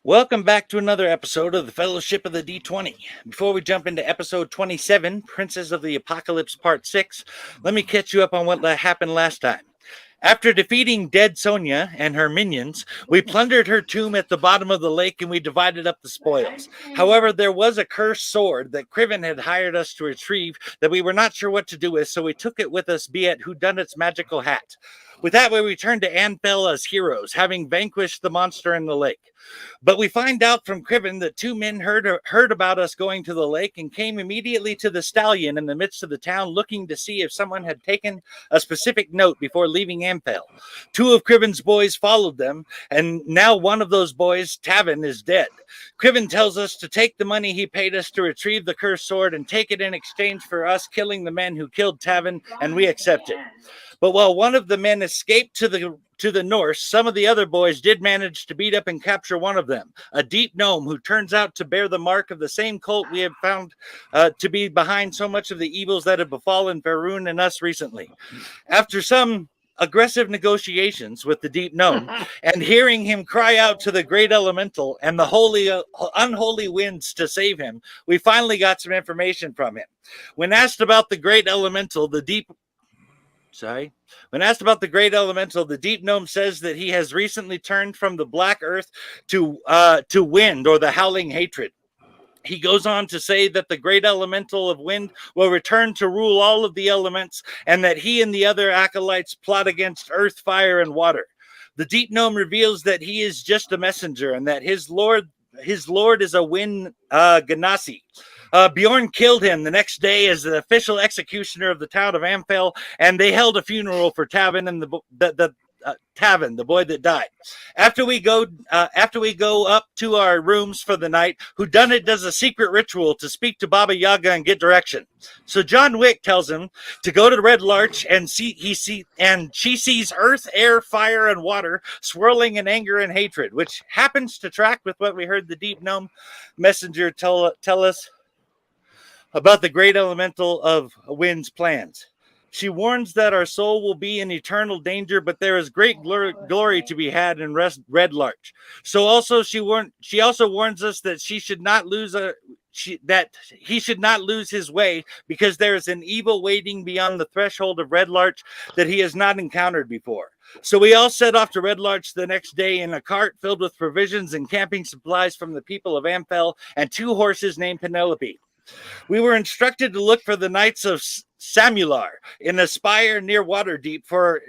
Welcome back to another episode of the Fellowship of the D20. Before we jump into episode 27, Princes of the Apocalypse Part 6, let me catch you up on what happened last time. After defeating dead Sonia and her minions, we plundered her tomb at the bottom of the lake and we divided up the spoils. However, there was a cursed sword that Criven had hired us to retrieve that we were not sure what to do with, so we took it with us, be it Whodunit's magical hat. With that, we returned to Anfell as heroes, having vanquished the monster in the lake. But we find out from Criven that two men heard about us going to the lake and came immediately to the stallion in the midst of the town looking to see if someone had taken a specific note before leaving Amphel. Two of Criven's boys followed them, and now one of those boys, Tevin, is dead. Criven tells us to take the money he paid us to retrieve the cursed sword and take it in exchange for us killing the men who killed Tevin, and we accept it. But while one of the men escaped to the north, some of the other boys did manage to beat up and capture one of them, a deep gnome who turns out to bear the mark of the same cult we have found to be behind so much of the evils that have befallen Varun and us recently. After some aggressive negotiations with the deep gnome and hearing him cry out to the great elemental and the unholy winds to save him, we finally got some information from him. When asked about the great elemental, the deep gnome says that he has recently turned from the black earth to wind, or the howling hatred. He goes on to say that the great elemental of wind will return to rule all of the elements, and that he and the other acolytes plot against earth, fire, and water. The deep gnome reveals that he is just a messenger, and that his lord is a wind Ganassi. Bjorn killed him the next day as the official executioner of the town of Amphel, and they held a funeral for Tevin and Tevin, the boy that died. After we go up to our rooms for the night, Whodunit does a secret ritual to speak to Baba Yaga and get direction. So John Wick tells him to go to Red Larch, and she sees earth, air, fire, and water swirling in anger and hatred, which happens to track with what we heard the deep gnome messenger tell us about the great elemental of wind's plans. She warns that our soul will be in eternal danger, but there is great glory to be had in Red Larch. So also she also warns us that he should not lose his way, because there is an evil waiting beyond the threshold of Red Larch that he has not encountered before. So we all set off to Red Larch the next day in a cart filled with provisions and camping supplies from the people of Amphel, and two horses named Penelope. We were instructed to look for the Knights of Samular in a spire near Waterdeep for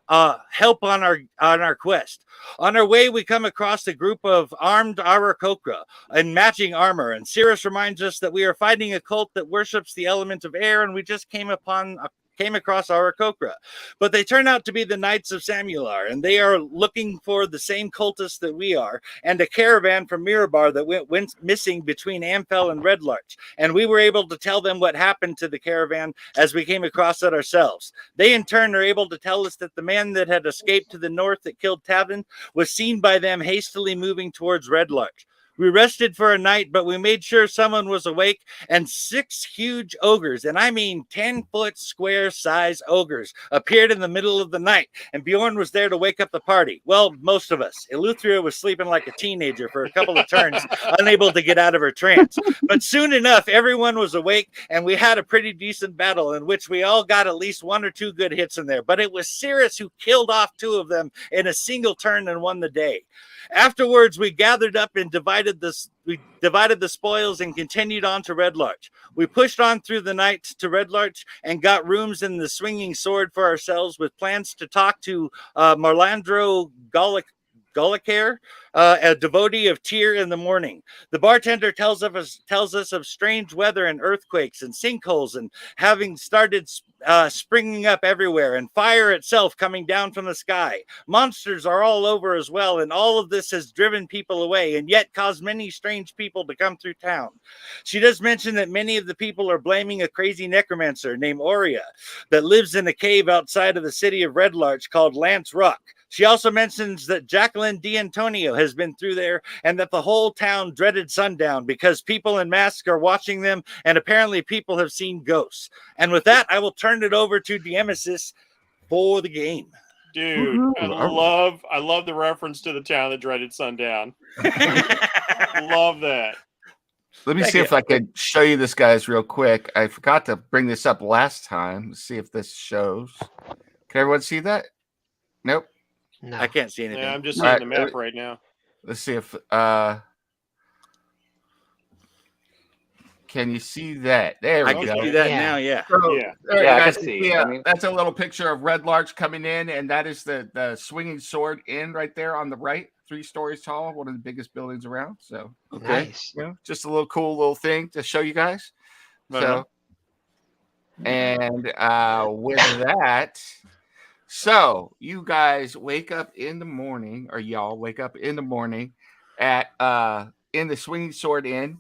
help on our quest. On our way, we come across a group of armed Arakokra in matching armor, and Cirrus reminds us that we are fighting a cult that worships the element of air, and we just came across Arakokra. But they turn out to be the Knights of Samular, and they are looking for the same cultists that we are, and a caravan from Mirabar that went missing between Amphel and Red Larch. And we were able to tell them what happened to the caravan as we came across it ourselves. They in turn are able to tell us that the man that had escaped to the north that killed Tevin was seen by them hastily moving towards Red Larch. We rested for a night, but we made sure someone was awake, and 6 huge ogres, and I mean 10-foot square size ogres, appeared in the middle of the night, and Bjorn was there to wake up the party. Well, most of us. Eleuthera was sleeping like a teenager for a couple of turns, unable to get out of her trance. But soon enough, everyone was awake, and we had a pretty decent battle in which we all got at least 1 or 2 good hits in there. But it was Cirrus who killed off 2 of them in a single turn and won the day. Afterwards, we gathered up and divided the spoils and continued on to Red Larch. We pushed on through the night to Red Larch and got rooms in the Swinging Sword for ourselves, with plans to talk to Marlandro Golicaire, a devotee of Tyr, in the morning. The bartender tells us of strange weather and earthquakes and sinkholes, and having started springing up everywhere, and fire itself coming down from the sky. Monsters are all over as well, and all of this has driven people away and yet caused many strange people to come through town. She does mention that many of the people are blaming a crazy necromancer named Aurea that lives in a cave outside of the city of Red Larch called Lance Rock. She also mentions that Jacqueline D'Antonio has been through there, and that the whole town dreaded sundown because people in masks are watching them, and apparently people have seen ghosts. And with that, I will turn it over to Diemesis for the game. Dude, I love the reference to the town that dreaded sundown. Love that. Let me see if I could show you this, guys, real quick. I forgot to bring this up last time. Let's see if this shows. Can everyone see that? Nope. No. I can't see anything. Yeah, I'm just seeing the map right now. Let's see if can you see that? There we go. I can see that now, yeah. So, Yeah. I can see. That's a little picture of Red Larch coming in, and that is the Swinging Sword Inn right there on the right, 3 stories tall, one of the biggest buildings around. So nice. Just a little cool little thing to show you guys. So, and with that, so you guys wake up in the morning, or y'all wake up in the morning at in the Swinging Sword Inn.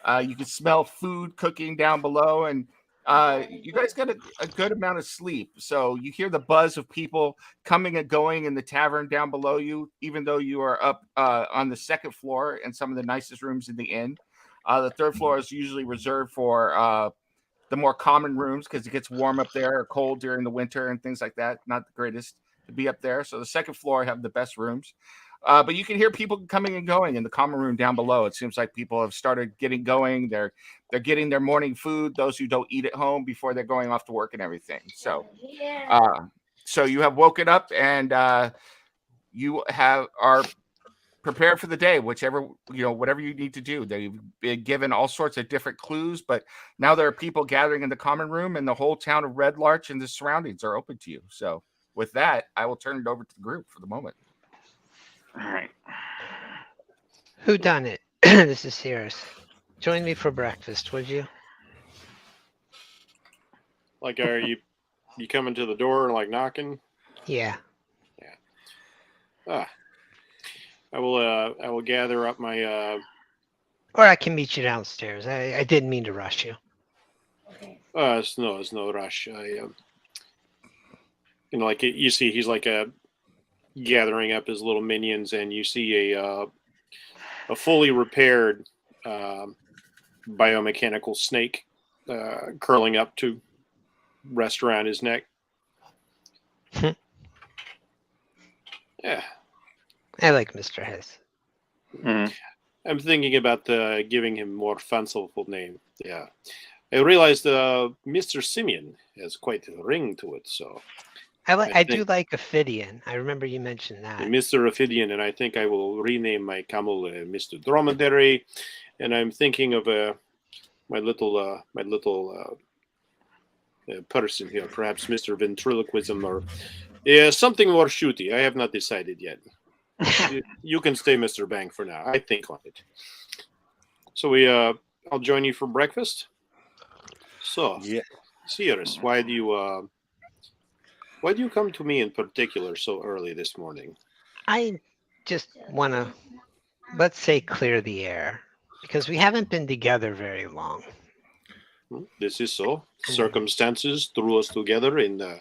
You can smell food cooking down below, and you guys got a good amount of sleep. So you hear the buzz of people coming and going in the tavern down below you, even though you are up on the 2nd floor in some of the nicest rooms in the inn. The 3rd floor is usually reserved for the more common rooms because it gets warm up there or cold during the winter and things like that. Not the greatest to be up there. So the 2nd floor have the best rooms. But you can hear people coming and going in the common room down below. It seems like people have started getting going. They're getting their morning food, those who don't eat at home before they're going off to work and everything. So so you have woken up and you are prepared for the day, whatever you need to do. They've been given all sorts of different clues, but now there are people gathering in the common room, and the whole town of Red Larch and the surroundings are open to you. So with that, I will turn it over to the group for the moment. All right. Who done it? This is Cirrus. Join me for breakfast, would you? Like, are you coming to the door and like knocking? Yeah. I will gather up my Or I can meet you downstairs. I didn't mean to rush you. It's no rush. Like you see, he's like gathering up his little minions, and you see a fully repaired biomechanical snake curling up to rest around his neck. Yeah. I like Mr. Hess. Mm-hmm. I'm thinking about giving him more fanciful name. Yeah. I realized Mr. Simeon has quite a ring to it, so... I do like Ophidian. I remember you mentioned that. Mr. Ophidian, and I think I will rename my camel Mr. Dromedary, and I'm thinking of my little person here, perhaps Mr. Ventriloquism or something more shooty. I have not decided yet. You can stay Mr. Bang for now. I think on it. So I'll join you for breakfast. So, Cirrus, why do you come to me in particular so early this morning? I just want to, let's say, clear the air, because we haven't been together very long. This is so. Circumstances threw us together in a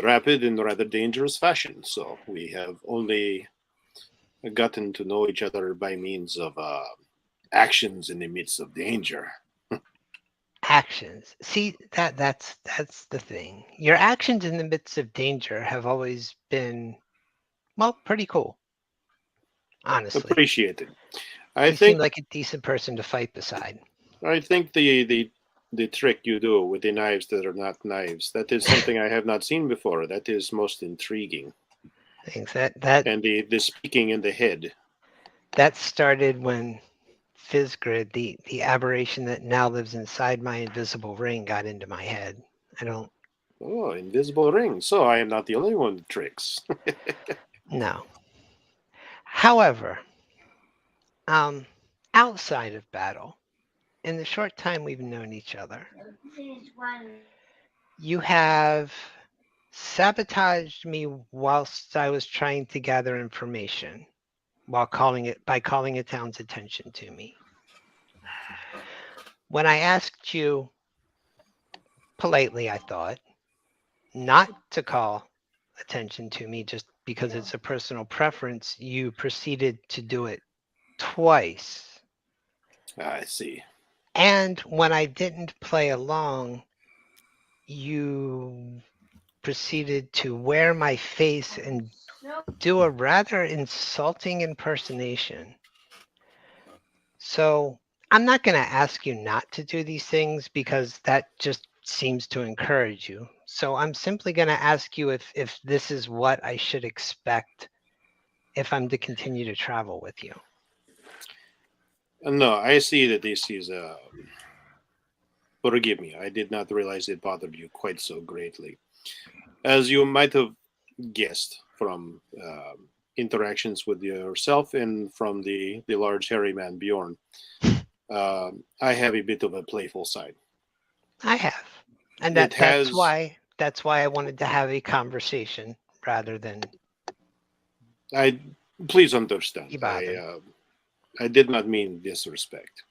rapid and rather dangerous fashion. So we have only gotten to know each other by means of actions in the midst of danger. Actions. See, that's the thing. Your actions in the midst of danger have always been, well, pretty cool. Honestly. Appreciated. You seem like a decent person to fight beside. I think the trick you do with the knives that are not knives, that is something I have not seen before. That is most intriguing. Thanks. That and the speaking in the head. That started when Fizzgrid, the aberration that now lives inside my invisible ring, got into my head. Oh, invisible ring. So I am not the only one with tricks. No. However, outside of battle, in the short time we've known each other, you have sabotaged me whilst I was trying to gather information by calling a town's attention to me. When I asked you politely, I thought, not to call attention to me just because it's a personal preference, you proceeded to do it twice. I see. And when I didn't play along, you proceeded to wear my face and do a rather insulting impersonation. So I'm not going to ask you not to do these things because that just seems to encourage you. So I'm simply going to ask you if this is what I should expect if I'm to continue to travel with you. No, I see that this is. Forgive me, I did not realize it bothered you quite so greatly. As you might have guessed from interactions with yourself and from the large hairy man Bjorn, I have a bit of a playful side. I have. And It has. that's why I wanted to have a conversation rather than I please understand. be bothered. I did not mean disrespect.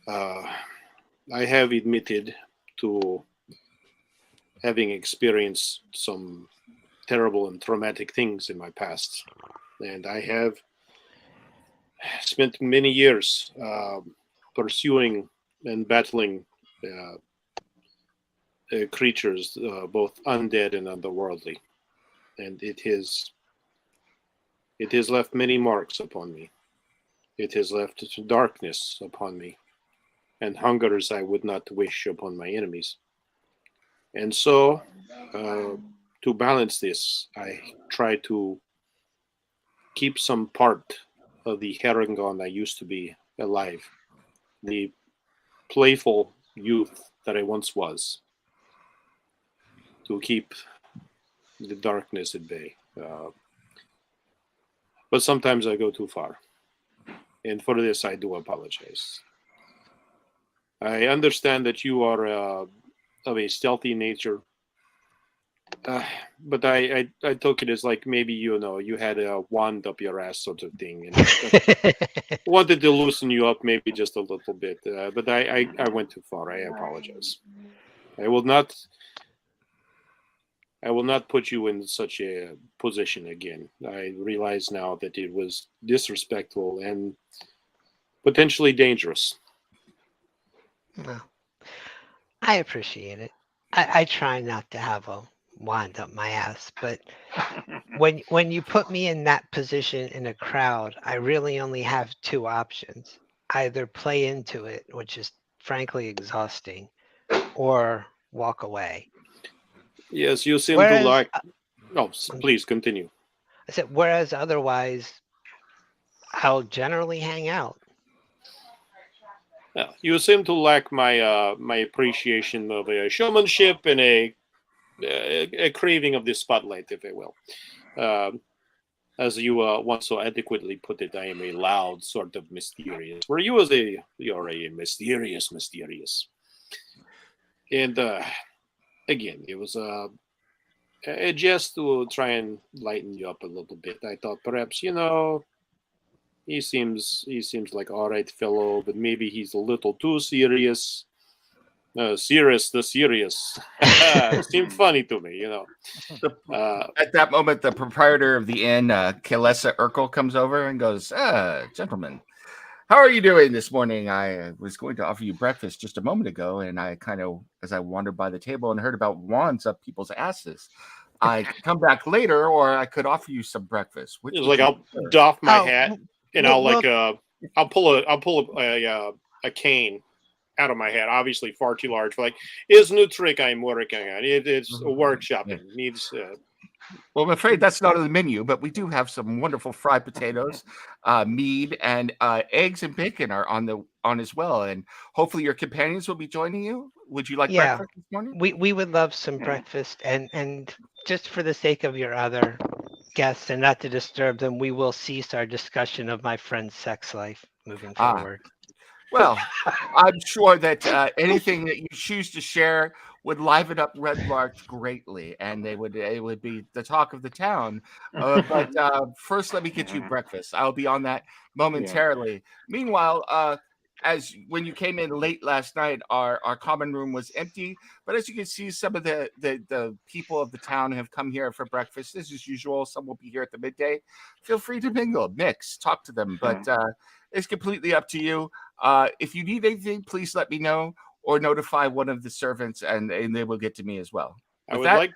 I have admitted to having experienced some terrible and traumatic things in my past, and I have spent many years pursuing and battling creatures, both undead and otherworldly, and it has left many marks upon me. It has left darkness upon me, and hungers I would not wish upon my enemies. And so, to balance this, I try to keep some part of the Herringon I used to be alive, the playful youth that I once was, to keep the darkness at bay. But sometimes I go too far. And for this, I do apologize. I understand that you are of a stealthy nature, but I took it as like maybe you had a wand up your ass sort of thing, and wanted to loosen you up maybe just a little bit. But I went too far. I apologize. I will not put you in such a position again. I realize now that it was disrespectful and potentially dangerous. Well, I appreciate it. I try not to have a wand up my ass, but when you put me in that position in a crowd, I really only have two options. Either play into it, which is frankly exhausting, or walk away. Yes, you seem Whereas, to like. No, please continue. I said, whereas otherwise, I'll generally hang out. Yeah, you seem to lack my my appreciation of a showmanship and a craving of the spotlight, if you will. As you once so adequately put it, I am a loud sort of mysterious. Where you're a mysterious. And again, it was a jest to try and lighten you up a little bit. I thought perhaps he seems like all right fellow, but maybe he's a little too serious. Serious. It seemed funny to me, At that moment, the proprietor of the inn, Kalesa Urkel, comes over and goes, gentlemen, how are you doing this morning? I was going to offer you breakfast just a moment ago, and I kind of, as I wandered by the table and heard about wands up people's asses, I could come back later, or I could offer you some breakfast. It's like I'll doff my hat and well, I'll pull a cane out of my head, obviously far too large for it's a new trick I'm working on. It's a workshop. It needs Well, I'm afraid that's not on the menu, but we do have some wonderful fried potatoes, mead, and eggs and bacon are on as well. And hopefully your companions will be joining you. Would you like breakfast this morning? We would love some breakfast, and just for the sake of your other guests and not to disturb them, we will cease our discussion of my friend's sex life moving forward. Well, I'm sure that anything that you choose to share would liven up Red Larch greatly, and it would be the talk of the town. But first, let me get you breakfast. I'll be on that momentarily. Yeah. Meanwhile, as when you came in late last night, our common room was empty. But as you can see, some of the people of the town have come here for breakfast. As is usual, some will be here at the midday. Feel free to mingle, mix, talk to them. But it's completely up to you. If you need anything, please let me know or notify one of the servants, and they will get to me as well. I With would that- like.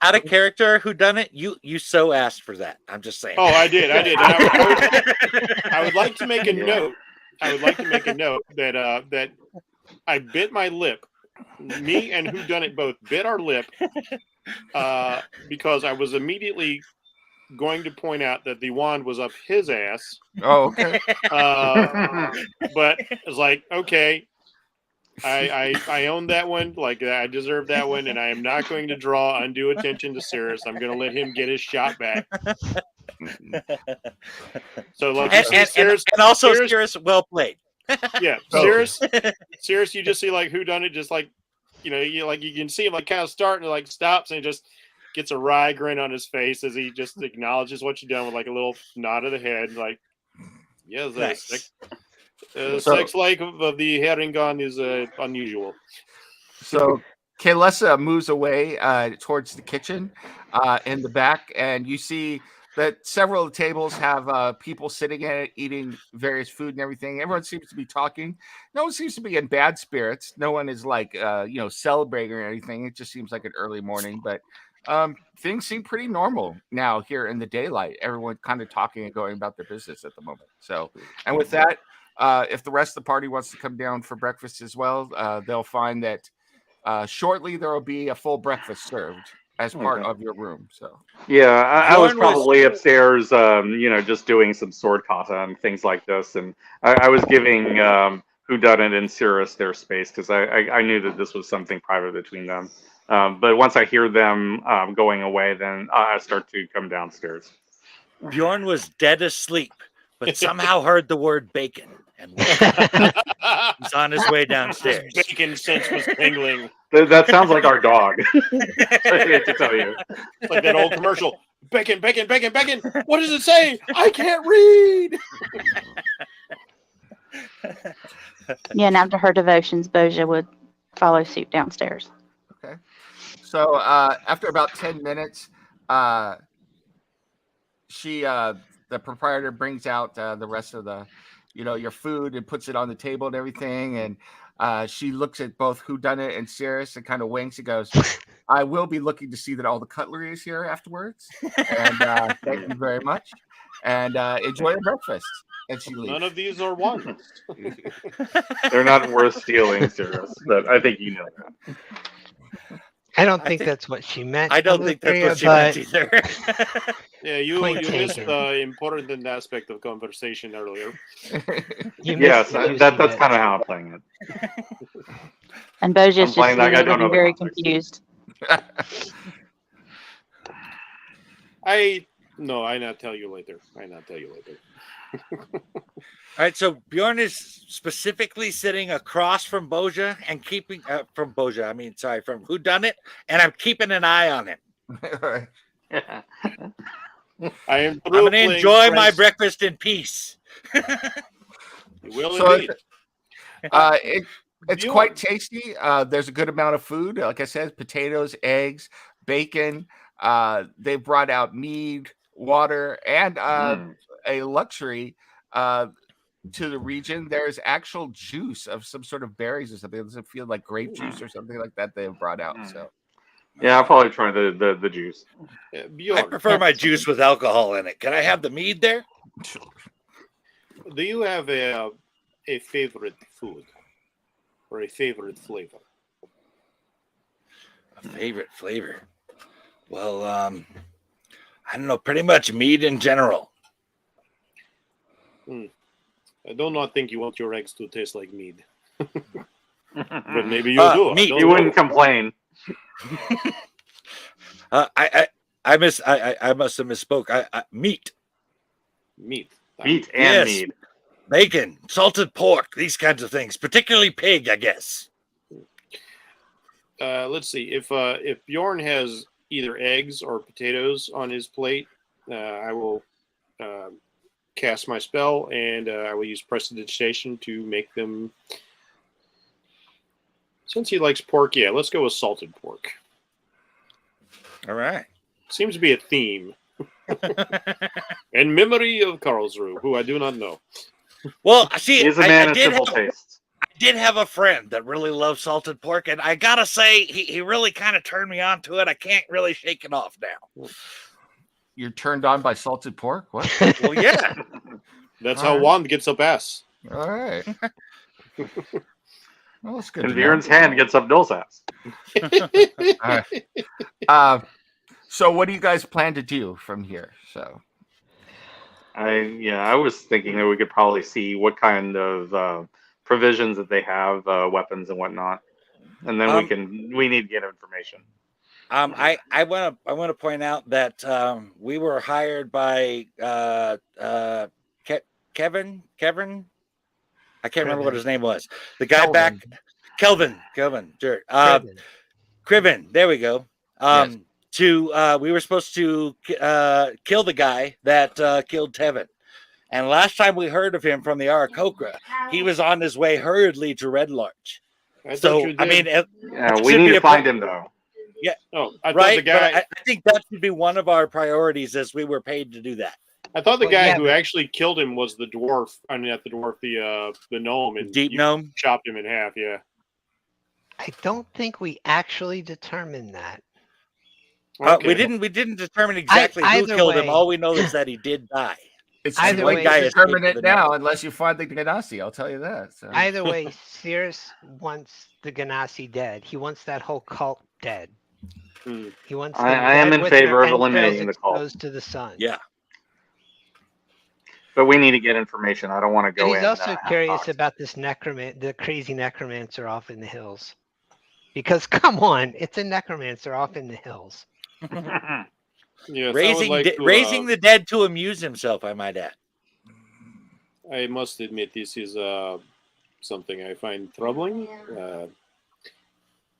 Out of character, who done it? You so asked for that. I'm just saying. Oh, I did. And I would like to make a note. I would like to make a note that that I bit my lip. Me and who done it both bit our lip because I was immediately going to point out that the wand was up his ass. Oh, okay. But it's like, okay, I own that one. Like, I deserve that one, and I am not going to draw undue attention to Cirrus. I'm going to let him get his shot back. So, like, you see Cirrus, and also Cirrus, well played. yeah, Cirrus, you just see like who done it, just like you can see him like kind of start and like stops and he just gets a wry grin on his face as he just acknowledges what you've done with like a little nod of the head, like, yes, Nice. sex like of the Herringon is unusual. So Kaylessa moves away towards the kitchen in the back, and you see that several of the tables have people sitting at it, eating various food and everything. Everyone seems to be talking. No one seems to be in bad spirits. No one is like, celebrating or anything. It just seems like an early morning, but things seem pretty normal now here in the daylight. Everyone kind of talking and going about their business at the moment. So, and with that, if the rest of the party wants to come down for breakfast as well, they'll find that shortly there will be a full breakfast served as part of your room. So Yeah, I was Bjorn was- probably upstairs, just doing some sword kata and things like this, and I was giving Whodunit and Cirrus their space because I knew that this was something private between them. But once I hear them going away, then I start to come downstairs. Bjorn was dead asleep, but somehow heard the word bacon and he's on his way downstairs. Bacon sense was tingling. That sounds like our dog. I hate to tell you. It's like that old commercial. Bacon, bacon, bacon, bacon. What does it say? I can't read. Yeah, and after her devotions, Boja would follow suit downstairs. okay. So after about 10 minutes, the proprietor brings out the rest of the, your food and puts it on the table and everything. And she looks at both Whodunit and Cirrus and kind of winks and goes, I will be looking to see that all the cutlery is here afterwards. And thank you very much. And enjoy your breakfast. And she leaves. None of these are ones. They're not worth stealing, Cirrus, but I think you know that. I don't think that's what she meant. I don't think that's what she Olivia, meant either. Yeah, you Point missed taken. the important aspect of conversation earlier. you Yes, missed the that's juicy kind of bit. how I'm playing it. And Boja's I'm just playing like I don't know the very context. confused. I not tell you later. All right, so Bjorn is specifically sitting across from Boja and keeping from Whodunit, and I'm keeping an eye on him. I am I'm going to playing enjoy my friends. breakfast in peace. You will So, indeed. It's Bjorn. quite tasty. There's a good amount of food. Like I said, potatoes, eggs, bacon. They brought out mead, water, and a luxury to the region. There's actual juice of some sort of berries or something. It doesn't feel like grape juice or something like that they've brought out. So Yeah, I'll probably try the juice. I Bjorn, prefer my juice with alcohol in it. Can I have the mead there? do you have a favorite food or a favorite flavor? A favorite flavor? Well, I don't know. Pretty much mead in general. I do not think you want your eggs to taste like mead. But maybe you do. I meat. don't You wouldn't know. complain. I must have misspoke. Meat, Meat. Meat and Yes. mead. bacon, salted pork, these kinds of things. Particularly pig, I guess. Let's see. If Bjorn has either eggs or potatoes on his plate, I will cast my spell, and I will use prestidigitation to make them. Since he likes pork, yeah, let's go with salted pork. All right. Seems to be a theme. In memory of Karlsruhe, who I do not know. Well, see, He is a I man of did simple have, tastes. I did have a friend that really loved salted pork, and I gotta say, he really kind of turned me on to it. I can't really shake it off now. You're turned on by salted pork? What? Well, yeah. That's All how right. Wand gets up ass. All right. Well, that's good. And to know. Viren's hand gets up Bill's ass. All right. So what do you guys plan to do from here? So I was thinking that we could probably see what kind of provisions that they have, weapons and whatnot, and then we need to get information. I want to point out that we were hired by Kevin. I can't remember what his name was. The guy Kelvin. back, Kelvin. Sure. Tevin. Criven. There we go. Yes. We were supposed to kill the guy that killed Tevin. And last time we heard of him from the Arakocra, he was on his way hurriedly to Red Larch. thought you I did. mean, Yeah, it we should need be to a find him though. Oh, I thought right. the guy. But I think that should be one of our priorities, as we were paid to do that. I thought the Well, guy yeah, who but- actually killed him was the dwarf. I mean, not the dwarf, the gnome, and Deep you gnome. chopped him in half. Yeah. I don't think we actually determined that. Okay. We didn't determine exactly who either killed him. way- All we know is that he did die. It's Either too late way- to Guy determine escaped it with a now knife. unless you find the Ganassi. I'll tell you that. So. Either way, Cirrus wants the Ganassi dead. He wants that whole cult dead. Hmm. He wants. I them am dead in with favor their of eliminating entrails the cult. exposed to the sun. Yeah. But we need to get information. I don't want to But go he's in. also half curious cocked. about this the crazy necromancer off in the hills. Because come on, it's a necromancer off in the hills. Yes, Raising I would like to, raising the dead to amuse himself, I might add. I must admit, this is something I find troubling,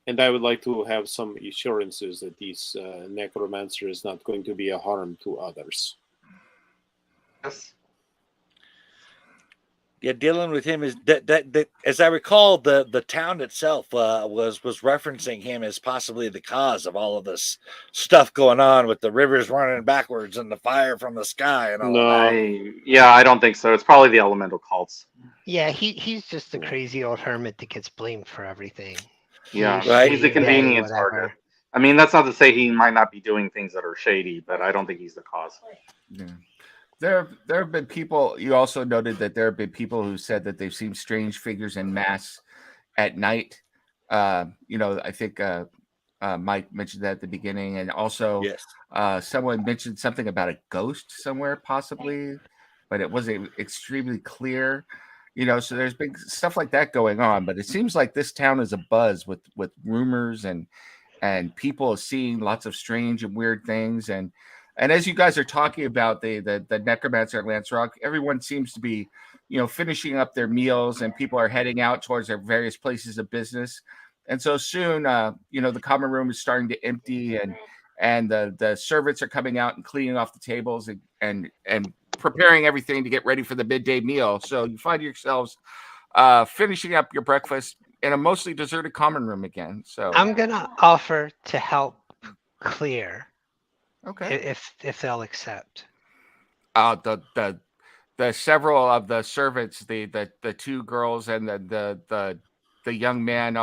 and I would like to have some assurances that this necromancer is not going to be a harm to others. Yes. Yeah, dealing with him is that as I recall, the town itself was referencing him as possibly the cause of all of this stuff going on with the rivers running backwards and the fire from the sky and all No. that. I don't think so. It's probably the elemental cults. Yeah, he's just the crazy old hermit that gets blamed for everything. Yeah, Right. he's a convenience target. I mean, that's not to say he might not be doing things that are shady, but I don't think he's the cause. Yeah. There have been people. You also noted that there have been people who said that they've seen strange figures in masks at night. I think Mike mentioned that at the beginning, and also Yes. someone mentioned something about a ghost somewhere, possibly, but it wasn't extremely clear. So there's been stuff like that going on, but it seems like this town is abuzz with rumors and people seeing lots of strange and weird things. And as you guys are talking about the necromancer at Lance Rock, everyone seems to be, finishing up their meals, and people are heading out towards their various places of business. And so soon, the common room is starting to empty, and the servants are coming out and cleaning off the tables and preparing everything to get ready for the midday meal. So you find yourselves finishing up your breakfast in a mostly deserted common room again. So I'm gonna offer to help clear okay. if they'll accept. The several of the servants, the two girls and the young man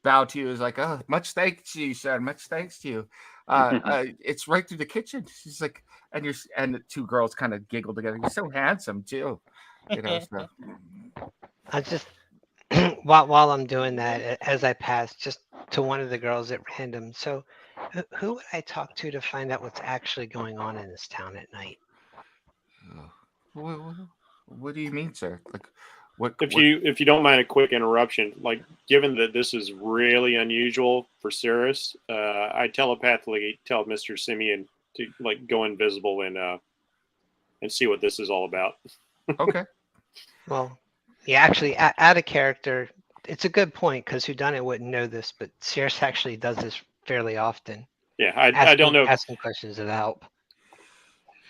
bow to you. Is like, oh, much thanks to you, sir. Much thanks to you. It's right through the kitchen. She's like, and the two girls kind of giggle together. You're so handsome too. So. I just while I'm doing that, as I pass, just to one of the girls at random. So, who would I talk to find out what's actually going on in this town at night? What do you mean, sir? Like, what? If you don't mind a quick interruption, like given that this is really unusual for Cirrus, I telepathically tell Mr. Simeon to go invisible and see what this is all about. Okay. Well, yeah, actually, out of character, it's a good point because whodunit wouldn't know this, but Cirrus actually does this fairly often. Yeah, I don't know. Asking questions of help.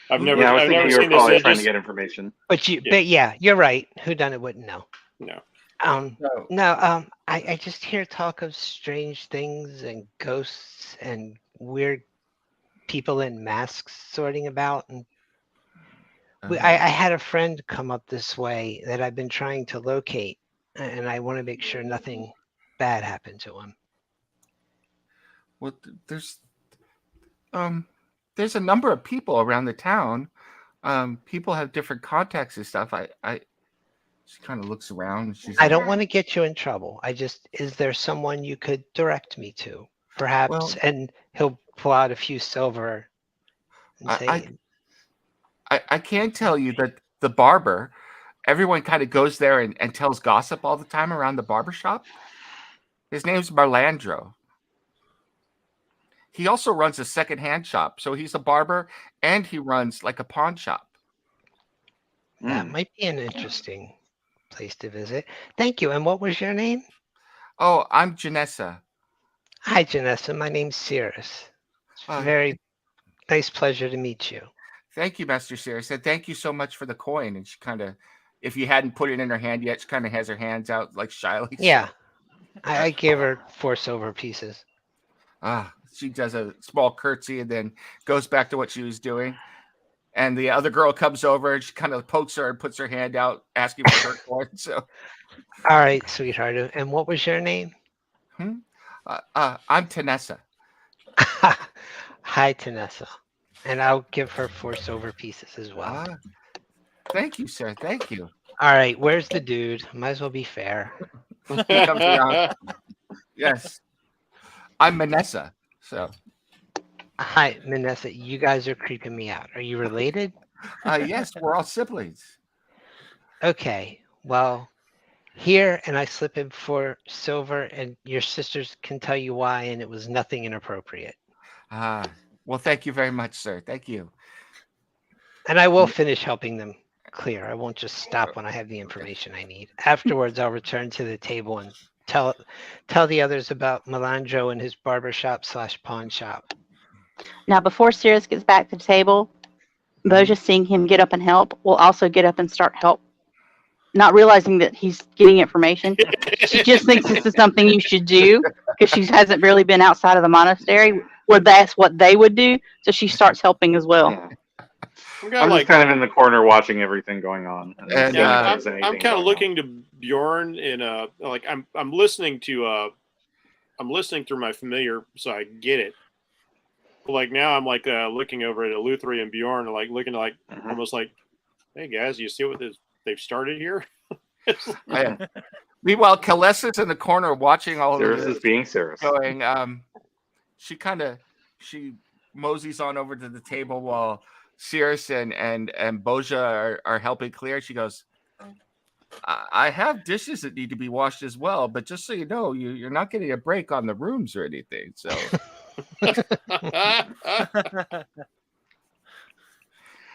I've never I was I've thinking never you were seen this. probably It trying just- to get information. But Yeah. You're right. Whodunit wouldn't know. No. I just hear talk of strange things and ghosts and weird people in masks sorting about. And I had a friend come up this way that I've been trying to locate. and I want to make sure nothing bad happened to him. Well, there's a number of people around the town. People have different contacts and stuff. She kind of looks around. And she's I like, don't want to get you in trouble. Is there someone you could direct me to, perhaps? Well- And he'll pull out a few silver and I- say, I can tell you that the barber, everyone kind of goes there and tells gossip all the time around the barber shop. His name's Marlandro. He also runs a secondhand shop. So he's a barber and he runs like a pawn shop. that might be an interesting place to visit. Thank you. And what was your name? Oh, I'm Janessa. Hi, Janessa. My name's Cirrus. Uh, Very nice pleasure to meet you. Thank you, Master Cirrus. And thank you so much for the coin. And she kind of, if you hadn't put it in her hand yet, she kind of has her hands out like shyly. Yeah. I gave her 4 silver pieces. She does a small curtsy and then goes back to what she was doing. And the other girl comes over and she kind of pokes her and puts her hand out, asking for her coin. So, All right, sweetheart. And what was your name? I'm Tanessa. Hi, Tanessa. And I'll give her 4 silver pieces as well. Thank you, sir. Thank you. All right, where's the dude? Might as well be fair. He comes around. Yes. I'm Manessa. So, Hi, Manessa. You guys are creeping me out. Are you related? yes, we're all siblings. Okay, well, here, and I slip in 4 silver, and your sisters can tell you why, and it was nothing inappropriate. Well, thank you very much, sir. Thank you. And I will finish helping them clear. I won't just stop when I have the information I need. Afterwards, I'll return to the table and tell the others about Melandro and his barbershop/pawn shop. Now, before Cirrus gets back to the table, Boja, seeing him get up and help, will also get up and start help. Not realizing that he's getting information. She just thinks this is something you should do because she hasn't really been outside of the monastery where that's what they would do. So she starts helping as well. Yeah. I'm just kind of in the corner watching everything going on. And, seeing if there's I'm anything kind of going looking to Bjorn in like I'm listening to I'm listening through my familiar, so I get it. But like now I'm like looking over at Eleutheri and Bjorn, like looking like almost like, hey guys, you see what they've started here? Meanwhile, Kalessa's in the corner watching all Cirrus of this is being Cirrus. going. She moseys on over to the table while Cirrus and Boja are helping clear. She goes, I have dishes that need to be washed as well, but just so you know, you're not getting a break on the rooms or anything. So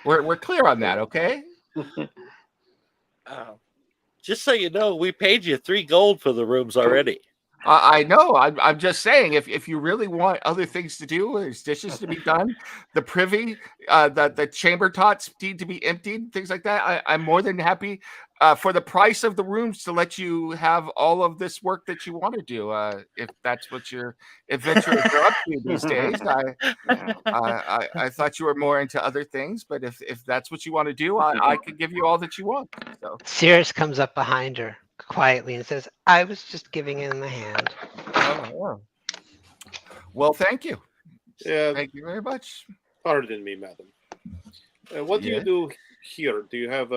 we're clear on that, okay? Just so you know, we paid you 3 gold for the rooms already. I know. I'm just saying, if you really want other things to do, there's dishes to be done, the privy, the chamber tots need to be emptied, things like that. I'm more than happy for the price of the rooms to let you have all of this work that you want to do. If that's what your adventurers are up to these days. I thought you were more into other things, but if that's what you want to do, I could give you all that you want. So Cirrus comes up behind her quietly and says, I was just giving him a hand. Oh. Well, thank you. Yeah, Thank you very much. pardon me, madam. What do you do here? Do you have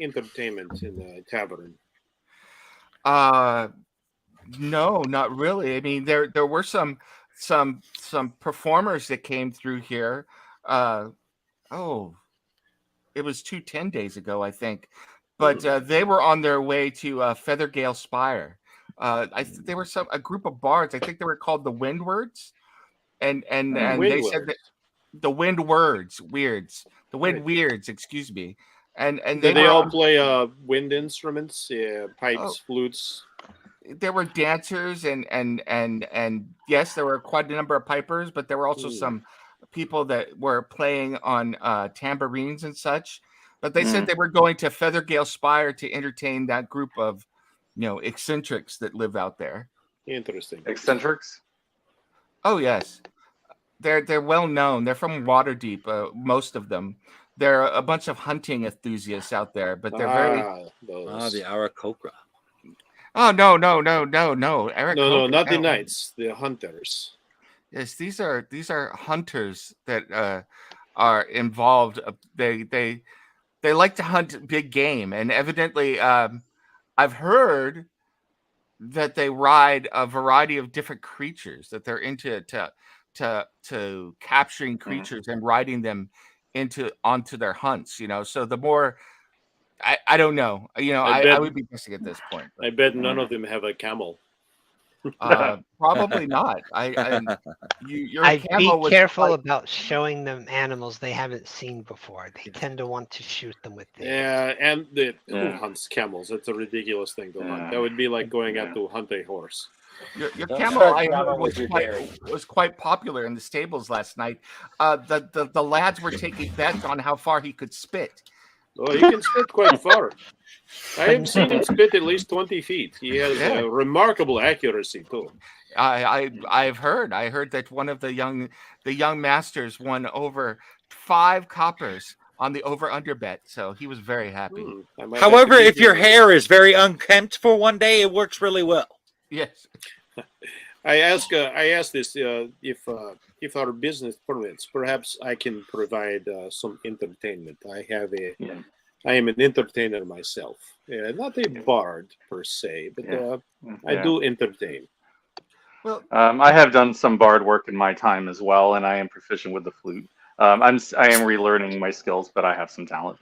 entertainment in the tavern? No, not really. I mean, there were some performers that came through here. It was 10 days ago, I think. But they were on their way to Feathergale Spire. They were a group of bards. I think they were called the Windwards, and they said that the Windwards, the Windweirds, excuse me. And they all play wind instruments, pipes, flutes. There were dancers and yes, there were quite a number of pipers, but there were also some people that were playing on tambourines and such. But they said they were going to Feathergale Spire to entertain that group of, eccentrics that live out there. Interesting. Eccentrics? Oh yes, they're well known. They're from Waterdeep. Most of them. They're a bunch of hunting enthusiasts out there, but they're very the Arakocra. Oh no, Eric. No, not the no. knights, the hunters. Yes, these are hunters that are involved. They like to hunt big game, and evidently, I've heard that they ride a variety of different creatures. That they're into to capturing creatures and riding them onto their hunts. So the more I don't know. I would be guessing at this point. I bet none of them have a camel. Probably not. Your I'd be camel was careful quite- about showing them animals they haven't seen before. They tend to want to shoot them with things. Yeah, and who Yeah. hunts camels? That's a ridiculous thing to hunt. Yeah. That would be like going out to hunt a horse. Your Don't camel, start I drama heard, with your dairy. was quite popular in the stables last night. The lads were taking bets on how far he could spit. Oh, he can spit quite far. I have seen him spit at least 20 feet. He has Yeah. remarkable accuracy too. I heard that one of the young masters won over 5 coppers on the over-under bet, so he was very happy. I might have However, to if give your you- hair is very unkempt for one day, it works really well. Yes. I asked this if our business permits, perhaps I can provide some entertainment. I am an entertainer myself. Not a bard per se, but I do entertain. Well, I have done some bard work in my time as well, and I am proficient with the flute. I am relearning my skills, but I have some talent.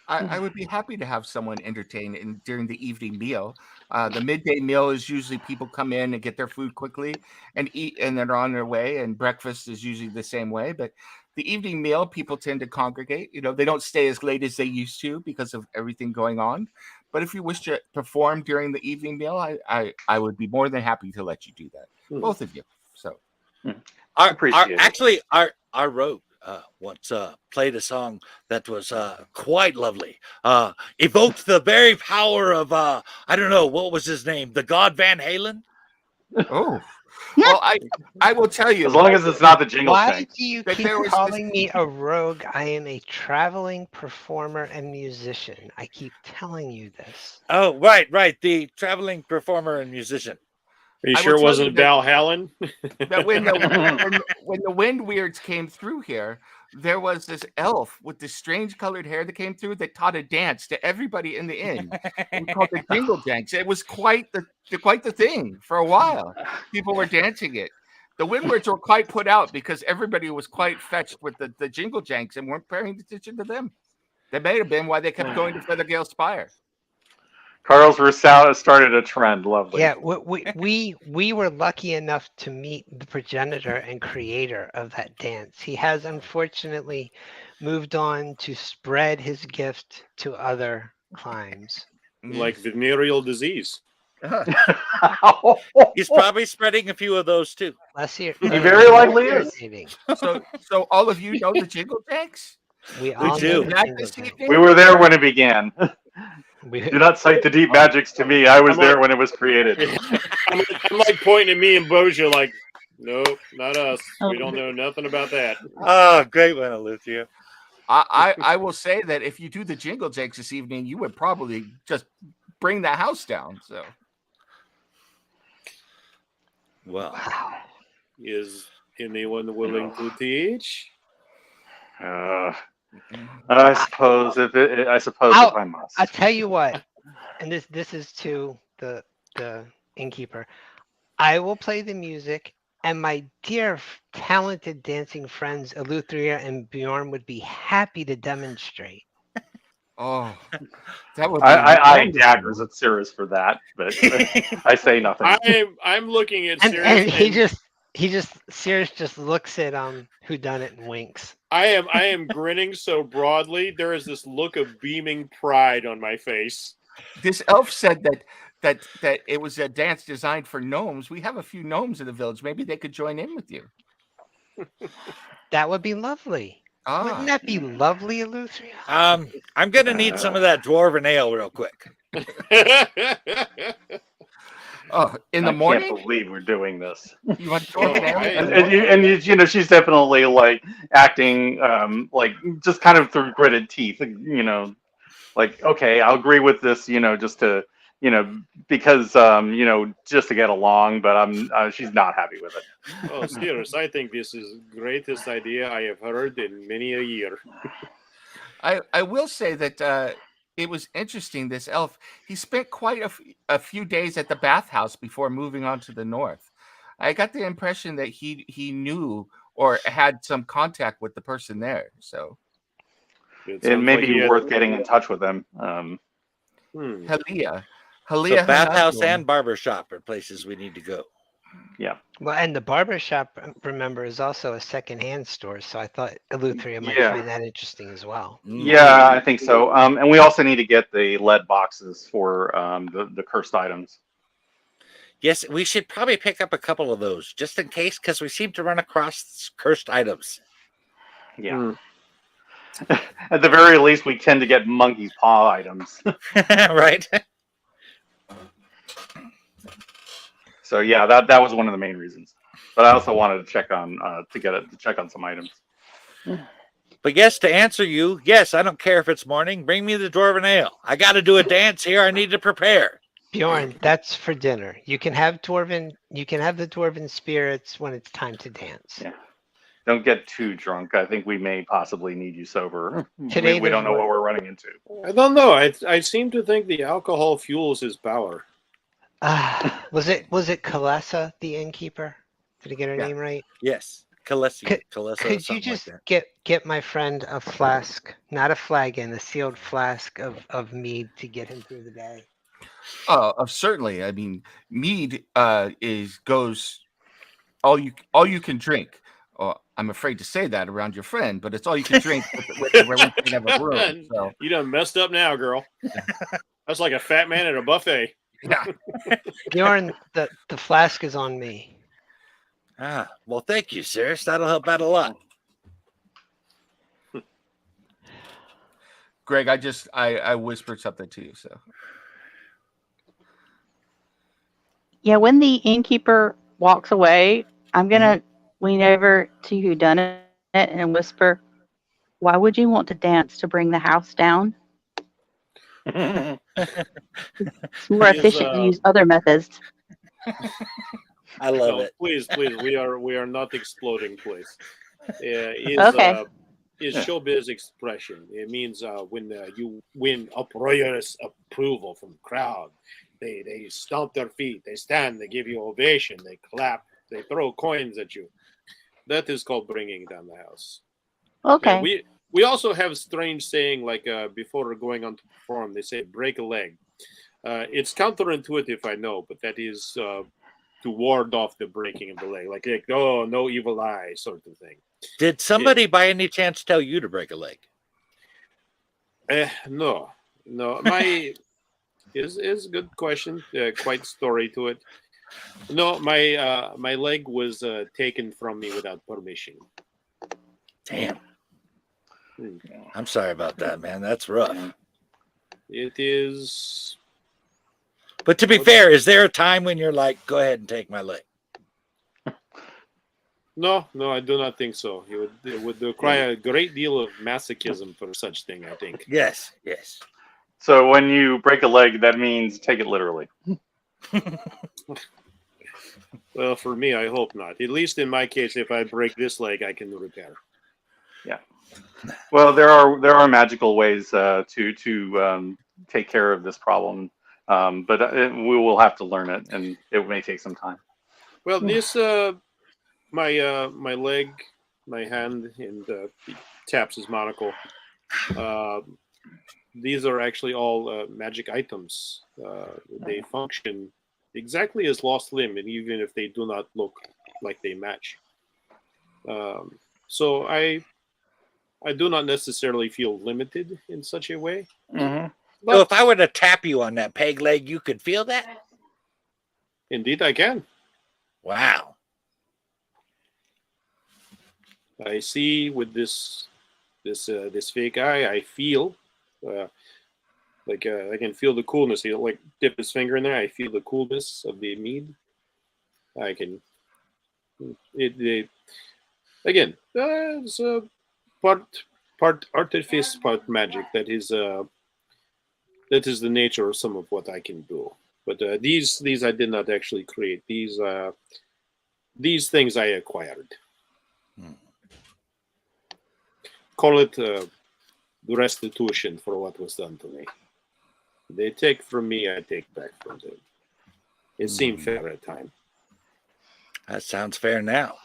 I would be happy to have someone entertain during the evening meal. The midday meal is usually people come in and get their food quickly and eat, and they're on their way. And breakfast is usually the same way. But the evening meal, people tend to congregate. They don't stay as late as they used to because of everything going on. But if you wish to perform during the evening meal, I would be more than happy to let you do that, both of you. So, Appreciate it. Our rogue once played a song that was quite lovely. Evoked the very power of I don't know what was his name, the God Van Halen. oh, well, I will tell you. As long as it's not the jingle Why thing. do you That keep there was calling me a rogue? I am a traveling performer and musician. I keep telling you this. Oh, right, the traveling performer and musician. Are you I will sure it tell wasn't you that- Valhallan? that when the wind weirds came through here, there was this elf with this strange colored hair that came through that taught a dance to everybody in the inn. We called it Jingle Janks. It was quite the thing for a while. People were dancing it. The Windwards were quite put out because everybody was quite fetched with the Jingle Janks and weren't paying attention to them. That may have been why they kept going to Feathergale Spire. Carl's Rousseau started a trend. Lovely. Yeah, we were lucky enough to meet the progenitor and creator of that dance. He has unfortunately moved on to spread his gift to other climes. Like venereal disease. He's probably spreading a few of those too. Last year, He very likely is. So all of you know the Jingle Janks? We all do. know the Not jingle this janks. evening? We were there when it began. We- Do not cite the deep magics to me. I was there when it was created. I'm like pointing at me and Boja like, nope, not us. We don't know nothing about that. Oh, great one, Alethea. I will say that if you do the Jingle Janks this evening, you would probably just bring the house down. So Well, Is anyone willing to teach? I suppose if I must. I'll tell you what, and this is to the innkeeper. I will play the music, and my dear talented dancing friends Eleuthera and Bjorn would be happy to demonstrate. that would be I wonderful. daggers at Cirrus for that, but I say nothing. I'm looking at And, Sirius and and he just Sirius just looks at whodunit and winks. I am grinning so broadly. There is this look of beaming pride on my face. This elf said that it was a dance designed for gnomes. We have a few gnomes in the village. Maybe they could join in with you. That would be lovely. Wouldn't that be lovely, Eleuthera? I'm gonna need some of that dwarven ale real quick. Oh, in the I morning? can't believe we're doing this. You want to join And she's definitely like acting like just kind of through gritted teeth. Like, okay, I'll agree with this. Just to because just to get along. But she's not happy with it. Oh, serious. I think this is greatest idea I have heard in many a year. I will say that it was interesting. This elf, he spent quite a few days at the bathhouse before moving on to the north. I got the impression that he knew or had some contact with the person there. So It may be worth getting in touch with them. Halia, So bathhouse and barber shop are places we need to go. Yeah. Well, and the barber shop, remember, is also a secondhand store. So I thought Eleutheria might find that interesting as well. Yeah, I think so. And we also need to get the lead boxes for the cursed items. Yes, we should probably pick up a couple of those just in case, because we seem to run across cursed items. Yeah. At the very least, we tend to get monkey's paw items. Right. So yeah, that was one of the main reasons. But I also wanted to check on some items. But yes, to answer you, yes, I don't care if it's morning. Bring me the dwarven ale. I got to do a dance here. I need to prepare. Bjorn, that's for dinner. You can have the dwarven spirits when it's time to dance. Yeah. Don't get too drunk. I think we may possibly need you sober. Today we don't know what we're running into. I don't know. I seem to think the alcohol fuels his power. Was it Kalessa, the innkeeper? Did I get her name right? Yes. Kalessa. Could you just get my friend a flask, not a flagon, a sealed flask of mead to get him through the day? Certainly. I mean, mead goes all you can drink. I'm afraid to say that around your friend, but it's all you can drink with the religion of a room. So. You done messed up now, girl. That's like a fat man at a buffet. Yeah. Bjorn, the flask is on me. Well, thank you, Cirrus. That'll help out a lot. Greg, I whispered something to you, so. Yeah, when the innkeeper walks away, I'm gonna lean over to whodunit and whisper, "Why would you want to dance to bring the house down? It's more efficient to use other methods." I love it. Please, we are not exploding, please. Okay. Is showbiz expression. It means when you win uproarious approval from the crowd. They stomp their feet, they stand, they give you ovation, they clap, they throw coins at you. That is called bringing down the house. Okay. We also have strange saying like before going on to perform, they say break a leg. It's counterintuitive, I know, but that is to ward off the breaking of the leg, like oh, no evil eye sort of thing. Did somebody by any chance tell you to break a leg? No. My is a good question. Quite story to it. No, my leg was taken from me without permission. Damn. I'm sorry about that, man. That's rough. It is. But to be fair, is there a time when you're like, go ahead and take my leg? No, I do not think so. It would require a great deal of masochism for such thing, I think. Yes. So when you break a leg, that means take it literally. Well, for me, I hope not. At least in my case, if I break this leg, I can repair. Yeah. Well, there are magical ways to take care of this problem, but we will have to learn it, and it may take some time. Well, this my leg, my hand, and he taps his monocle. These are actually all magic items. They function exactly as lost limb, and even if they do not look like they match. So I do not necessarily feel limited in such a way. Mm-hmm. So if I were to tap you on that peg leg, you could feel that? Indeed, I can. Wow. I see with this fake eye, I feel like I can feel the coolness. He'll like dip his finger in there. I feel the coolness of the mead. I can. Again, it's a part artifice, part magic. That that is the nature of some of what I can do. But these I did not actually create. These things I acquired. Call it restitution for what was done to me. They take from me, I take back from them. It seemed fair at time. That sounds fair now.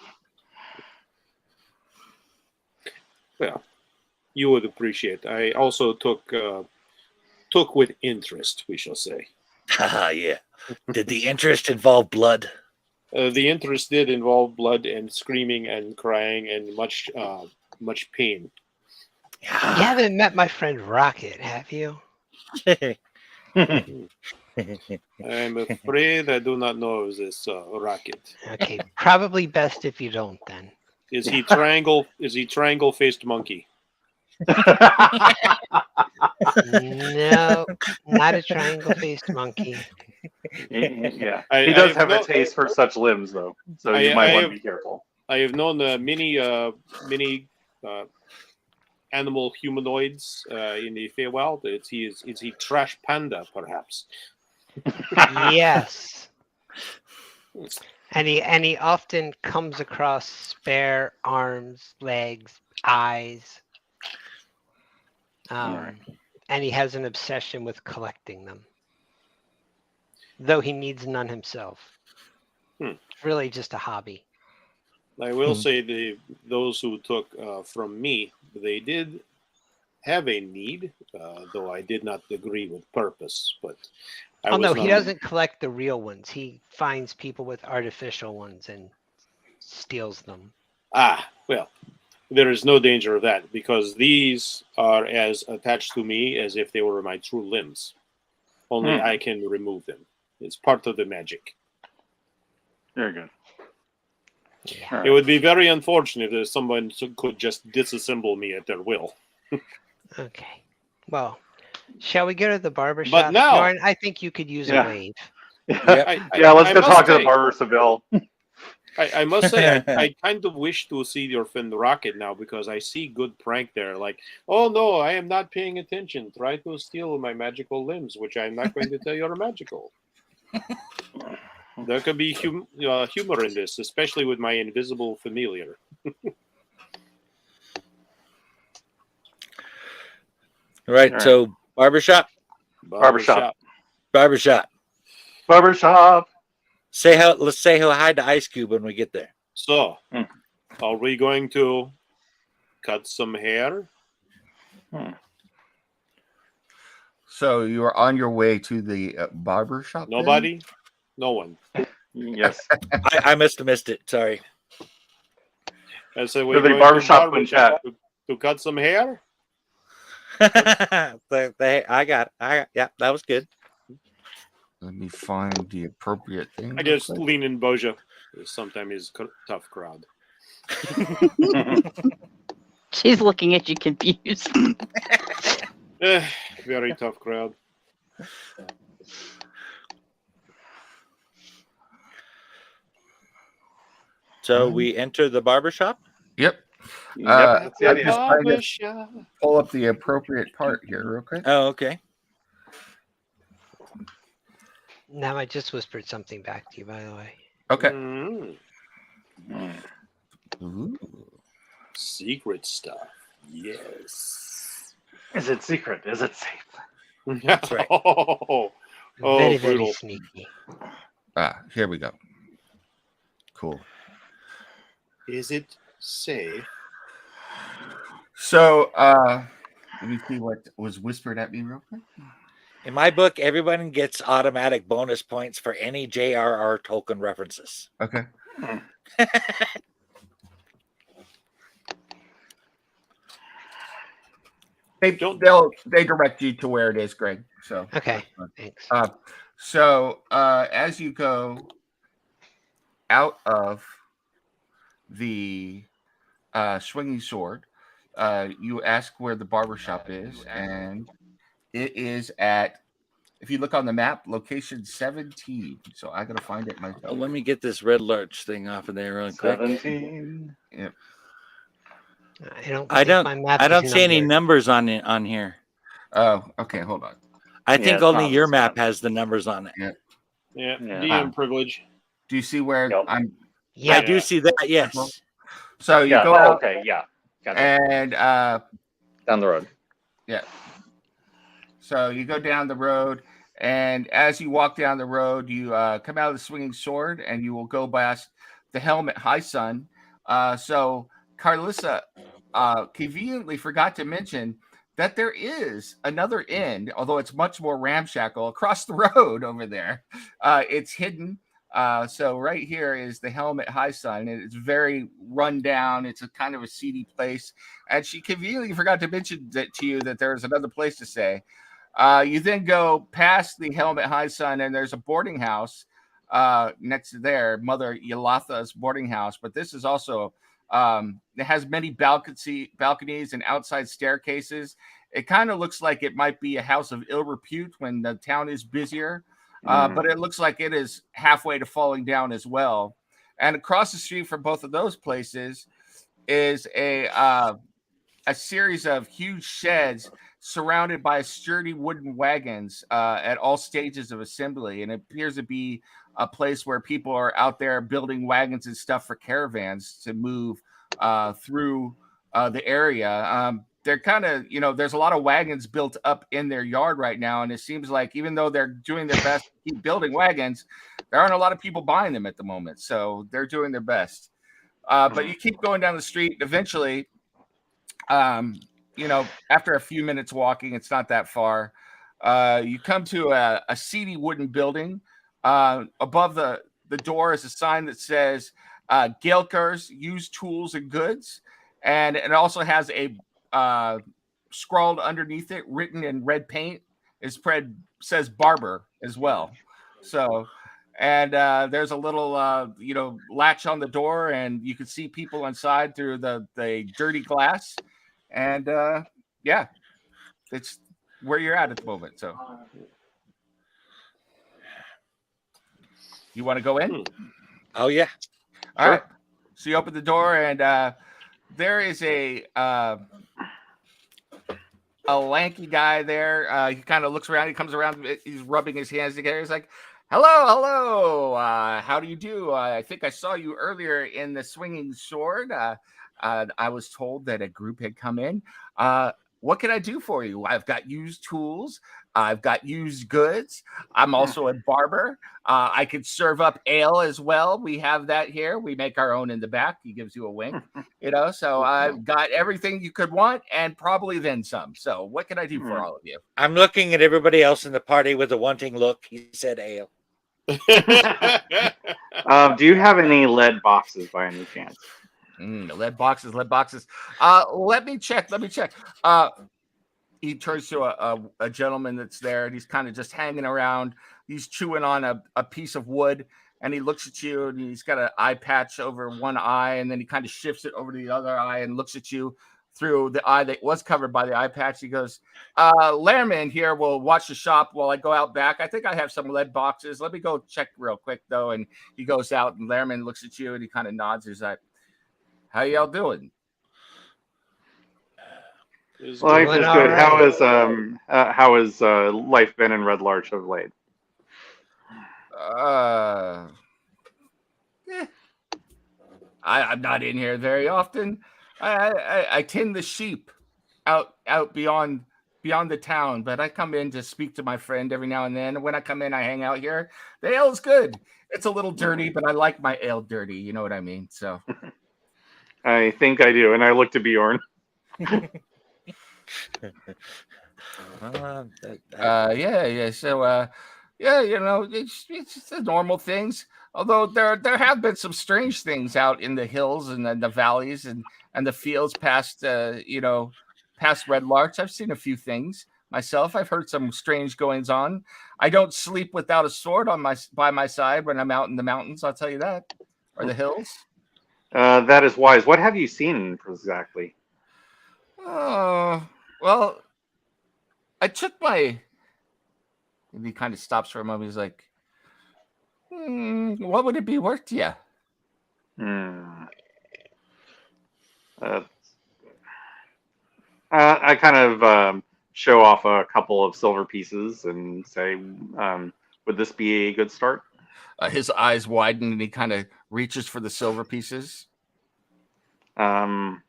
Well, you would appreciate. I also took with interest, we shall say. Haha, yeah. Did the interest involve blood? The interest did involve blood and screaming and crying and much pain. You haven't met my friend Rocket, have you? I'm afraid I do not know this Rocket. Okay, probably best if you don't then. Is he triangle? Is he triangle-faced monkey? No, not a triangle-faced monkey. Yeah, I- he I does have have a no- taste for such limbs, though. So I- you might I want to have- be careful. I have known many animal humanoids in the Feywild. Is he trash panda, perhaps? Yes. And he often comes across spare arms, legs, eyes. Alright. And he has an obsession with collecting them. Though he needs none himself. It's really just a hobby. I will say those who took from me, they did have a need, though I did not agree with purpose. But I was no, not, he doesn't collect the real ones. He finds people with artificial ones and steals them. Well, there is no danger of that because these are as attached to me as if they were my true limbs. Only I can remove them. It's part of the magic. Very good. Yeah. It would be very unfortunate if someone could just disassemble me at their will. Okay. Well, shall we go to the barber But shop? now- Norn, I think you could use Yeah. a wave. Yeah, let's I go must talk to the say- barber, Seville. I must say, I kind of wish to see your friend Rocket now because I see good prank there. Like, oh no, I am not paying attention. Try to steal my magical limbs, which I'm not going to tell you are magical. There could be humor in this, especially with my invisible familiar. Right. All right. So barbershop. Barbershop. Barbershop. Barbershop. Let's say hi to Ice Cube when we get there. So, are we going to cut some hair? So you are on your way to the barber shop? then? Nobody? No one. Yes. I must have missed it. Sorry. I said, To we're the going barbershop quintet. to cut some hair? I got it. Yeah, that was good. Let me find the appropriate thing. I real guess quick. Lean and Boja sometimes is a tough crowd. She's looking at you confused. Very tough crowd. So we enter the barbershop. Yep. Yep, Uh, that's the I idea. just trying to Barbershop. pull up the appropriate part here, real quick. Oh, okay. Now I just whispered something back to you, by the way. Okay. Mm, Ooh. secret stuff. Yes. Is it secret? Is it safe? That's right. Oh, Very, very brutal. sneaky. Here we go. Cool. Is it safe? So, let me see what was whispered at me real quick. In my book, everyone gets automatic bonus points for any J.R.R. Tolkien references. Okay. They direct you to where it is, Greg. So Okay, thanks. As you go out of the swinging sword, you ask where the barbershop is, and it is at, if you look on the map, location 17. So I gotta find it myself. Oh, let me get this Red Larch thing off of there real quick. 17. Yep. I don't. I think my map I is don't see any numbered. numbers on here. Oh, okay, hold on. I think it's only not your this map map. has the numbers on it. Yeah, Yeah. DM privilege. Do you see where Yep. I'm? I Yeah. do see that. Yes. So you Yeah. go Oh, out okay. Yeah. Gotcha. and Down the road. yeah. So you go down the road, and as you walk down the road, you come out of the Swinging Sword, and you will go past the Helmet High Sun. So Carlissa conveniently forgot to mention that there is another inn, although it's much more ramshackle, across the road over there. It's hidden. So right here is the Helmet High Sun, and it's very run down. It's a kind of a seedy place, and she conveniently forgot to mention that to you that there's another place to stay. You then go past the Helmet High Sun, and there's a boarding house next to there, Mother Yalatha's boarding house. But this is also it has many balconies and outside staircases. It kind of looks like it might be a house of ill repute when the town is busier, but it looks like it is halfway to falling down as well. And across the street from both of those places is a series of huge sheds surrounded by sturdy wooden wagons at all stages of assembly. And it appears to be a place where people are out there building wagons and stuff for caravans to move through the area. They're kind of, there's a lot of wagons built up in their yard right now. And it seems like even though they're doing their best to keep building wagons, there aren't a lot of people buying them at the moment. So they're doing their best. But you keep going down the street. Eventually, after a few minutes walking, it's not that far. You come to a seedy wooden building. Above the door is a sign that says Gaelkers Use Tools and Goods. And it also has a scrawled underneath it, written in red paint, says Barber as well. So, and there's a little, latch on the door, and you can see people inside through the dirty glass. And it's where you're at the moment. So, you want to go in? Oh yeah. All right. So you open the door, and there is a lanky guy there. He kind of looks around. He comes around. He's rubbing his hands together. He's like, hello. How do you do? I think I saw you earlier in the Swinging Sword. I was told that a group had come in. What can I do for you? I've got used tools. I've got used goods. I'm also a barber. I could serve up ale as well. We have that here. We make our own in the back. He gives you a wink, So I've got everything you could want and probably then some. So what can I do for all of you? I'm looking at everybody else in the party with a wanting look. He said ale. Do you have any lead boxes by any chance? Lead boxes. Let me check. He turns to a gentleman that's there, and he's kind of just hanging around. He's chewing on a piece of wood, and he looks at you, and he's got an eye patch over one eye, and then he kind of shifts it over to the other eye and looks at you through the eye that was covered by the eye patch. He goes, Lehrman here will watch the shop while I go out back. I think I have some lead boxes. Let me go check real quick, though. And he goes out, and Lehrman looks at you, and he kind of nods. He's like, how y'all doing? Life is good. Right. How has life been in Red Larch of late? I'm not in here very often. I tend the sheep out beyond the town, but I come in to speak to my friend every now and then. When I come in, I hang out here. The ale's good. It's a little dirty, but I like my ale dirty. You know what I mean? So I think I do, and I look to Bjorn. Yeah. So, it's the normal things. Although there have been some strange things out in the hills and the valleys and the fields past Red Larch. I've seen a few things myself. I've heard some strange goings on. I don't sleep without a sword by my side when I'm out in the mountains. I'll tell you that, or the hills. That is wise. What have you seen exactly? Well, I took my. And he kind of stops for a moment. He's like, "What would it be worth to you?" I kind of show off a couple of silver pieces and say, would this be a good start? His eyes widen and he kind of reaches for the silver pieces. What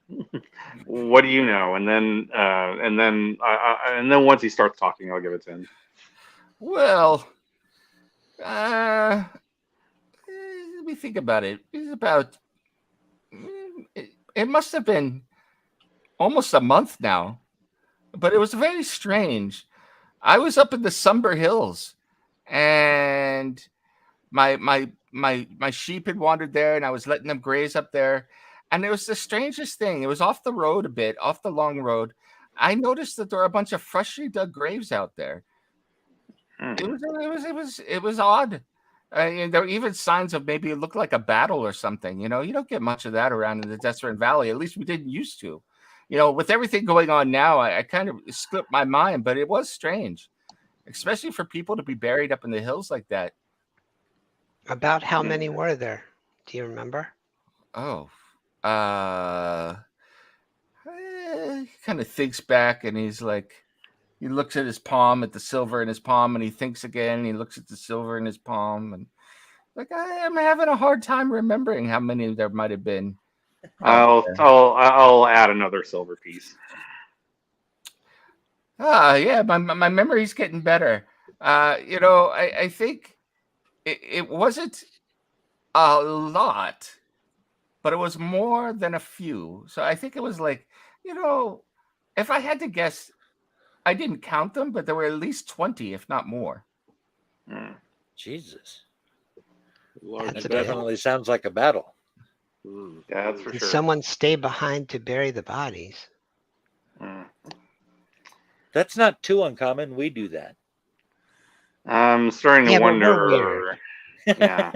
do you know? And then once he starts talking, I'll give it to him. Well, let me think about it. It's about. It must have been almost a month now, but it was very strange. I was up in the Sumber Hills, and my sheep had wandered there, and I was letting them graze up there. And it was the strangest thing. It was off the road a bit, off the long road. I noticed that there were a bunch of freshly dug graves out there. It was odd. And there were even signs of maybe it looked like a battle or something. You don't get much of that around in the Desert Valley. At least we didn't used to. With everything going on now, I kind of slipped my mind, but it was strange, especially for people to be buried up in the hills like that. About how many were there? Do you remember? Oh, he kind of thinks back and he's like, he looks at his palm, at the silver in his palm, and he thinks again. And he looks at the silver in his palm, and like, I am having a hard time remembering how many there might have been. I'll add another silver piece. Yeah, my memory's getting better. I think it wasn't a lot, but it was more than a few. So I think it was like, if I had to guess, I didn't count them, but there were at least 20, if not more. Jesus. That's That definitely sounds like a battle. Yeah, that's for Did sure. someone stay behind to bury the bodies? That's not too uncommon. We do that. I'm starting to Yeah, but we're wonder. weird. Yeah.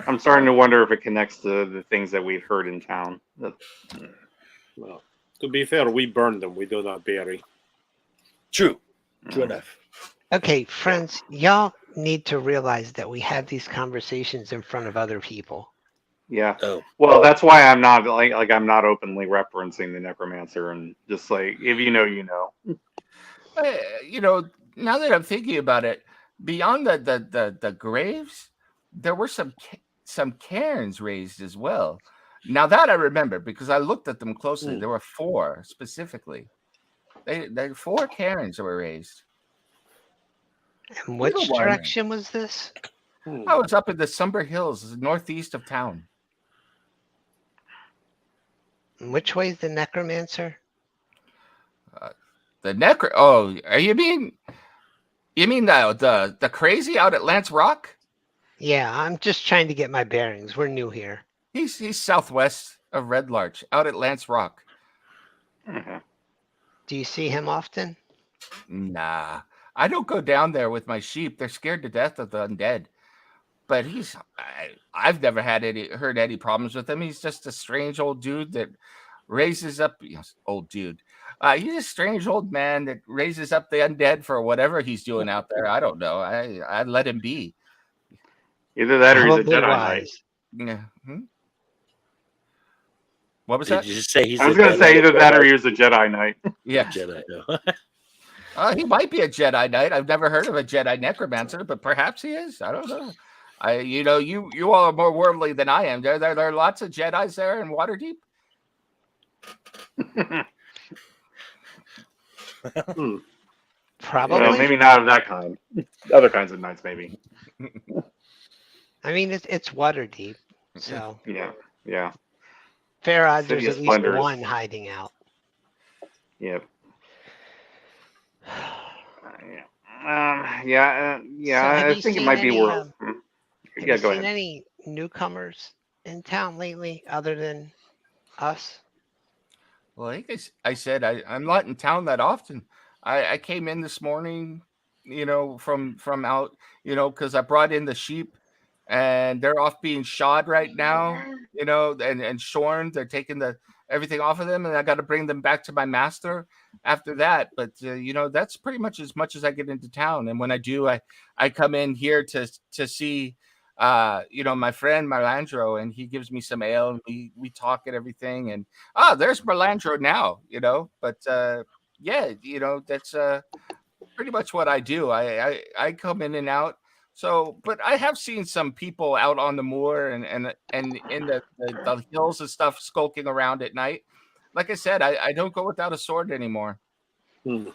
I'm starting to wonder if it connects to the things that we've heard in town. Well, to be fair, we burn them. We do not bury. True enough. Okay, friends, y'all need to realize that we have these conversations in front of other people. Yeah. Oh, Well, that's why I'm not like I'm not openly referencing the necromancer, and just like, if you know, you know. Now that I'm thinking about it, beyond the graves, there were some cairns raised as well. Now that I remember, because I looked at them closely, there were 4 specifically. They 4 cairns that were raised. And which direction was this? I was up in the Sumber Hills, northeast of town. And which way is the necromancer? Oh, you mean the crazy out at Lance Rock? Yeah, I'm just trying to get my bearings. We're new here. He's southwest of Red Larch, out at Lance Rock. Okay. Do you see him often? Nah, I don't go down there with my sheep. They're scared to death of the undead. But I've never heard any problems with him. He's just a strange old dude that raises up, old dude. He's a strange old man that raises up the undead for whatever he's doing out there. I don't know. I let him be. Either that or he's a Probably Jedi wise. Knight. Yeah. What was did that? you just say he's? I was going to say either that or he's a Jedi Knight. Yeah. Jedi. No. He might be a Jedi Knight. I've never heard of a Jedi necromancer, but perhaps he is. I don't know. You all are more worldly than I am. There are lots of Jedis there in Waterdeep. Probably. Well, maybe not of that kind. Other kinds of knights, maybe. I mean, it's Waterdeep, so Yeah. fair odds City there's of at least Splendors. one hiding out. Yep. So Yeah. have I you think it seen might be any, worth. Have Yeah, you go seen ahead. any newcomers in town lately other than us? Well, I think I said I'm not in town that often. I came in this morning, from out, because I brought in the sheep, and they're off being shod right now, and shorn. They're taking everything off of them, and I got to bring them back to my master after that. But that's pretty much as I get into town. And when I do, I come in here to see my friend Marlandro, and he gives me some ale, and we talk and everything. And there's Marlandro now, but yeah, that's pretty much what I do. I come in and out. So, but I have seen some people out on the moor and in the hills and stuff skulking around at night. Like I said, I don't go without a sword anymore. Hmm.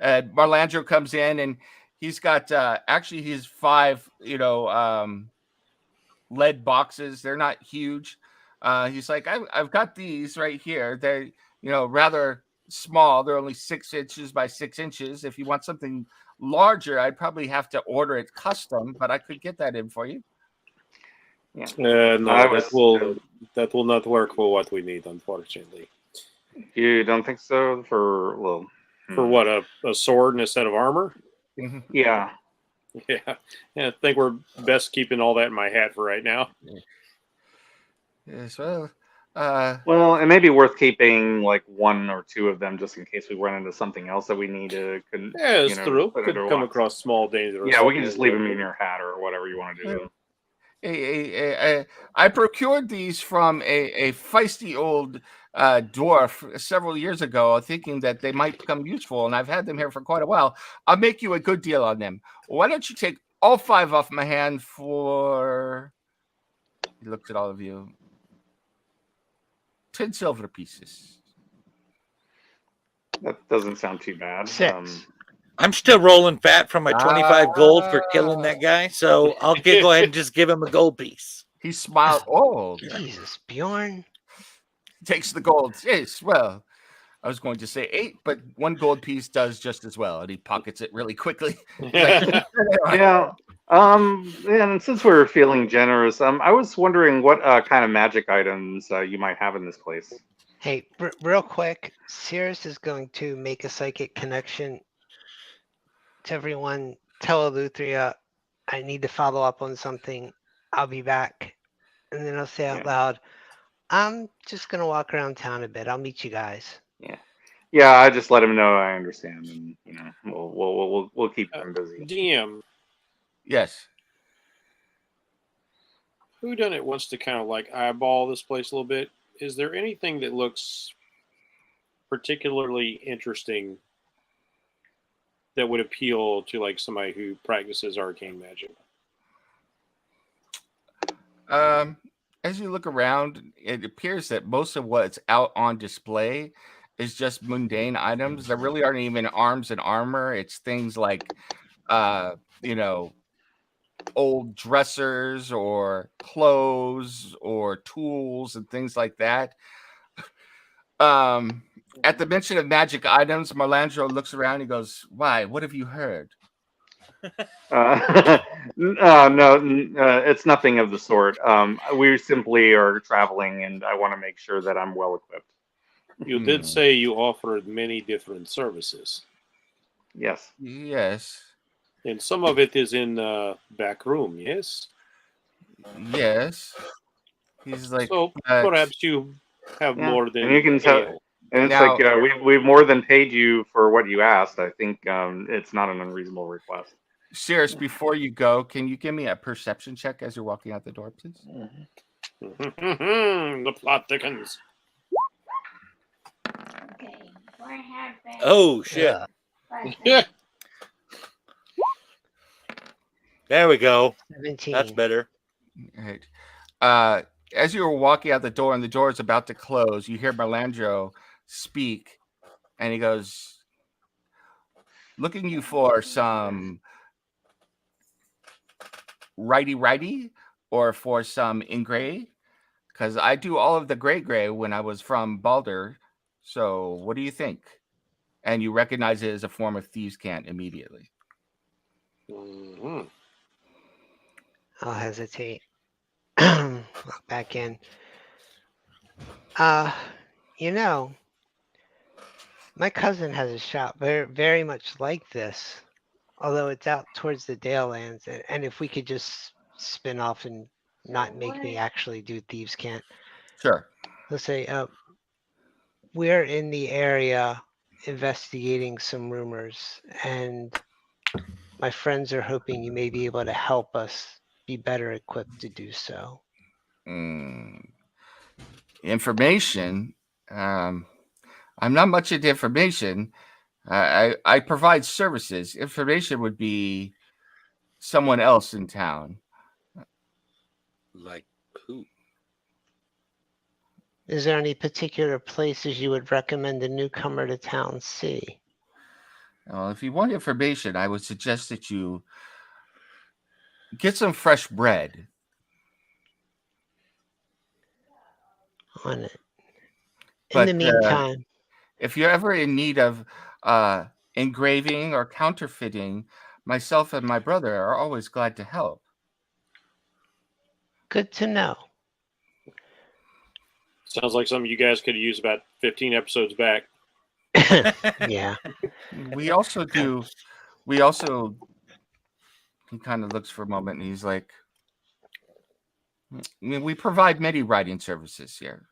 Marlandro comes in and he's got actually he's 5 lead boxes. They're not huge. He's like, I've got these right here. They're rather small. They're only 6 inches by 6 inches. If you want something larger, I'd probably have to order it custom, but I could get that in for you. No, I that will not work for what we need, unfortunately. You don't think so? For what, a sword instead of armor? Yeah. Yeah, I think we're best keeping all that in my hat for right now. Yes, well, Well, it may be worth keeping like 1 or 2 of them just in case we run into something else that we need to. Yeah, it's true. put Could under come lock. across small dangers. Yeah, we can just leave them in your hat or whatever you want to do. I procured these from a feisty old dwarf several years ago, thinking that they might become useful, and I've had them here for quite a while. I'll make you a good deal on them. Why don't you take all 5 off my hand for? He looks at all of you. 10 silver pieces. That doesn't sound too bad. 6. I'm still rolling fat from my 25 gold for killing that guy, so I'll go ahead and just give him a gold piece. He smiled. Oh, Jesus, Bjorn. takes the gold. Yes, well, I was going to say 8, but 1 gold piece does just as well, and he pockets it really quickly. Yeah. And since we're feeling generous, I was wondering what kind of magic items you might have in this place. Hey, real quick, Cirrus is going to make a psychic connection to everyone. Tell Eleuthria, I need to follow up on something. I'll be back. And then I'll say out loud, I'm just going to walk around town a bit. I'll meet you guys. Yeah, I just let him know I understand, and we'll keep them busy. DM, Yes. Whodunit wants to kind of like eyeball this place a little bit. Is there anything that looks particularly interesting that would appeal to like somebody who practices arcane magic? As you look around, it appears that most of what's out on display is just mundane items. There really aren't even arms and armor. It's things like, old dressers or clothes or tools and things like that. At the mention of magic items, Marlandro looks around. He goes, "Why? What have you heard?" No, it's nothing of the sort. We simply are traveling, and I want to make sure that I'm well equipped. You did say you offered many different services. Yes. Yes. And some of it is in the back room, yes? Yes. He's like, so perhaps you have more than and you can tell. And it's Now- like we've more than paid you for what you asked. I think it's not an unreasonable request. Cirrus, before you go, can you give me a perception check as you're walking out the door, please? The plot thickens. Okay. Where have been? Oh, shit. Yeah. There we go. 17. That's better. All right. As you were walking out the door and the door is about to close, you hear Marlandro speak, and he goes, "Looking you for some righty or for some in gray? Because I do all of the gray when I was from Balder. So what do you think?" And you recognize it as a form of thieves' cant immediately. Mm-hmm. I'll hesitate. Walk back in. My cousin has a shop very, very much like this, although it's out towards the Dale Lands. And if we could just spin off and not make me actually do thieves' cant. Sure. Let's say we're in the area investigating some rumors, and my friends are hoping you may be able to help us be better equipped to do so. Information. I'm not much into information. I provide services. Information would be someone else in town. Like who? Is there any particular places you would recommend a newcomer to town see? Well, if you want information, I would suggest that you get some fresh bread. On it. In But the meantime, if you're ever in need of engraving or counterfeiting, myself and my brother are always glad to help. good to know. Sounds like something you guys could have used about 15 episodes back. Yeah. We also do. We also. He kind of looks for a moment, and he's like, I mean, we provide many writing services here.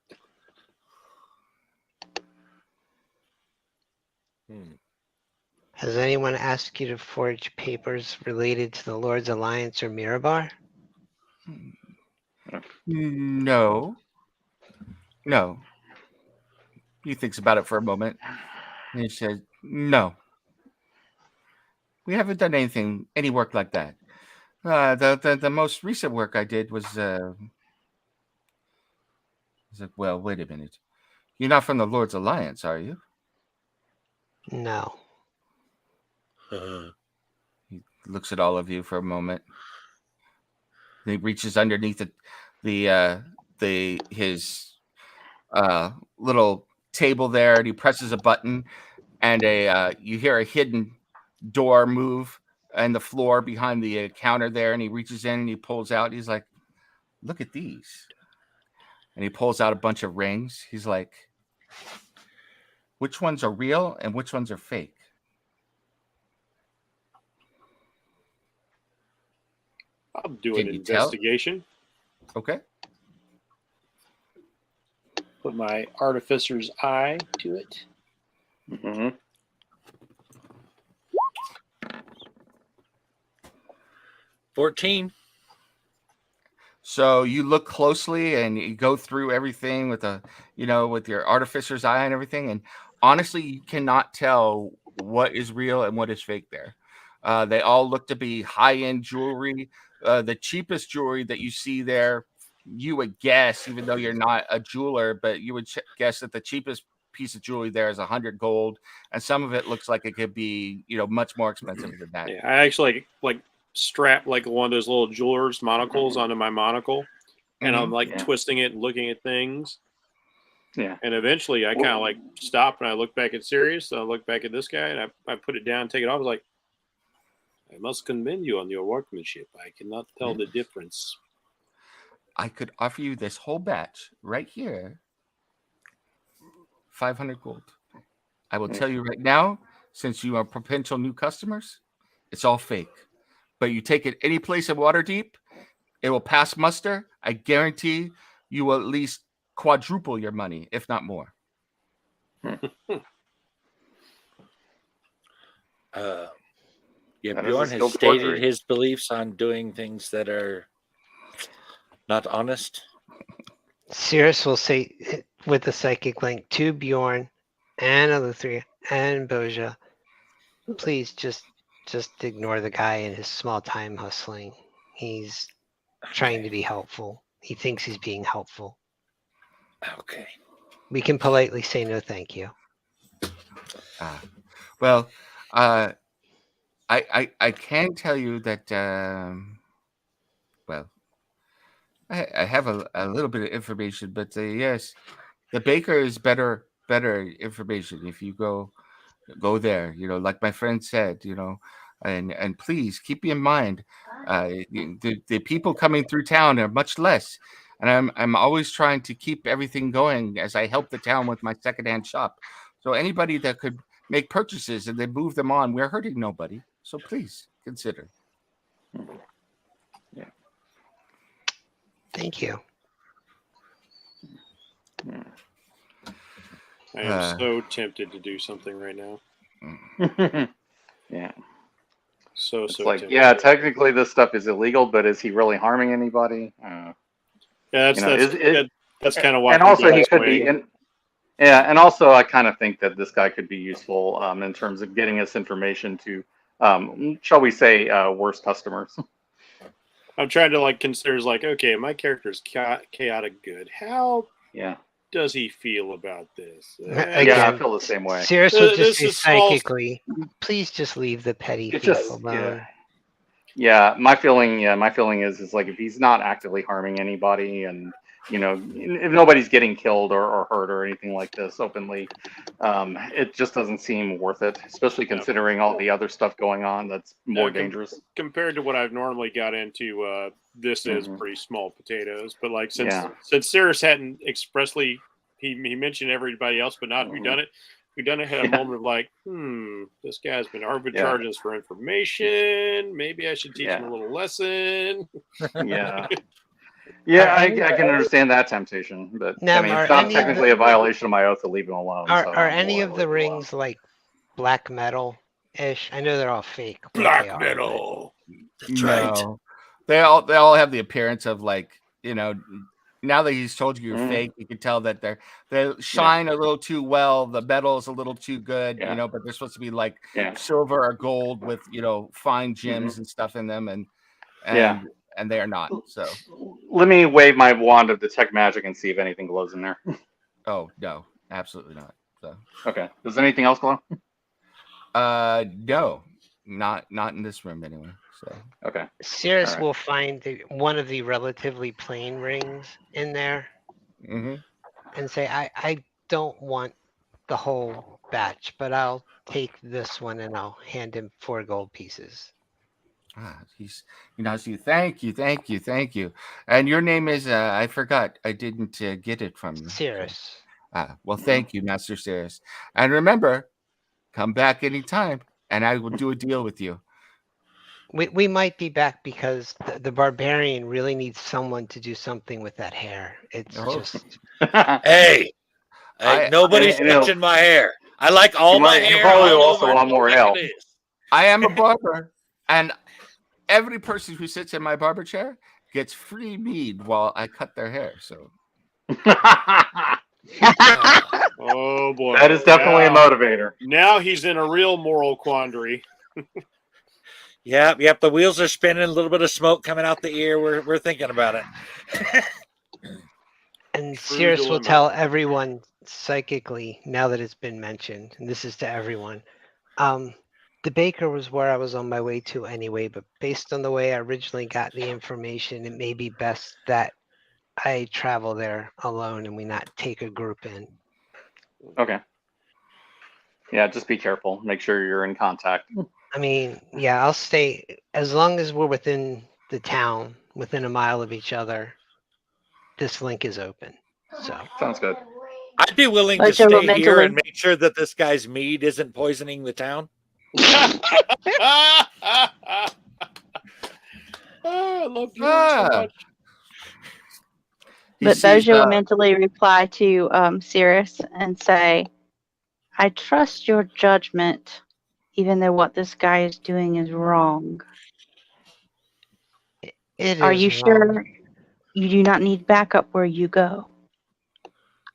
Has anyone asked you to forge papers related to the Lord's Alliance or Mirabar? No. No. He thinks about it for a moment. And he says, no. We haven't done any work like that. The most recent work I did was, he's like, well, wait a minute. You're not from the Lord's Alliance, are you? No. He looks at all of you for a moment. Then he reaches underneath his little table there, and he presses a button, and you hear a hidden door move on the floor behind the counter there, and he reaches in and he pulls out. He's like, "Look at these," and he pulls out a bunch of rings. He's like, "Which ones are real and which ones are fake?" I'll do Can an you tell? investigation. Okay. Put my artificer's eye to it. Mm-hmm. 14. So you look closely and you go through everything with with your artificer's eye and everything. And honestly, you cannot tell what is real and what is fake there. They all look to be high-end jewelry. The cheapest jewelry that you see there, you would guess, even though you're not a jeweler, but you would guess that the cheapest piece of jewelry there is 100 gold. And some of it looks like it could be, much more expensive than that. Yeah, I actually like strap like one of those little jeweler's monocles onto my monocle, and I'm like twisting it and looking at things. Yeah. And eventually I kind of like stop and I look back at Sirius. I look back at this guy and I put it down, take it off. I was like, I must commend you on your workmanship. I cannot tell the difference. I could offer you this whole batch right here. 500 gold. I will tell you right now, since you are potential new customers, it's all fake. But you take it any place in Waterdeep, it will pass muster. I guarantee you will at least quadruple your money, if not more. That is Bjorn a has skilled stated forgery. his beliefs on doing things that are not honest. Cirrus will say with the psychic link to Bjorn and Aluthria and Boja, please just ignore the guy and his small time hustling. He's trying to be helpful. He thinks he's being helpful. Okay. We can politely say no thank you. Well, I can tell you that, I have a little bit of information, but yes, the baker is better information if you go there, like my friend said, and please keep in mind, the people coming through town are much less. And I'm always trying to keep everything going as I help the town with my secondhand shop. So anybody that could make purchases and then move them on, we're hurting nobody. So please consider. Yeah. Thank you. I am so tempted to do something right now. Yeah. So It's so like, tempted. yeah, technically this stuff is illegal, but is he really harming anybody? Yeah, that's kind of why. And I'm also, going he this could way. be in. Yeah, and also I kind of think that this guy could be useful in terms of getting us information to, shall we say, worse customers. I'm trying to like consider like, okay, my character's chaotic good. How Yeah. does he feel about this? Yeah, I Again, feel the same way. Cirrus will just This say is small. psychically, please just leave the petty It's thief just, alone. yeah. My feeling is like if he's not actively harming anybody, and if nobody's getting killed or hurt or anything like this openly, it just doesn't seem worth it, especially considering all the other stuff going on that's more dangerous. Compared to what I've normally got into. This is Mhm. pretty small potatoes, but like Yeah. since Cirrus hadn't expressly he mentioned everybody else, but not whodunit. Whodunit had a moment of like, this guy's been arbitraging us for information. Maybe I should teach him a little lesson. Yeah. Yeah, I can understand that temptation, but Now, I mean, are it's not any of technically a violation of my oath to leave him alone. Are so are I'm any more of likely the to allow. rings like black metal ish? I know they're all fake. but they Black are, metal. That's right. No, they all have the appearance of like now that he's told you you're fake, you can tell that they shine a little too well. The metal is a little too good, but they're supposed to be like silver or gold with fine gems and stuff in them, and they are not. So Let me wave my wand of detect magic and see if anything glows in there. oh no, absolutely not. So Okay. Does anything else glow? no, not in this room anyway. So Okay. Cirrus All right. will find one of the relatively plain rings in there mhm. and say, I don't want the whole batch, but I'll take this one and I'll hand him 4 gold pieces. He's you. Thank you. And your name is I forgot. I didn't get it from you. Cirrus. Well, thank you, Master Cirrus. And remember, come back anytime, and I will do a deal with you. We might be back because the barbarian really needs someone to do something with that hair. It's just Hey, nobody's I know. touching my hair. I like all my You hair. probably all also over want it, more like help. it is. I am a barber, and every person who sits in my barber chair gets free mead while I cut their hair. So Oh boy, that is definitely a motivator. Now he's in a real moral quandary. Yep. The wheels are spinning. A little bit of smoke coming out the ear. We're thinking about it. And True Cirrus will dilemma. tell everyone psychically, now that it's been mentioned, and this is to everyone. The baker was where I was on my way to anyway, but based on the way I originally got the information, it may be best that I travel there alone and we not take a group in. Okay. Yeah, just be careful. Make sure you're in contact. I mean, yeah, I'll stay as long as we're within the town, within a mile of each other. This link is open. So Sounds good. I'd be willing to Mojo will stay here mentally- and make sure that this guy's mead isn't poisoning the town. I love you so much. But Bojo will mentally reply to Cirrus and say, I trust your judgment, even though what this guy is doing is wrong. Are you sure you do not need backup where you go?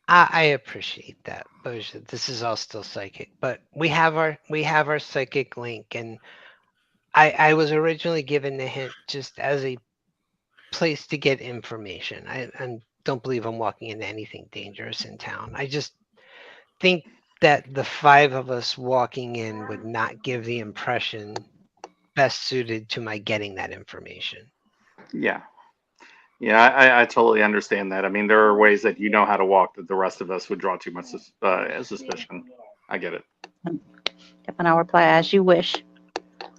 I appreciate that, Bojo. This is all still psychic, but we have our psychic link, and I was originally given the hint just as a place to get information. I don't believe I'm walking into anything dangerous in town. I just think that the 5 of us walking in would not give the impression best suited to my getting that information. Yeah. Yeah, I totally understand that. I mean, there are ways that you know how to walk that the rest of us would draw too much suspicion. I get it. And I'll reply, as you wish.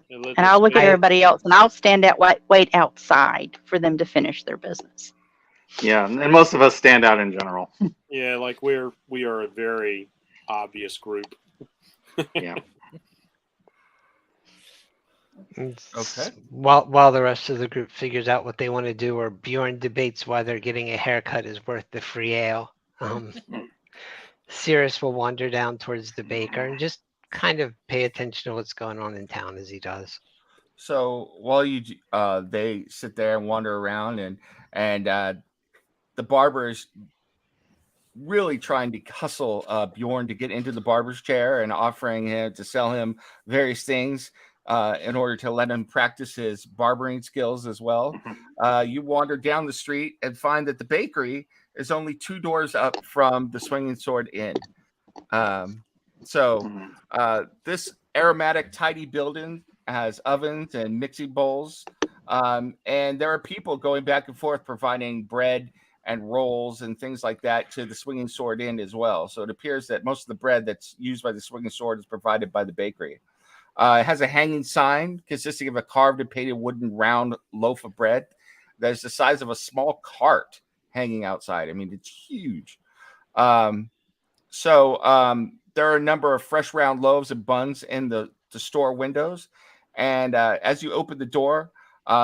And And I'll look at everybody else, and I'll stand at wait outside for them to finish their business. Yeah, and most of us stand out in general. Yeah, like we are a very obvious group. Yeah. Okay. While the rest of the group figures out what they want to do, or Bjorn debates why they're getting a haircut is worth the free ale, Cirrus will wander down towards the baker and just kind of pay attention to what's going on in town as he does. So while they sit there and wander around, and the barber is really trying to hustle Bjorn to get into the barber's chair and offering him to sell him various things in order to let him practice his barbering skills as well. You wander down the street and find that the bakery is only 2 doors up from the Swinging Sword Inn. This aromatic, tidy building has ovens and mixing bowls, and there are people going back and forth providing bread and rolls and things like that to the Swinging Sword Inn as well. So it appears that most of the bread that's used by the Swinging Sword is provided by the bakery. It has a hanging sign consisting of a carved and painted wooden round loaf of bread that is the size of a small cart hanging outside. I mean, it's huge. There are a number of fresh round loaves and buns in the store windows. And as you open the door,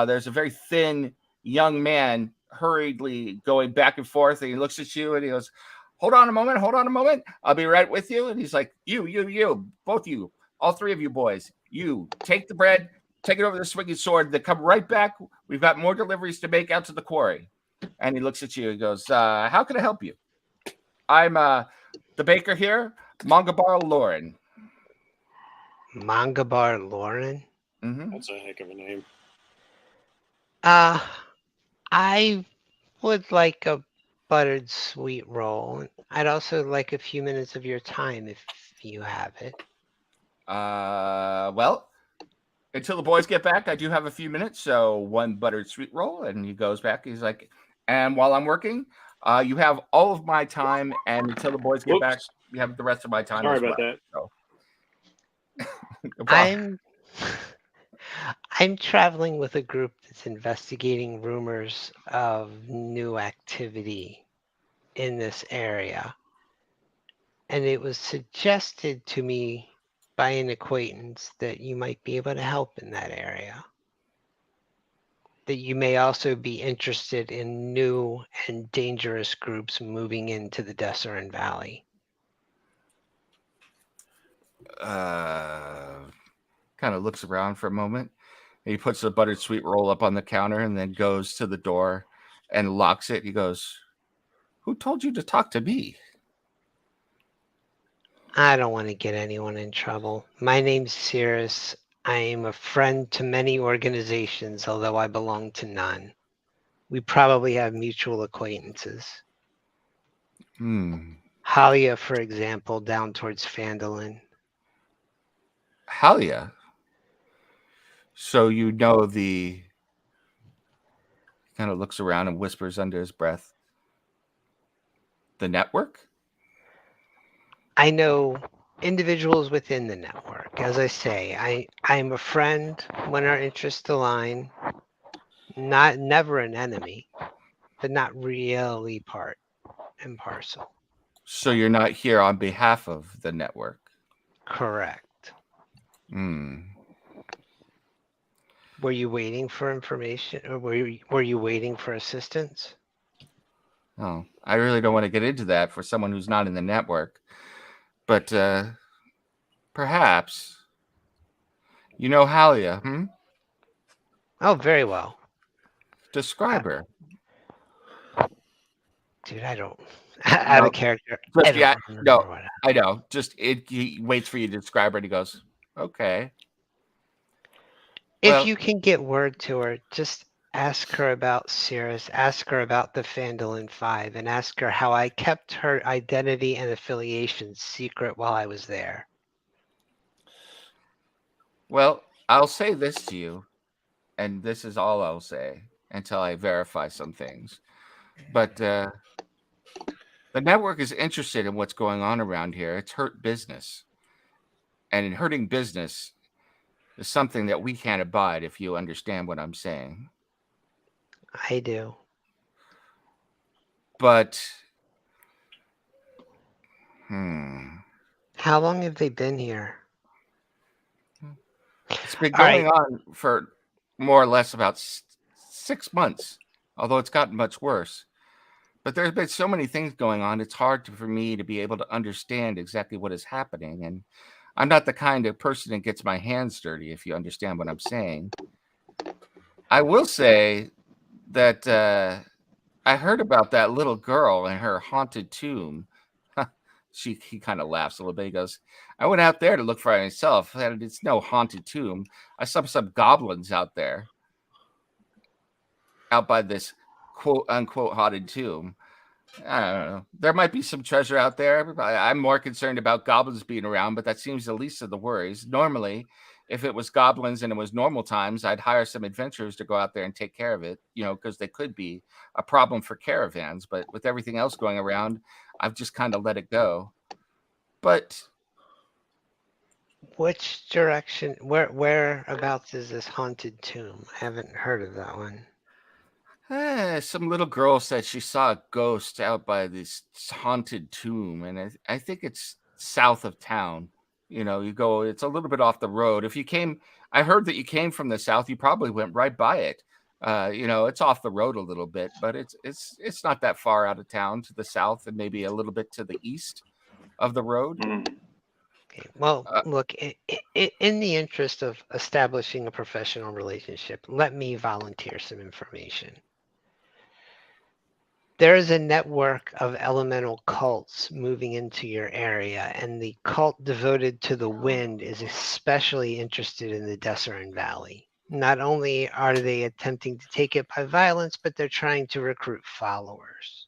there's a very thin young man hurriedly going back and forth. And he looks at you and he goes, hold on a moment. I'll be right with you. And he's like, you, both you, all 3 of you boys, you take the bread, take it over the Swinging Sword, then come right back. We've got more deliveries to make out to the quarry. And he looks at you and goes, how can I help you? I'm the baker here, Mangabar Lauren. Mangabar Lauren? Mm-hmm. That's a heck of a name. I would like a buttered sweet roll. I'd also like a few minutes of your time if you have it. Well, until the boys get back, I do have a few minutes. So 1 buttered sweet roll, and he goes back. He's like, and while I'm working, you have all of my time, and until the boys get back, you have the rest of my time. Sorry about that. So. I'm traveling with a group that's investigating rumors of new activity in this area. And it was suggested to me by an acquaintance that you might be able to help in that area. That you may also be interested in new and dangerous groups moving into the Desert Valley. Kind of looks around for a moment. He puts the buttered sweet roll up on the counter and then goes to the door and locks it. He goes, who told you to talk to me? I don't want to get anyone in trouble. My name's Cirrus. I am a friend to many organizations, although I belong to none. We probably have mutual acquaintances. Halia, for example, down towards Phandalin. Halia? So you know the... kind of looks around and whispers under his breath. The network? I know individuals within the network. As I say, I'm a friend when our interests align. Never an enemy, but not really part and parcel. So you're not here on behalf of the network? Correct. Were you waiting for information, or were you waiting for assistance? Oh, I really don't want to get into that for someone who's not in the network. But perhaps you know Halia, Oh, very well. Describe her. Dude, I don't. Out of character. Just, I know. Just he waits for you to describe her, and he goes, "Okay." If you can get word to her, just ask her about Cirrus, ask her about the Phandalin 5, and ask her how I kept her identity and affiliation secret while I was there. Well, I'll say this to you, and this is all I'll say until I verify some things. But the network is interested in what's going on around here. It's hurt business. And in hurting business is something that we can't abide, if you understand what I'm saying. I do. But, how long have they been here? It's been going on for more or less about 6 months, although it's gotten much worse. But there's been so many things going on, it's hard for me to be able to understand exactly what is happening. And I'm not the kind of person that gets my hands dirty, if you understand what I'm saying. I will say that I I heard about that little girl and her haunted tomb. He kind of laughs a little bit. He goes, I went out there to look for it myself, and it's no haunted tomb. I saw some goblins out there, out by this quote unquote haunted tomb. I don't know. There might be some treasure out there. I'm more concerned about goblins being around, but that seems the least of the worries. Normally, if it was goblins and it was normal times, I'd hire some adventurers to go out there and take care of it, because they could be a problem for caravans. But with everything else going around, I've just kind of let it go. But Which direction? Whereabouts is this haunted tomb? I haven't heard of that one. some little girl said she saw a ghost out by this haunted tomb, and I think it's south of town. You go, it's a little bit off the road. I heard that you came from the south, you probably went right by it. It's off the road a little bit, but it's not that far out of town to the south, and maybe a little bit to the east of the road. Okay. Well, look, in the interest of establishing a professional relationship, let me volunteer some information. There is a network of elemental cults moving into your area, and the cult devoted to the wind is especially interested in the Desert Valley. Not only are they attempting to take it by violence, but they're trying to recruit followers.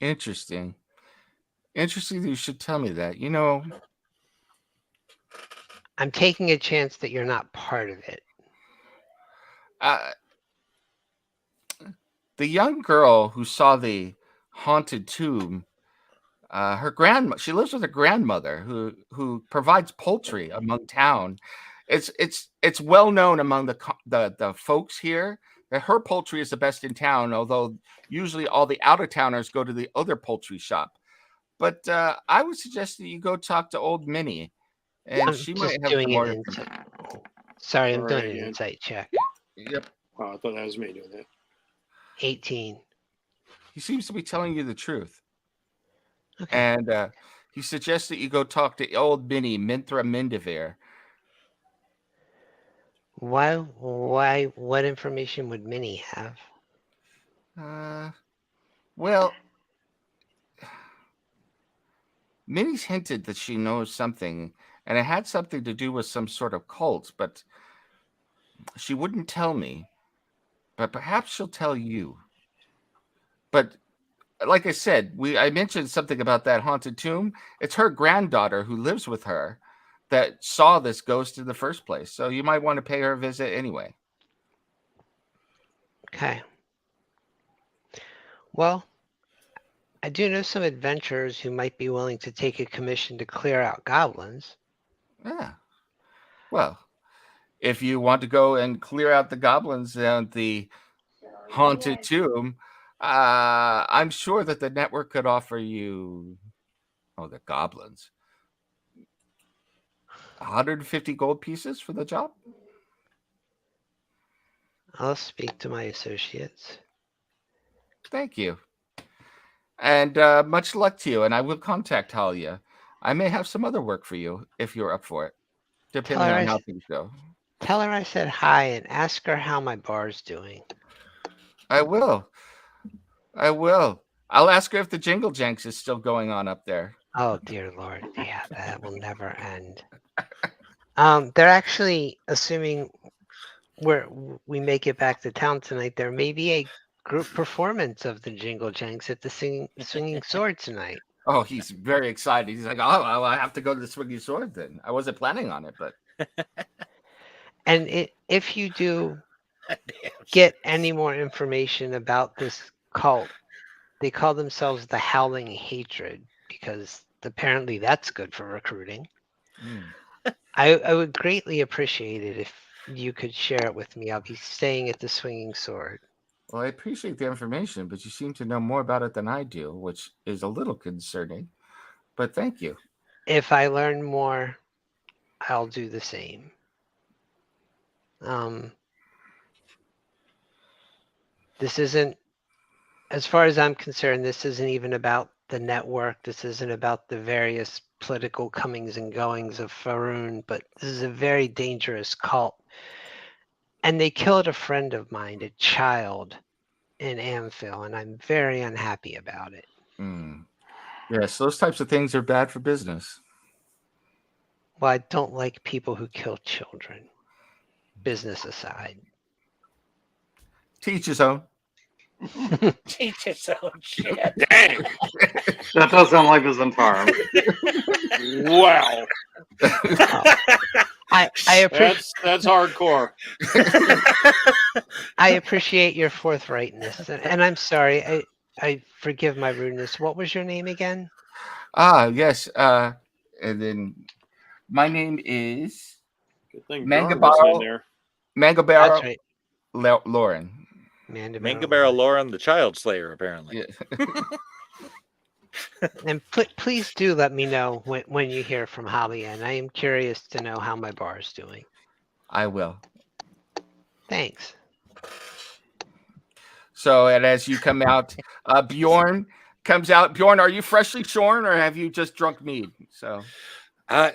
Interesting. Interesting that you should tell me that. I'm taking a chance that you're not part of it. The young girl who saw the haunted tomb, she lives with her grandmother who provides poultry among town. It's well known among the folks here that her poultry is the best in town, although usually all the out of towners go to the other poultry shop. But I would suggest that you go talk to old Minnie, and I'm she just might have doing some more. an Sorry, I'm All doing right, an yeah. insight check. Yep. Oh, I thought that was me doing that. 18. He seems to be telling you the truth. Okay. And he suggests that you go talk to old Minnie, Minthra Mindavir. Why? What information would Minnie have? Well, Minnie's hinted that she knows something, and it had something to do with some sort of cult, but she wouldn't tell me. But perhaps she'll tell you. But like I said, I mentioned something about that haunted tomb. It's her granddaughter who lives with her that saw this ghost in the first place. So you might want to pay her a visit anyway. Okay. Well, I do know some adventurers who might be willing to take a commission to clear out goblins. Yeah. Well, if you want to go and clear out the goblins and the haunted tomb, I'm sure that the network could offer you, the goblins, 150 gold pieces for the job. I'll speak to my associates. Thank you. And much luck to you, and I will contact Talia. I may have some other work for you if you're up for it, depending on how things go. Tell her I said hi and ask her how my bar's doing. I will. I'll ask her if the Jingle Janks is still going on up there. Oh, dear Lord. Yeah, that will never end. They're actually assuming we make it back to town tonight. There may be a group performance of the Jingle Janks at the Swinging Sword tonight. Oh, he's very excited. He's like, oh, well, I have to go to the Swinging Sword then. I wasn't planning on it, but... And if you do get any more information about this cult, they call themselves the Howling Hatred because apparently that's good for recruiting. I would greatly appreciate it if you could share it with me. I'll be staying at the Swinging Sword. Well, I appreciate the information, but you seem to know more about it than I do, which is a little concerning. But thank you. If I learn more, I'll do the same. This isn't, as far as I'm concerned, this isn't even about the network. This isn't about the various political comings and goings of Faerun, but this is a very dangerous cult. And they killed a friend of mine, a child, in Amphil, and I'm very unhappy about it. Yes, those types of things are bad for business. Well, I don't like people who kill children. Business aside. Teach his own. Teach its own shit. Dang! That does sound like this farm. Wow, I appreciate that's hardcore. I appreciate your forthrightness, and I'm sorry. I forgive my rudeness. What was your name again? Yes. And then my name is Good thing Bjorn wasn't in Mangabaro there. Mangabaro That's right, Lauren. Mangabara Lauren, the child slayer, apparently. Yeah. And please do let me know when you hear from Holly Ann. I am curious to know how my bar is doing. I will. Thanks. So, and as you come out, Bjorn comes out. Bjorn, are you freshly shorn, or have you just drunk mead? So, I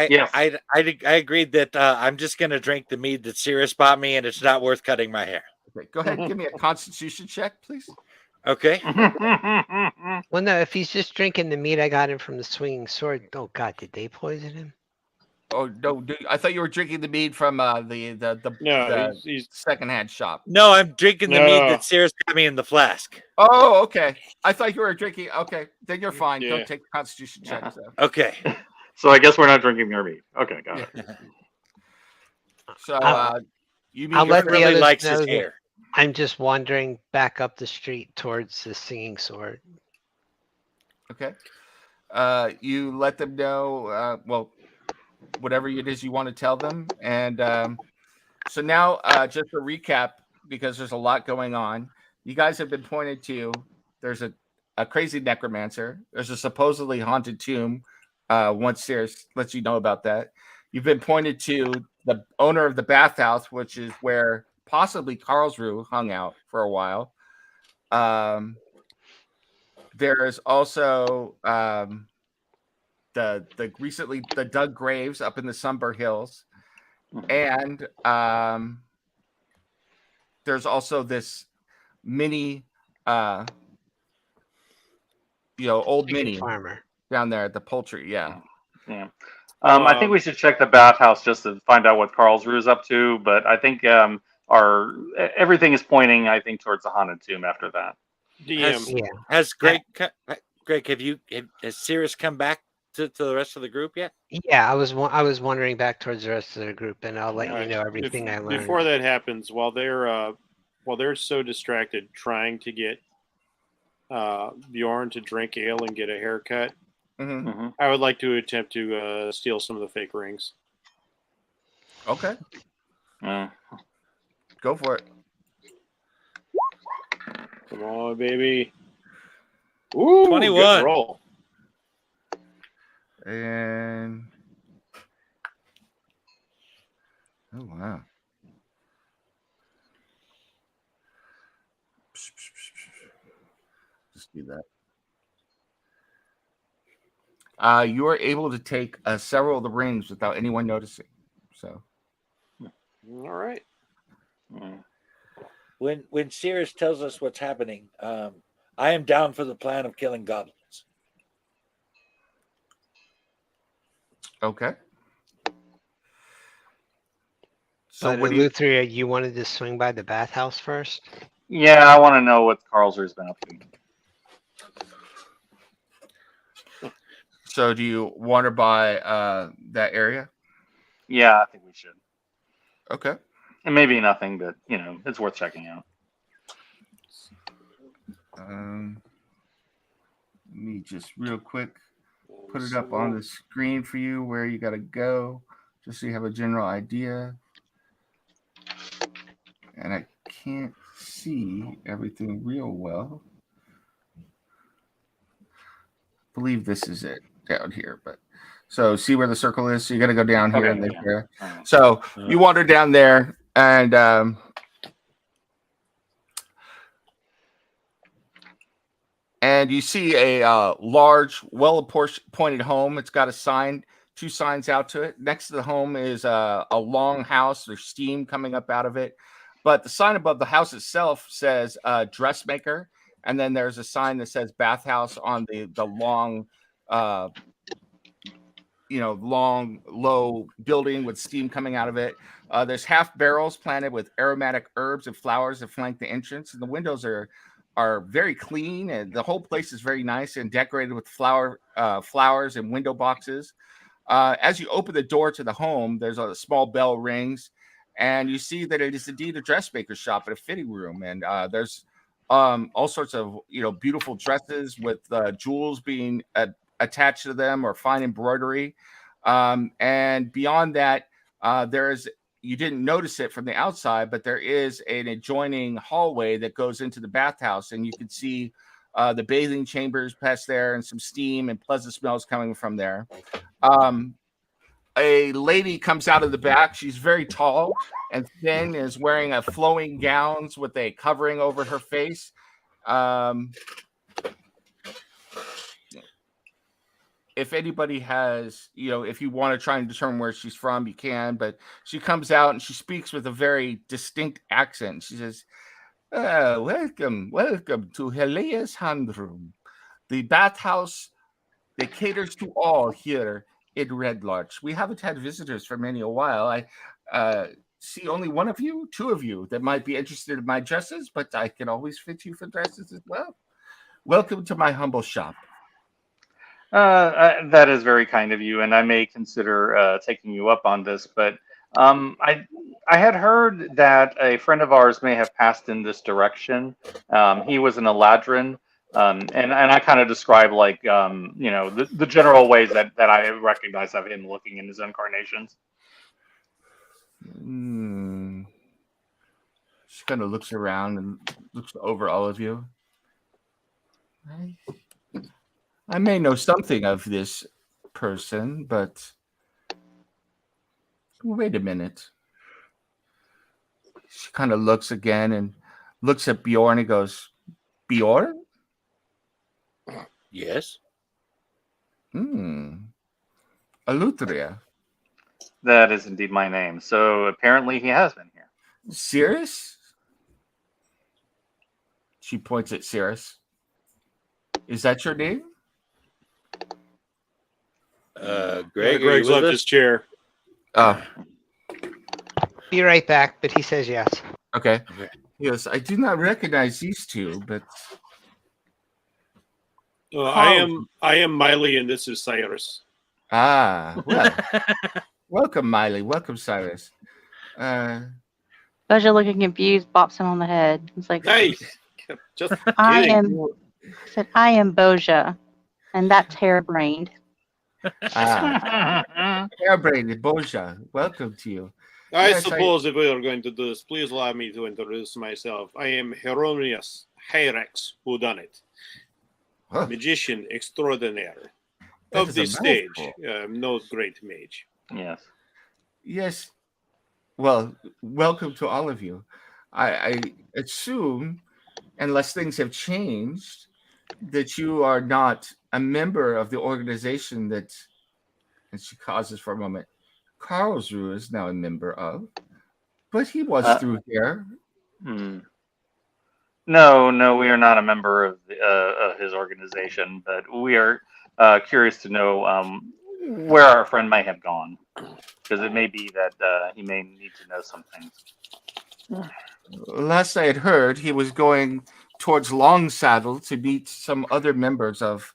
Yes. agreed that I'm just gonna drink the mead that Sirius bought me, and it's not worth cutting my hair. okay, go ahead, give me a Constitution check, please. Okay. Well, no, if he's just drinking the meat I got him from the swinging sword. Oh God, did they poison him? Oh no, I thought you were drinking the mead from No, the he's secondhand shop. No, I'm drinking the mead No. that Sirius got me in the flask. Oh, okay. I thought you were drinking. Okay, then you're fine. Yeah. Don't take the Constitution check. So, Okay. So I guess we're not drinking our meat. Okay, got it. so you mean I'll let the really others likes know his that hair. I'm just wandering back up the street towards the singing sword. okay? You let them know. Well, whatever it is you want to tell them, and so now, just a recap, because there's a lot going on. You guys have been pointed to. There's a crazy necromancer. There's a supposedly haunted tomb. Once Sears lets you know about that, you've been pointed to the owner of the bathhouse, which is where possibly Karlsruhe hung out for a while. There is also the recently the dug graves up in the Sunbur Hills, and there's also this mini, old Chicken mini farmer. down there at the poultry. Yeah. Yeah. I think we should check the bathhouse just to find out what Karlsruhe is up to. But I think everything is pointing, I think, towards the haunted tomb after that. DM. Yeah. Has Greg? Greg, has Sirius come back to the rest of the group yet? Yeah, I was wandering back towards the rest of the group, and I'll let All you right. know everything I learned. Before that happens, while they're so distracted trying to get Bjorn to drink ale and get a haircut, Mm-hmm. I would like to attempt to steal some of the fake rings. Okay. Go for it. Come on, baby. Ooh, 21. good roll. And oh wow. Just do that. You are able to take several of the rings without anyone noticing. So, All right. When Sirius tells us what's happening, I am down for the plan of killing goblins. okay. So, So, what do you? Luthria, you wanted to swing by the bathhouse first? Yeah, I want to know what Karlsruhe's been up to. So, do you wander by that area? Yeah, I think we should. Okay. And maybe nothing, but it's worth checking out. Let me just real quick put it up on the screen for you where you got to go, just so you have a general idea. And I can't see everything real well. I believe this is it down here, but so see where the circle is. So you got to go down here and then here. So you wander down there, and you see a large, well-appointed home. It's got a sign 2 signs out to it. Next to the home is a long house. There's steam coming up out of it. But the sign above the house itself says dressmaker. And then there's a sign that says bathhouse on the long, long, low building with steam coming out of it. There's half barrels planted with aromatic herbs and flowers that flank the entrance. And the windows are very clean. And the whole place is very nice and decorated with flowers and window boxes. As you open the door to the home, there's a small bell rings. And you see that it is indeed a dressmaker's shop and a fitting room. And there's all sorts of beautiful dresses with jewels being attached to them or fine embroidery. And beyond that, you didn't notice it from the outside, but there is an adjoining hallway that goes into the bathhouse, and you can see the bathing chambers past there and some steam and pleasant smells coming from there. A lady comes out of the back. She's very tall and thin, is wearing a flowing gowns with a covering over her face. If anybody has, if you want to try and determine where she's from, you can. But she comes out and she speaks with a very distinct accent. She says, welcome to Helia's Handroom, the bathhouse that caters to all here in Red Larch. We haven't had visitors for many a while. I see only one of you, 2 of you that might be interested in my dresses, but I can always fit you for dresses as well. Welcome to my humble shop. That is very kind of you, and I may consider taking you up on this. But I had heard that a friend of ours may have passed in this direction. He was an Eladrin. And I kind of describe the general ways that I recognize of him looking in his incarnations. She kind of looks around and looks over all of you. I may know something of this person, but wait a minute. She kind of looks again and looks at Bjorn and goes, Bjorn? Yes. Alutria. That is indeed my name. So apparently he has been here. Cirrus? She points at Cirrus. Is that your name? Greg, Greg's left his chair. Oh, Be right back, but he says yes. okay. Yes, I do not recognize these 2, but I am Miley, and this is Cyrus. well, welcome, Miley. Welcome, Cyrus. Boja, looking confused, bops him on the head. He's like, Hey, just I kidding. I am Boja, and that's harebrained. Hairbrained Boja, welcome to you. I Yes, suppose if we are going to do this, please allow me to introduce myself. I am Hieronymus Hyrax Whodunit, Huh, magician extraordinaire that of is the a stage. mouthful. No great mage. Yes. Yes. Well, welcome to all of you. I assume, unless things have changed, that you are not a member of the organization that, and she pauses for a moment, Karlsruhe is now a member of, but he was through here. No, we are not a member of his organization, but we are curious to know where our friend may have gone, because it may be that he may need to know some things. Last I had heard, he was going towards Longsaddle to meet some other members of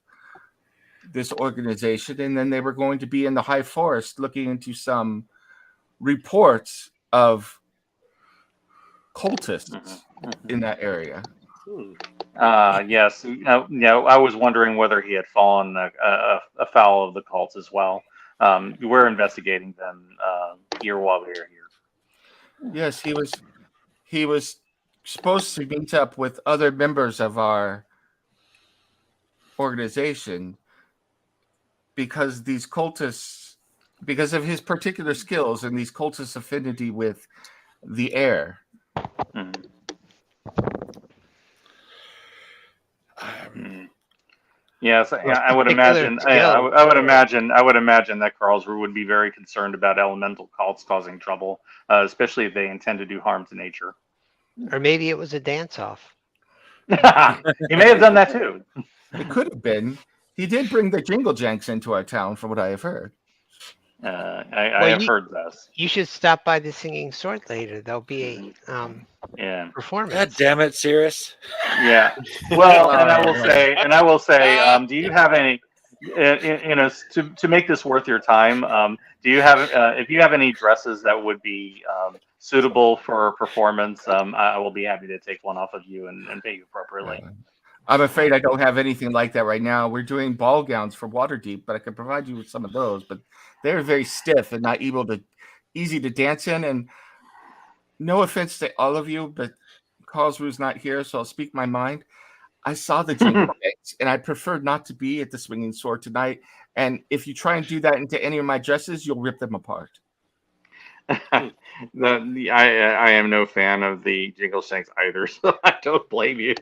this organization, and then they were going to be in the High Forest looking into some reports of cultists in that area. Yes. I was wondering whether he had fallen afoul of the cults as well. We're investigating them here while we're here. Yes, he was supposed to meet up with other members of our organization because these cultists, because of his particular skills and these cultists' affinity with the air. Yes, yeah, I would particular imagine. skill. I would imagine. I would imagine that Karlsruhe would be very concerned about elemental cults causing trouble, especially if they intend to do harm to nature. Or maybe it was a dance-off. He may have done that too. It could have been. He did bring the Jingle Janks into our town, from what I have heard. I Well, have heard this. You should stop by the Singing Sword later. There'll be a Yeah. performance. God damn it, Cirrus. Yeah. Well, and I will say, do you have any, to make this worth your time? Do you have, if you have any dresses that would be suitable for a performance? I will be happy to take one off of you and pay you appropriately. I'm afraid I don't have anything like that right now. We're doing ball gowns for Waterdeep, but I could provide you with some of those. But they're very stiff and not easy to dance in. And no offense to all of you, but Karlsruhe's not here, so I'll speak my mind. I saw the Jingle Janks, and I prefer not to be at the Swinging Sword tonight. And if you try and do that into any of my dresses, you'll rip them apart. I am no fan of the Jingle Shanks either, so I don't blame you.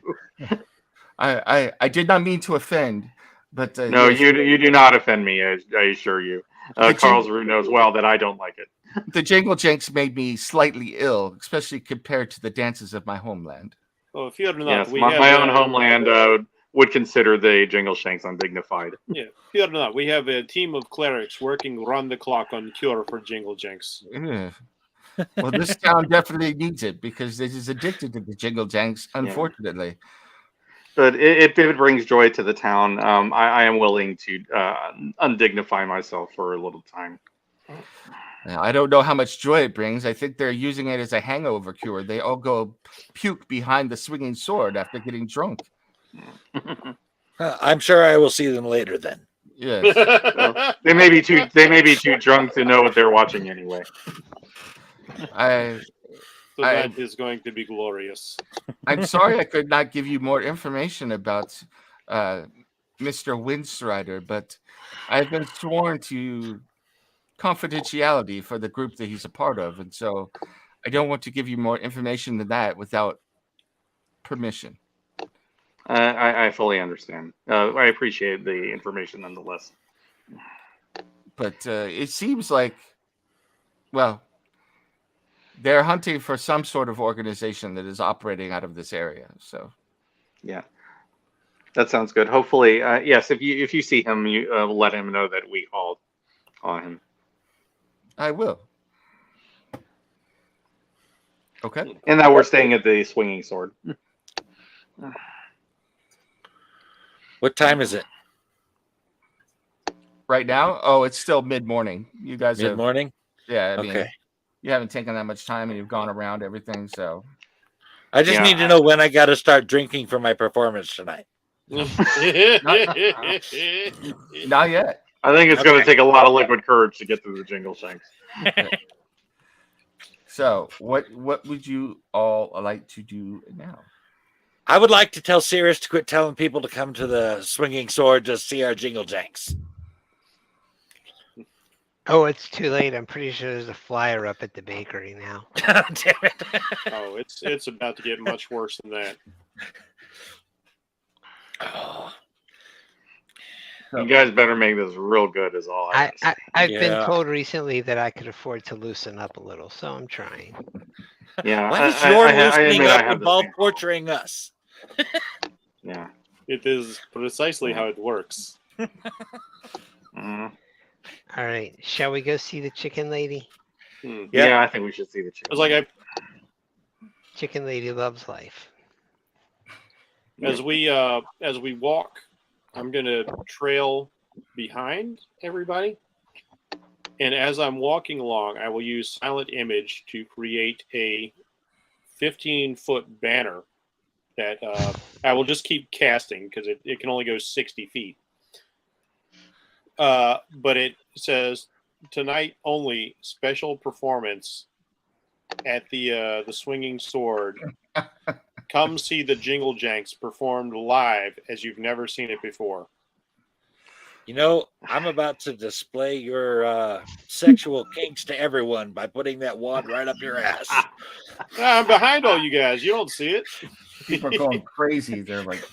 I did not mean to offend, but No, yes, you do not offend me. I assure you. Karlsruhe knows well that I don't like it. the Jingle Janks made me slightly ill, especially compared to the dances of my homeland. Oh, fear not. Yes, We my have own homeland would consider the Jingle Shanks undignified. Yeah, fear not. We have a team of clerics working round the clock on cure for Jingle Janks. Yeah. Well, this town definitely needs it because it is addicted to the Jingle Janks, unfortunately. But if it brings joy to the town, I am willing to undignify myself for a little time. Now, I don't know how much joy it brings. I think they're using it as a hangover cure. They all go puke behind the Swinging Sword after getting drunk. I'm sure I will see them later then. Yes. Well, they may be too drunk to know what they're watching anyway. That is going to be glorious. I'm sorry I could not give you more information about Mr. Windstrider, but I've been sworn to confidentiality for the group that he's a part of, and so I don't want to give you more information than that without permission. I fully understand. I appreciate the information nonetheless. But it seems like, well, they're hunting for some sort of organization that is operating out of this area. So, yeah, that sounds good. Hopefully, yes. If you see him, you let him know that we called on him. I will. Okay. And that we're staying at the Swinging Sword. What time is it? Right now? Oh, it's still mid-morning. You guys Mid morning? Yeah, I mean, Okay. you haven't taken that much time and you've gone around everything, so. I just need to know when I got to start drinking for my performance tonight. Not yet. I think it's going to take a lot of liquid courage to get through the Jingle Shanks. So, what would you all like to do now? I would like to tell Cirrus to quit telling people to come to the Swinging Sword to see our Jingle Janks. Oh, it's too late. I'm pretty sure there's a flyer up at the bakery now. Damn it. Oh, it's about to get much worse than that. Oh. You guys better make this real good, is all I can say. I've Yeah. been told recently that I could afford to loosen up a little, so I'm trying. Yeah, Why is your loosening admit I up have the involve same problem. torturing us? Yeah. It is precisely how it works. Mhm. All right, shall we go see the chicken lady? Yeah, I think we should see the I chicken. was like, Chicken lady loves life. as we walk, I'm gonna trail behind everybody, and as I'm walking along, I will use silent image to create a 15-foot banner that I will just keep casting because it can only go 60 feet. But it says tonight only special performance at the Swinging Sword. Come see the Jingle Janks performed live as you've never seen it before. You know, I'm about to display your sexual kinks to everyone by putting that wand right up your ass. I'm behind all you guys. You don't see it. People are going crazy. They're like,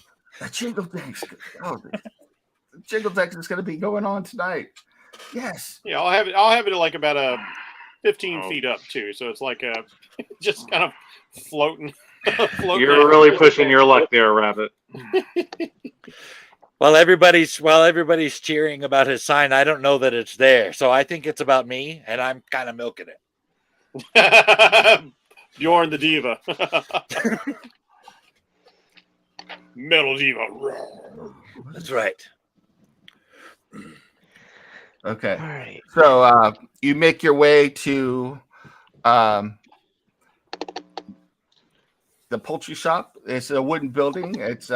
the Jingle Janks. Oh, Jiggletex is going to be going on tonight. Yes. Yeah, I'll have it like about 15 feet up too, so it's like just kind of floating. You're really pushing your luck there, Rabbit. While everybody's cheering about his sign, I don't know that it's there. So I think it's about me, and I'm kind of milking it. Bjorn the Diva. Metal Diva. That's right. Okay. All right. So you make your way to the poultry shop. It's a wooden building. It's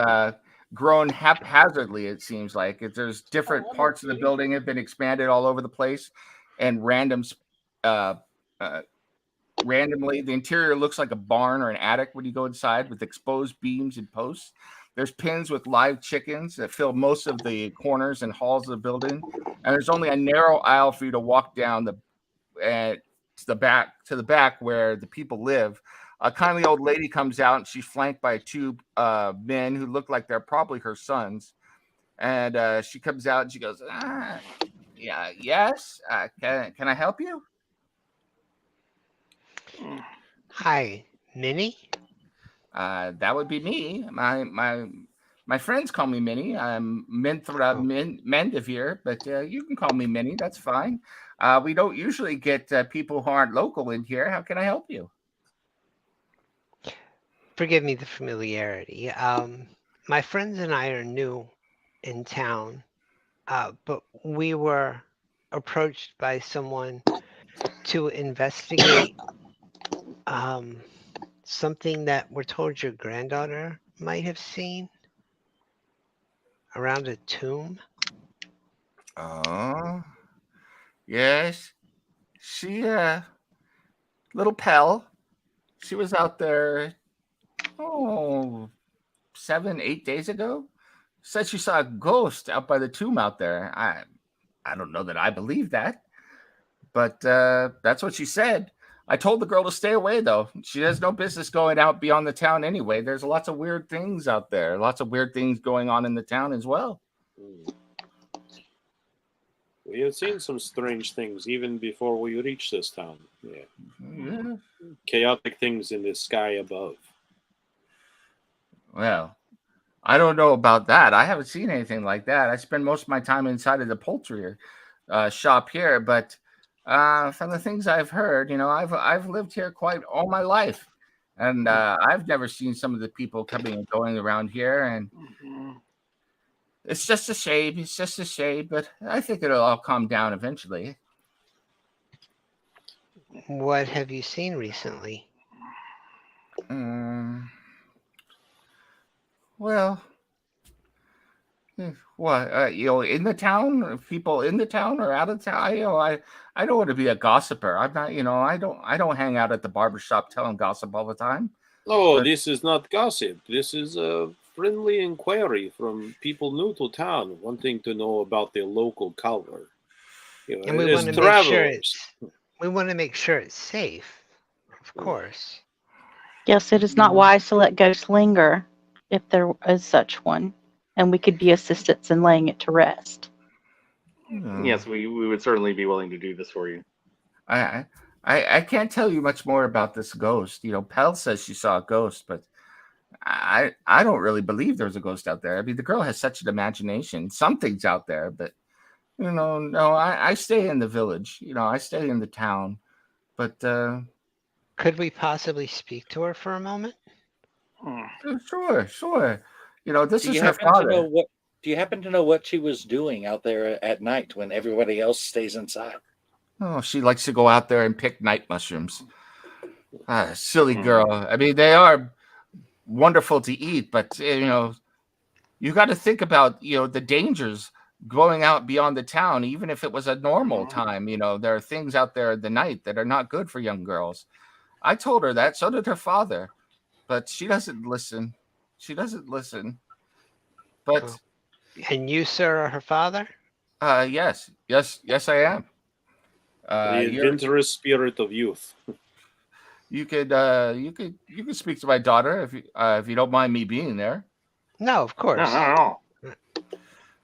grown haphazardly, it seems like. There's different parts of the building have been expanded all over the place, and randomly the interior looks like a barn or an attic when you go inside, with exposed beams and posts. There's pens with live chickens that fill most of the corners and halls of the building, and there's only a narrow aisle for you to walk down to the back where the people live. A kindly old lady comes out, and she's flanked by two men who look like they're probably her sons. And she comes out and she goes, "Yeah, yes. Can I help you?" Hi, Minnie. That would be me. My friends call me Minnie. I'm Mendivere, but you can call me Minnie. That's fine. We don't usually get people who aren't local in here. How can I help you? Forgive me the familiarity. My friends and I are new in town, but we were approached by someone to investigate something that we're told your granddaughter might have seen around a tomb. Oh, yes. She, little Pell, she was out there, 7-8 days ago. Said she saw a ghost out by the tomb out there. I don't know that I believe that, but that's what she said. I told the girl to stay away, though. She has no business going out beyond the town anyway. There's lots of weird things out there. Lots of weird things going on in the town as well. We have seen some strange things even before we reached this town. Yeah. Chaotic things in the sky above. Well, I don't know about that. I haven't seen anything like that. I spend most of my time inside of the poultry shop here, but from the things I've heard, I've lived here quite all my life, and I've never seen some of the people coming and going around here, and it's just a shame. It's just a shame, but I think it'll all calm down eventually. What have you seen recently? Well, what in the town, people in the town or out of town. I don't want to be a gossiper. I'm not. I don't hang out at the barbershop telling gossip all the time. Oh, this is not gossip. This is a friendly inquiry from people new to town, wanting to know about their local culture. And we want to make sure it's safe, of course. Yes, it is not wise to let ghosts linger if there is such one, and we could be assistants in laying it to rest. Yes, we would certainly be willing to do this for you. I can't tell you much more about this ghost. Pell says she saw a ghost, but I don't really believe there's a ghost out there. I mean, the girl has such an imagination. Something's out there, but no, I stay in the village. I stay in the town. But could we possibly speak to her for a moment? Sure. This is her father. Do you happen to know what she was doing out there at night when everybody else stays inside? Oh, she likes to go out there and pick night mushrooms. Silly girl. I mean, they are wonderful to eat, but you got to think about the dangers going out beyond the town. Even if it was a normal time, there are things out there at the night that are not good for young girls. I told her that. So did her father, but she doesn't listen. But and you, sir, are her father? Yes, I am. The adventurous spirit of youth. You could speak to my daughter if you don't mind me being there. No, of course. No.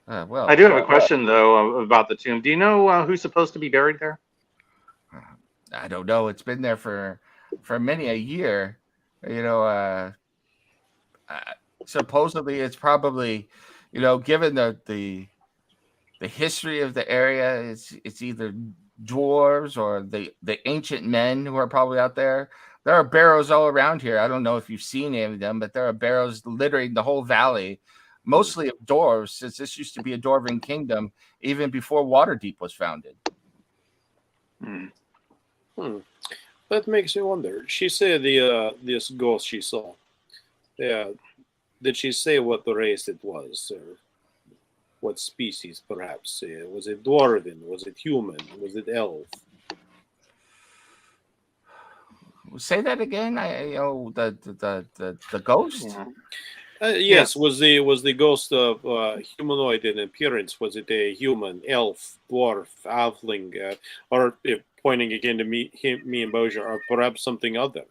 Well, I do have a question though about the tomb. Do you know who's supposed to be buried there? I don't know. It's been there for many a year. You know, supposedly it's probably, given the history of the area, it's either dwarves or the ancient men who are probably out there. There are barrows all around here. I don't know if you've seen any of them, but there are barrows littering the whole valley, mostly of dwarves, since this used to be a dwarven kingdom even before Waterdeep was founded. That makes me wonder. She said this ghost she saw. Yeah, did she say what the race it was, or what species? Perhaps was it dwarven? Was it human? Was it elf? Say that again. The ghost. Yeah. Yes, was the ghost of humanoid in appearance? Was it a human, elf, dwarf, halfling, or pointing again to me and Boja, or perhaps something other?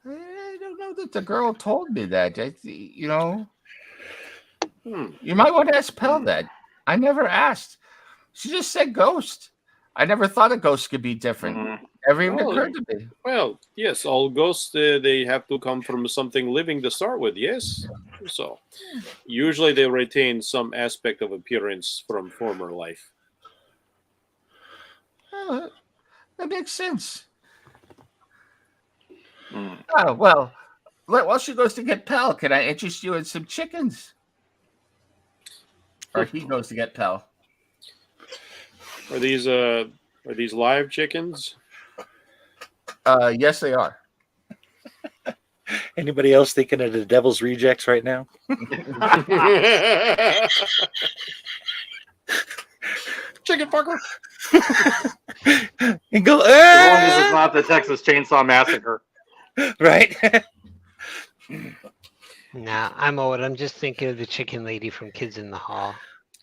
I don't know that the girl told me that. You might want to ask Pell that. I never asked. She just said ghost. I never thought a ghost could be different. Never even occurred to me. Well, yes, all ghosts they have to come from something living to start with. Yes, so usually they retain some aspect of appearance from former life. That makes sense. Oh, well, while she goes to get Pell, can I interest you in some chickens? Or he goes to get Pell. Are these live chickens? Yes, they are. Anybody else thinking of the Devil's Rejects right now? Chicken fucker. And go, As long as it's not the Texas Chainsaw Massacre. right? Nah, I'm old. I'm just thinking of the chicken lady from Kids in the Hall.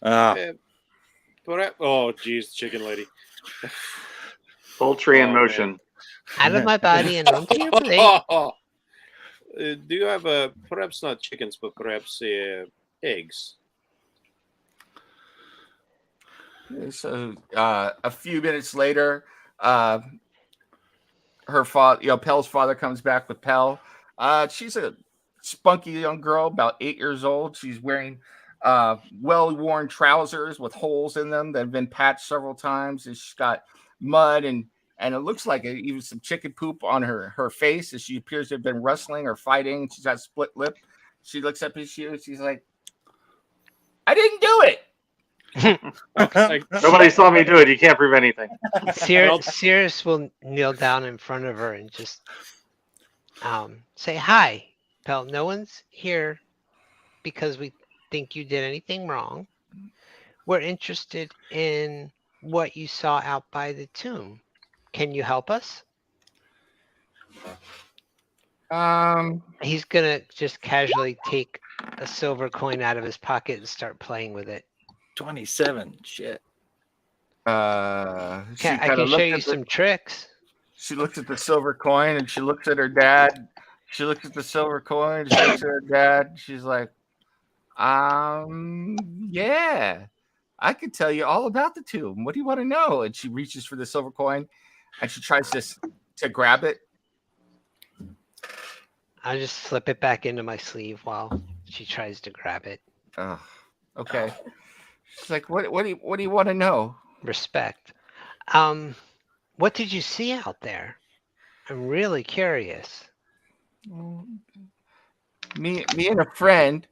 Oh, geez, chicken lady. Poultry in Oh, motion. Out of my body and onto your plate. Do you have perhaps not chickens, but perhaps eggs? So a few minutes later, her father, Pell's father comes back with Pell. She's a spunky young girl, about 8 years old. She's wearing well-worn trousers with holes in them that have been patched several times, and she's got mud and it looks like even some chicken poop on her face, as she appears to have been wrestling or fighting. She's got a split lip. She looks up at you. She's like, "I didn't do it." Nobody saw me do it. You can't prove anything. Cirrus will kneel down in front of her and just say, "Hi, Pell. No one's here because we think you did anything wrong. We're interested in what you saw out by the tomb. Can you help us?" He's gonna just casually take a silver coin out of his pocket and start playing with it. 27. Shit. I I can show you some tricks. She looks at the silver coin and she looks at her dad. She looks at the silver coin. She looks at her dad. She's like, yeah, I could tell you all about the tomb. What do you want to know? And she reaches for the silver coin and she tries to grab it. I'll just slip it back into my sleeve while she tries to grab it. Oh, okay. She's like, what do you want to know? Respect. What did you see out there? I'm really curious. Me and a friend.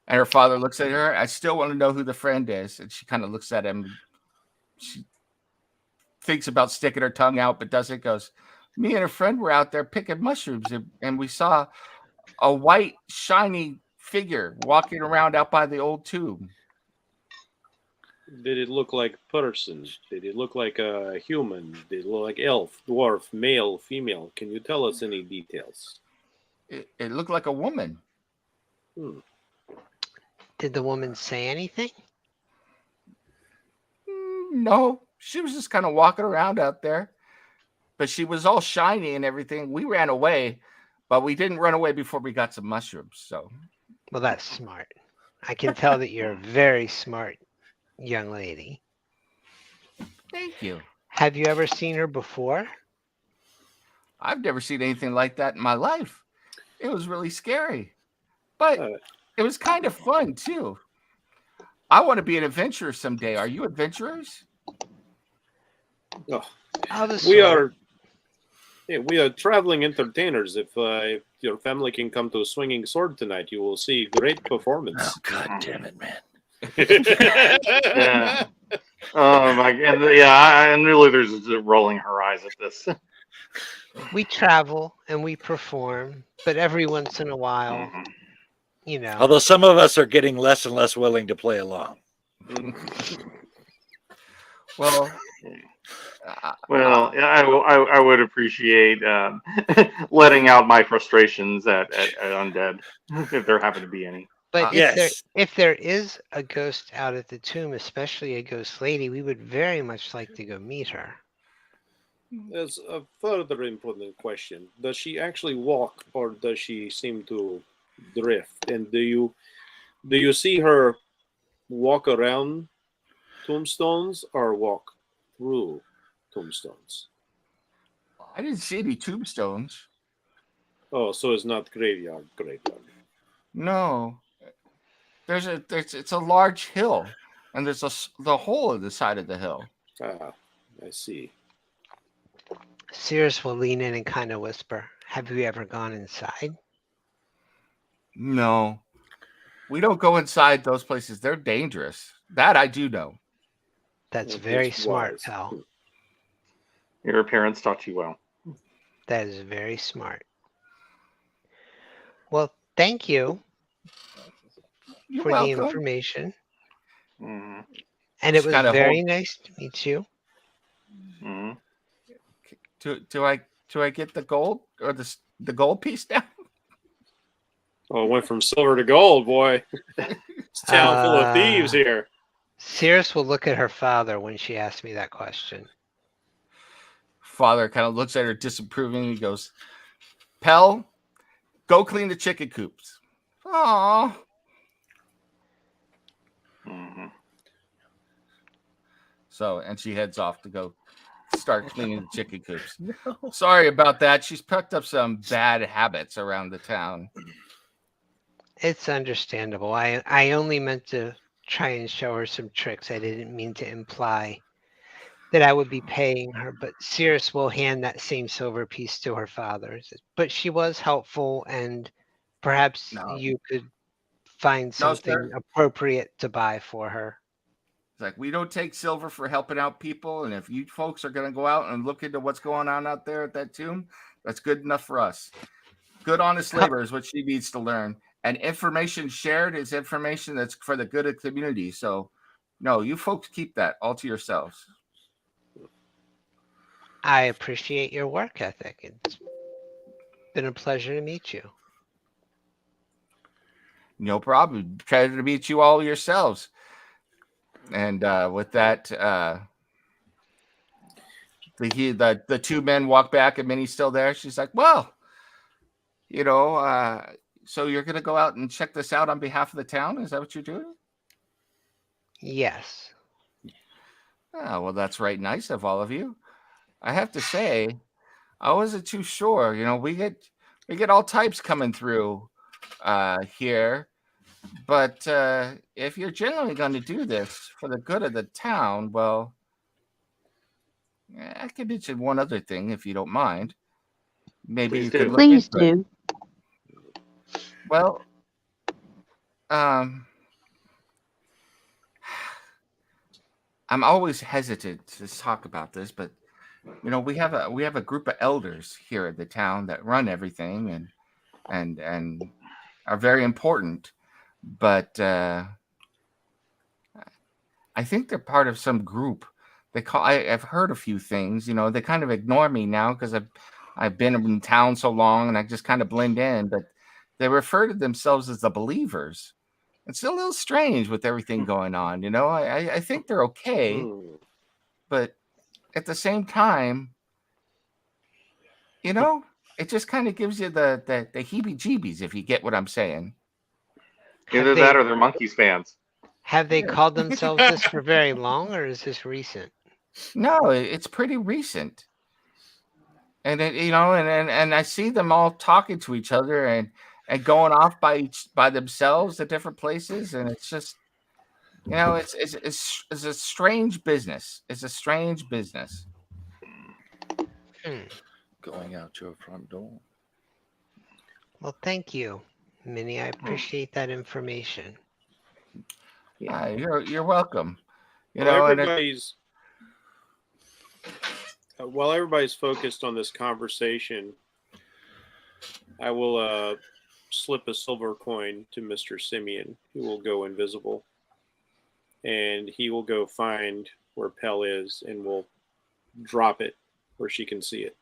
And her father looks at her. I still want to know who the friend is. And she kind of looks at him. She thinks about sticking her tongue out, but doesn't. Goes, me and a friend were out there picking mushrooms, and we saw a white, shiny figure walking around out by the old tomb. Did it look like a person? Did it look like a human? Did it look like elf, dwarf, male, female? Can you tell us any details? It looked like a woman. Did the woman say anything? No, she was just kind of walking around out there. But she was all shiny and everything. We ran away, but we didn't run away before we got some mushrooms. So, Well, that's smart. I can tell that you're a very smart young lady. Thank you. Have you ever seen her before? I've never seen anything like that in my life. It was really scary, but Uh, it was kind of fun too. I want to be an adventurer someday. Are you adventurers? oh, Of a we sort. are. Yeah, we are traveling entertainers. If your family can come to a swinging sword tonight, you will see great performance. Oh, God damn it, man. Yeah. Oh my, and and really, there's just rolling her eyes at this. We travel and we perform, but every once in a while, Mhm. you know. Although some of us are getting less and less willing to play along. Well, Well, yeah, I would appreciate letting out my frustrations at undead if there happen to be any. But Yes. if there is a ghost out at the tomb, especially a ghost lady, we would very much like to go meet her. There's a further important question: does she actually walk, or does she seem to drift? And do you see her walk around tombstones or walk through tombstones? I didn't see any tombstones. Oh, so it's not graveyard. No, it's a large hill, and there's the hole in the side of the hill. Ah, I see. Cirrus will lean in and kind of whisper, "Have you ever gone inside?" No, we don't go inside those places. They're dangerous. That I do know. That's That very is smart, wise. pal. Your parents taught you well. That is very smart. Well, thank you You're for the welcome. information. Mhm. And it Just was kinda very hold- nice to meet you. Mhm. Do I get the gold or the gold piece now? Oh, it went from silver to gold, boy. It's a town full of thieves here. Cirrus will look at her father when she asked me that question. Father kind of looks at her disapprovingly. He goes, "Pell, go clean the chicken coops." Aw. Mhm. So, and she heads off to go start cleaning the chicken coops. Sorry about that. She's picked up some bad habits around the town. It's understandable. I only meant to try and show her some tricks. I didn't mean to imply that I would be paying her, but Cirrus will hand that same silver piece to her father. But she was helpful, and perhaps No. you could find No, something sir. appropriate to buy for her. It's like, we don't take silver for helping out people. And if you folks are going to go out and look into what's going on out there at that tomb, that's good enough for us. Good, honest labor is what she needs to learn. And information shared is information that's for the good of the community. So, no, you folks keep that all to yourselves. I appreciate your work ethic. It's been a pleasure to meet you. No problem. Try to meet you all yourselves. And with that, the two men walk back, and Minnie's still there. She's like, "Well, so you're gonna go out and check this out on behalf of the town? Is that what you're doing?" Yes. Oh, well, that's right. Nice of all of you. I have to say, I wasn't too sure. We get all types coming through here. But if you're generally going to do this for the good of the town, well, I could mention one other thing if you don't mind. Maybe Please you do. could look Please into it. do. Well, I'm always hesitant to talk about this, but we have a group of elders here at the town that run everything and are very important. But I think they're part of some group. I've heard a few things. They kind of ignore me now because I've been in town so long and I just kind of blend in. But they refer to themselves as the Believers. It's a little strange with everything going on. I think they're okay, but at the same time, it just kind of gives you the heebie-jeebies, if you get what I'm saying. Either that or they're Monkeys fans. Have they called themselves this for very long, or is this recent? No, it's pretty recent. And and I see them all talking to each other and going off by themselves to different places, and it's just it's a strange business. It's a strange business. Going out your front door. Well, thank you, Minnie. I appreciate that information. Yeah, you're welcome. While everybody's focused on this conversation, I will slip a silver coin to Mr. Simeon, who will go invisible, and he will go find where Pell is, and will drop it where she can see it.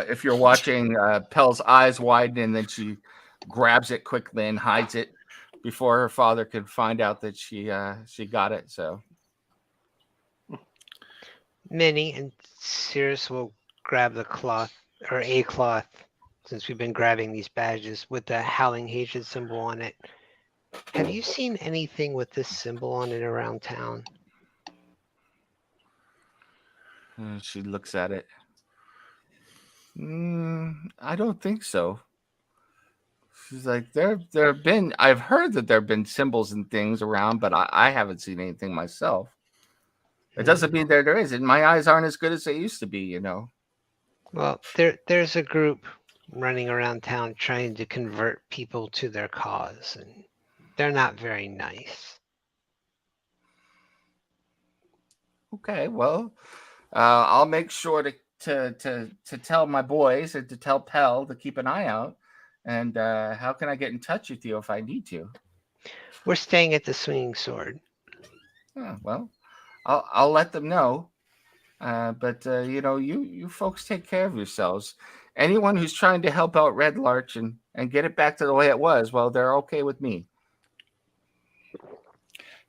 If you're watching, Pell's eyes widen, and then she grabs it quickly and hides it before her father could find out that she got it. So Minnie and Cirrus will grab the cloth, or a cloth, since we've been grabbing these badges with the Howling Hatred symbol on it. Have you seen anything with this symbol on it around town? she looks at it. I don't think so. She's like, there have been. I've heard that there have been symbols and things around, but I haven't seen anything myself. It doesn't mean there isn't. My eyes aren't as good as they used to be, Well, there's a group running around town trying to convert people to their cause, and they're not very nice. Okay, well, I'll make sure to tell my boys and to tell Pell to keep an eye out. And how can I get in touch with you if I need to? We're staying at the Swinging Sword. Oh, well, I'll let them know. But you folks take care of yourselves. Anyone who's trying to help out Red Larch and get it back to the way it was, well, they're okay with me.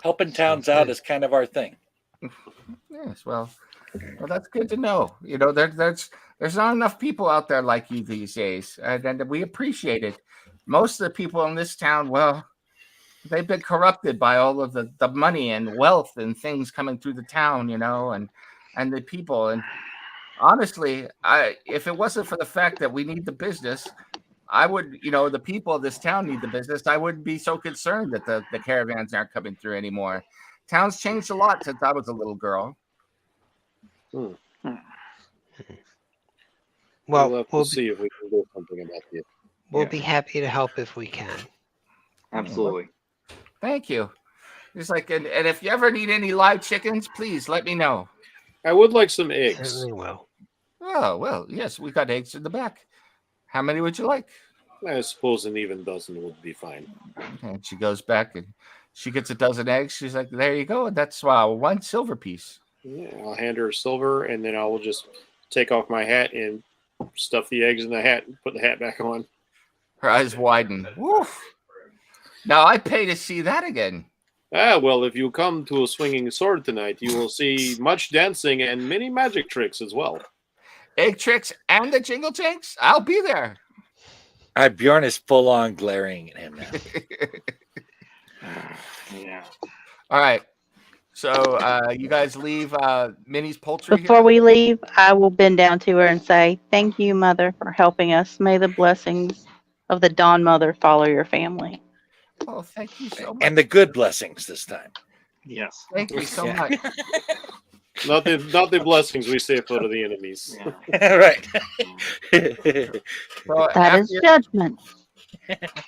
Helping towns out is kind of our thing. Yes, well, that's good to know. There's not enough people out there like you these days, and we appreciate it. Most of the people in this town, well, they've been corrupted by all of the money and wealth and things coming through the town, and the people. And honestly, if it wasn't for the fact that we need the business, I would, the people of this town need the business. I wouldn't be so concerned that the caravans aren't coming through anymore. Town's changed a lot since I was a little girl. Well, we'll see if we can do something about it. We'll be happy to help if we can. Absolutely. Thank you. It's like, and if you ever need any live chickens, please let me know. I would like some eggs. Certainly will. Oh, well, yes, we got eggs in the back. How many would you like? I suppose an even dozen would be fine. And she goes back and she gets a dozen eggs. She's like, there you go. That's 1 silver piece. Yeah, I'll hand her a silver, and then I will just take off my hat and stuff the eggs in the hat and put the hat back on. Her eyes widen. Woof. Now I pay to see that again. Well, if you come to a Swinging Sword tonight, you will see much dancing and many magic tricks as well. Egg tricks and the jingle janks? I'll be there. Bjorn is full on glaring at him now. Yeah. All right. So you guys leave Minnie's poultry Before here? we leave, I will bend down to her and say, "Thank you, Mother, for helping us. May the blessings of the Dawn Mother follow your family." Oh, thank you so much. And the good blessings this time. Yes. Thank you so Yeah. much. Not the blessings we save for the enemies. Yeah. Right. So That is judgment.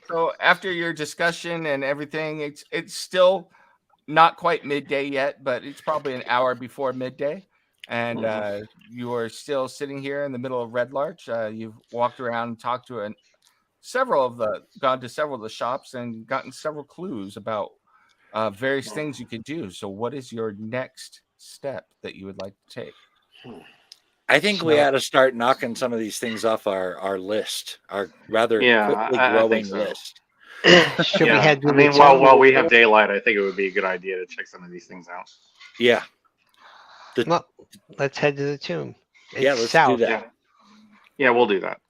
So after your discussion and everything, it's still not quite midday yet, but it's probably an hour before midday. And you are still sitting here in the middle of Red Larch. You've walked around and talked to gone to several of the shops and gotten several clues about various things you could do. So what is your next step that you would like to take? I think we ought to start knocking some of these things off our list, our rather quickly I growing think so. list. Should we head to I mean, the while we have daylight, I think it would be a good idea to check some of these things out. Yeah. Well, let's head to the tomb. It's Yeah, let's south. do that. Yeah, we'll do that.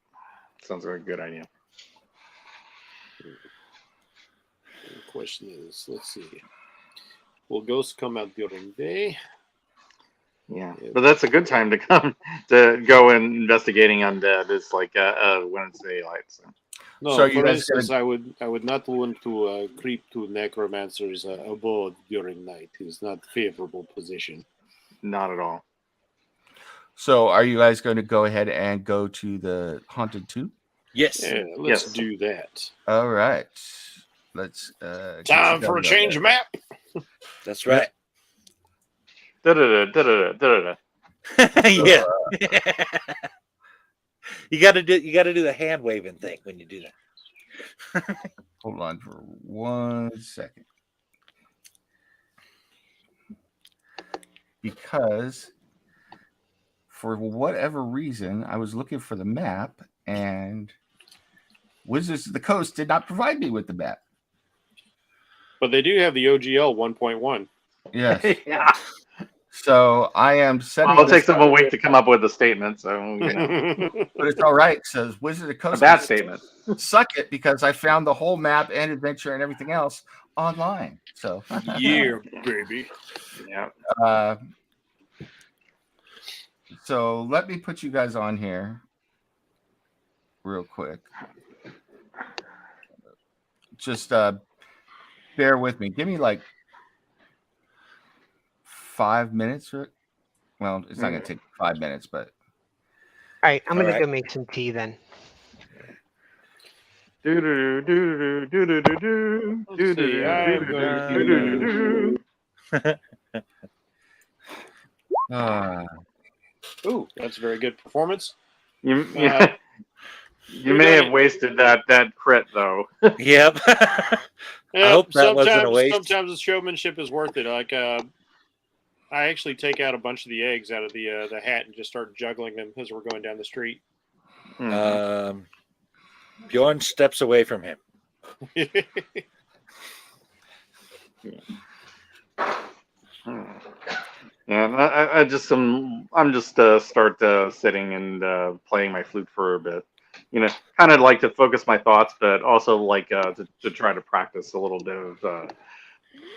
Sounds like a good idea. question is, let's see. Will ghosts come out during day? Yeah, but that's a good time to come to go and investigating undead. It's like when it's daylight. So. No, So you for guys instance, I would not want to creep to necromancer's abode during night. It's not favorable position. Not at all. So are you guys going to go ahead and go to the haunted tube? Yes. Yeah, let's Yes. do that. All right. Let's get Time you for a guys change out of there. map. That's right. Da-da-da. Yeah. You gotta do the hand waving thing when you do that. Hold on for 1 second. Because for whatever reason, I was looking for the map and Wizards of the Coast did not provide me with the map. But they do have the OGL 1.1. Yes. Yeah. So I am setting Well, it this takes them a week to come up with a statement, so you know. but it's all right. Says Wizards of the A Coast. bad can statement. Suck it because I found the whole map and adventure and everything else online. So Yeah, baby. Yeah. So let me put you guys on here real quick. Just bear with me. Give me like 5 minutes. Well, it's not going to take 5 minutes, but All right, I'm All gonna right. go make some tea then. Let's see, I'm going Ooh, that's a very good performance. You Who may done have it? wasted that crit though. Yep. Yeah, hope that wasn't a waste. Sometimes the showmanship is worth it. Like I actually take out a bunch of the eggs out of the hat and just start juggling them as we're going down the street. Bjorn steps away from him. Yeah, I'm just start sitting and playing my flute for a bit. You know, kind of like to focus my thoughts, but also like to try to practice a little bit of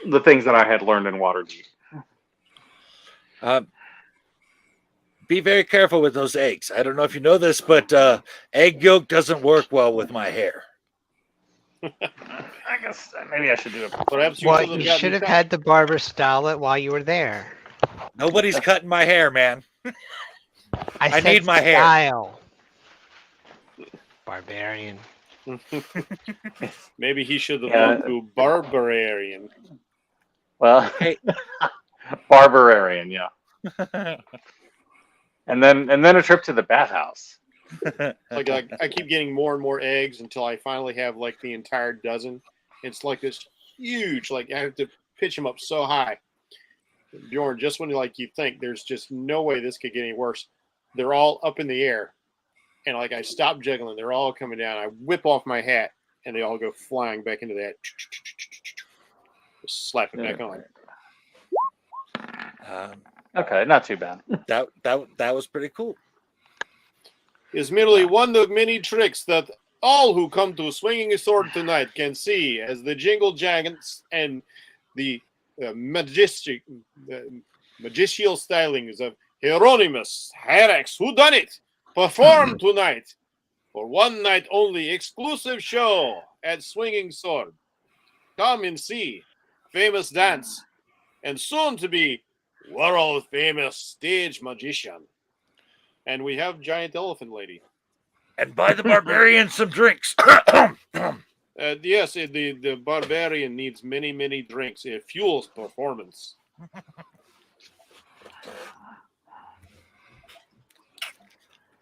the things that I had learned in Waterdeep. Be very careful with those eggs. I don't know if you know this, but egg yolk doesn't work well with my hair. I guess maybe I should do it. Perhaps you Well, should have you gotten should have cut. had the barber style it while you were there. Nobody's cutting my hair, man. I said need my hair. style. Barbarian. Maybe he should have Yeah. gone to Barbarian. Well, Hey. Barbarian, yeah. And then a trip to the bathhouse. Like I keep getting more and more eggs until I finally have like the entire dozen. It's like this huge, like I have to pitch them up so high. Bjorn, just when you think there's just no way this could get any worse, they're all up in the air. And like I stop juggling, they're all coming down. I whip off my hat and they all go flying back into that. Just slap it back on. Okay, not too bad. That was pretty cool. Is merely one of many tricks that all who come to Swinging Sword tonight can see as the Jingle Giants and the magicial stylings of Hieronymus, Hyrax, Whodunit, perform tonight for one night only exclusive show at Swinging Sword. Come and see famous dance and soon to be world famous stage magician. And we have Giant Elephant Lady. And buy the barbarian some drinks. Yes, the barbarian needs many, many drinks. It fuels performance.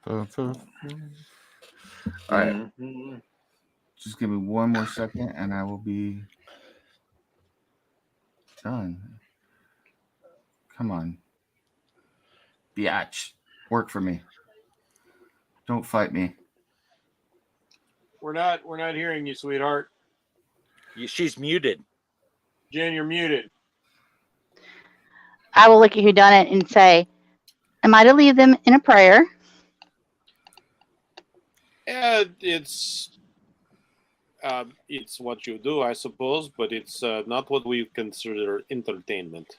all right. Just give me one more second and I will be done. Come on. Biatch. Work for me. Don't fight me. We're not hearing you, sweetheart. She's muted. Jen, you're muted. I will look at whodunit and say, am I to leave them in a prayer? It's It's what you do, I suppose, but it's not what we consider entertainment.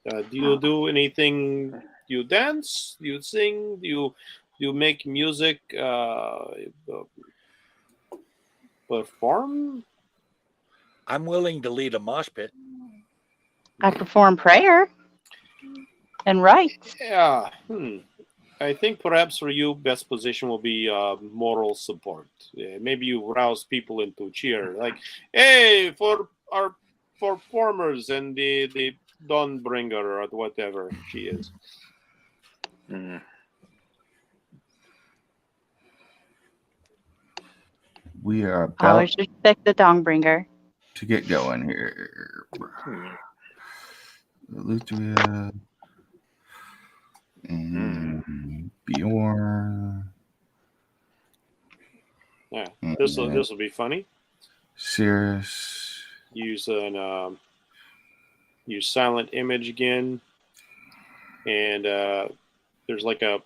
Do you do anything? Do you dance? Do you sing? Do you make music? Perform? I'm willing to lead a mosh pit. I perform prayer and rites. Yeah. I think perhaps for you, best position will be moral support. Maybe you rouse people into cheer, like, "Hey, for our performers and the Dawnbringer or whatever she is." Mm. We are about Always respect the Dongbringer. to get going here. Lutria and Bjorn. Yeah, this will be funny. Cirrus. Use silent image again, and there's like a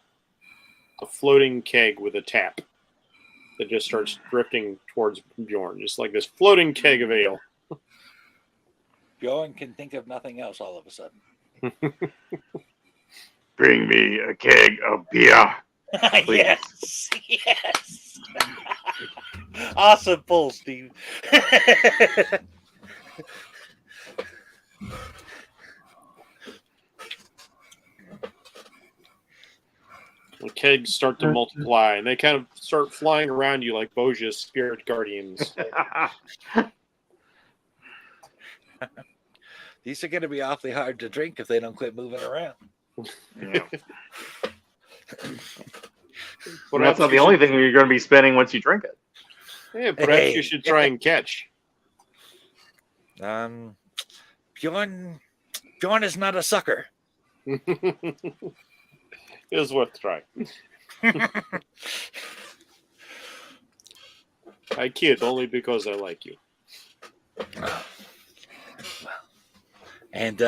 floating keg with a tap that just starts drifting towards Bjorn, just like this floating keg of ale. Bjorn can think of nothing else all of a sudden. Bring me a keg of beer. Yes, yes. Awesome pull, Steve. The kegs start to multiply, and they kind of start flying around you like Boja's spirit guardians. These are going to be awfully hard to drink if they don't quit moving around. Yeah. Well, that's not the only thing you're going to be spending once you drink it. Yeah, perhaps you should try and catch. Bjorn is not a sucker. It's worth trying. I kid only because I like you. And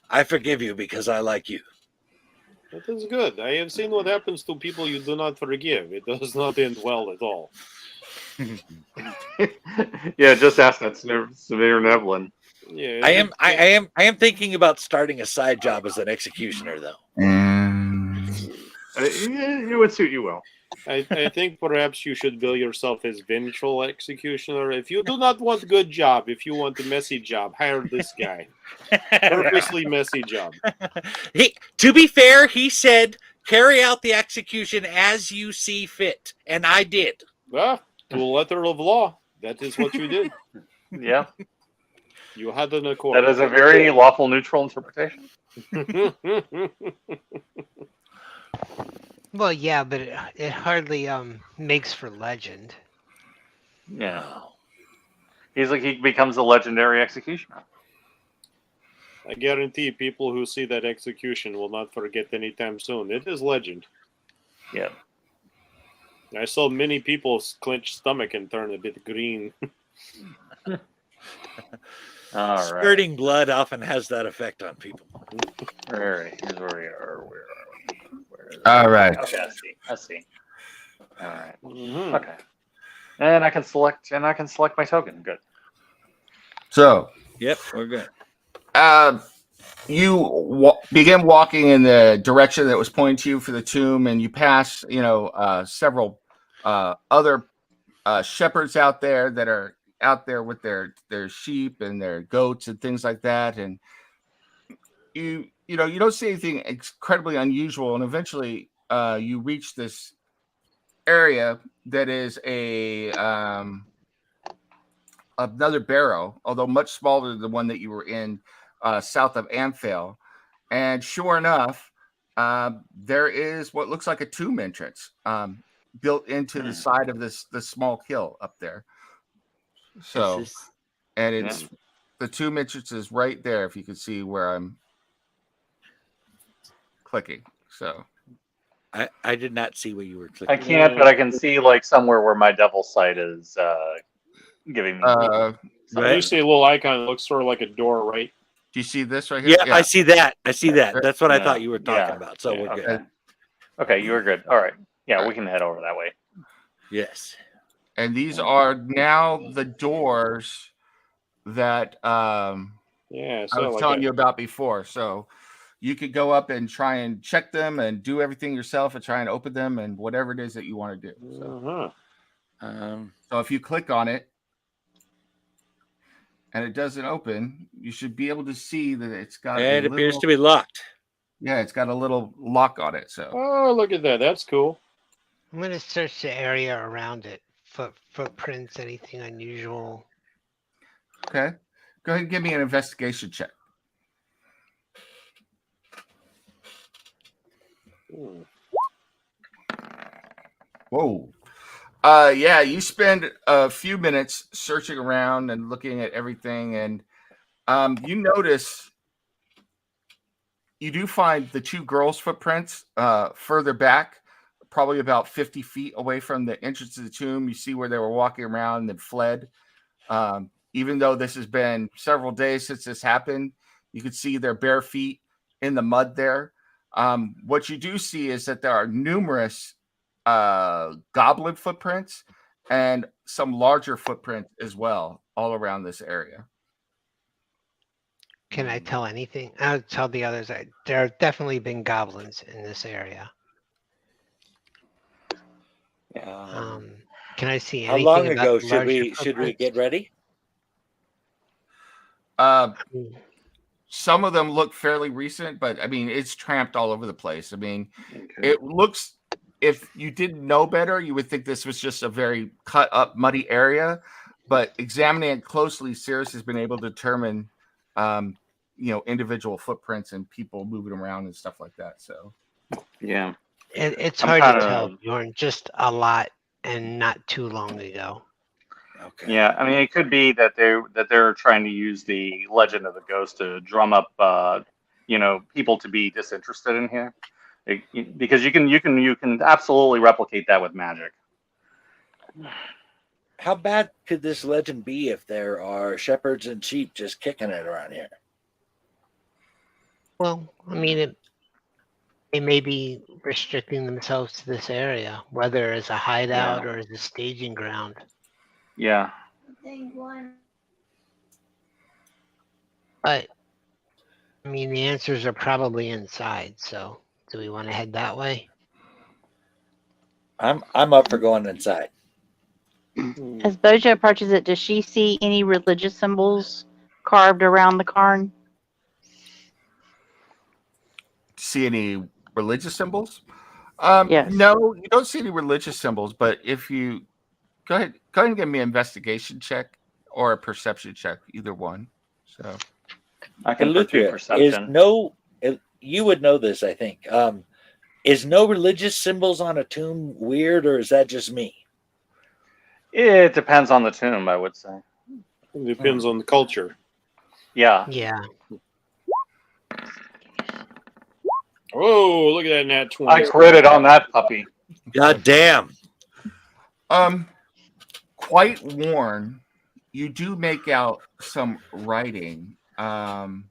I forgive you because I like you. That is good. I have seen what happens to people you do not forgive. It does not end well at all. Yeah, just ask that severe Nevlin. Yeah, I am thinking about starting a side job as an executioner, though. It would suit you well. I think perhaps you should bill yourself as vengeful executioner. If you do not want good job, if you want a messy job, hire this guy. Purposely messy job. To be fair, he said, carry out the execution as you see fit. And I did. Well, to the letter of law, that is what you did. Yeah. You had an accord. That is a very lawful neutral interpretation. Well, yeah, but it hardly makes for legend. Yeah. He becomes a legendary executioner. I guarantee people who see that execution will not forget anytime soon. It is legend. Yeah. I saw many people clench stomach and turn a bit green. All right. Spurting blood often has that effect on people. All right. Here's where we are. Where are we? All right. Okay, I see. All right. Mm-hmm. Okay. And I can select my token. Good. So, Yep, we're good. you begin walking in the direction that was pointing to you for the tomb, and you pass, several other shepherds out there that are out there with their sheep and their goats and things like that, and you don't see anything incredibly unusual, and eventually you reach this area that is another barrow, although much smaller than the one that you were in south of Amphale. And sure enough, there is what looks like a tomb entrance built into the side of this small hill up there. So, and it's the tomb entrance is right there. If you can see where I'm clicking. So I did not see where you were clicking. I can't, but I can see like somewhere where my devil sight is giving me. Right. You see a little icon. It looks sort of like a door, right? Do you see this right here? Yeah, I see that. That's what I thought you were talking about. So we're okay. good. Okay, you were good. All right. Yeah, we can head over that way. Yes. And these are now the doors that Yeah, I so was like telling that. you about before. So you could go up and try and check them and do everything yourself and try and open them and whatever it is that you want to do. So, Uh-huh. so if you click on it and it doesn't open, you should be able to see that it's got It a appears little, to be locked. yeah, it's got a little lock on it. So Oh, look at that. That's cool. I'm gonna search the area around it. Footprints, anything unusual. okay, go ahead and give me an investigation check. Hmm. Whoa. Yeah, you spend a few minutes searching around and looking at everything, and you notice you do find the two girls' footprints further back, probably about 50 feet away from the entrance to the tomb. You see where they were walking around and fled. Even though this has been several days since this happened, you can see their bare feet in the mud there. What you do see is that there are numerous goblin footprints and some larger footprints as well all around this area. Can I tell anything? I'll tell the others that there have definitely been goblins in this area. Can I see How anything long about ago the larger should we footprints? get ready? Some of them look fairly recent, but I mean, it's tramped all over the place. I mean, Okay. it looks, if you didn't know better, you would think this was just a very cut up, muddy area. But examining it closely, Cirrus has been able to determine, individual footprints and people moving around and stuff like that. So, Yeah. It's I'm hard to kinda- tell, Bjorn. Just a lot and not too long ago. Okay. Yeah, I mean, it could be that they're trying to use the legend of the ghost to drum up, people to be disinterested in here, because you can absolutely replicate that with magic. How bad could this legend be if there are shepherds and sheep just kicking it around here? Well, I mean, they may be restricting themselves to this area, whether as a hideout Yeah. or as a staging ground. Yeah. But I mean, the answers are probably inside. So, do we want to head that way? I'm up for going inside. As Boja approaches it, does she see any religious symbols carved around the cairn? see any religious symbols? Yes. No, you don't see any religious symbols. But if you go ahead and give me an investigation check or a perception check, either one. So, I can do Eleuthera, perception. you would know this, I think. Is no religious symbols on a tomb weird, or is that just me? It depends on the tomb, I would say. It depends on the culture. Yeah. Yeah. Whoa, look at that nat 20. I critted on that puppy. God damn. quite worn, you do make out some writing, and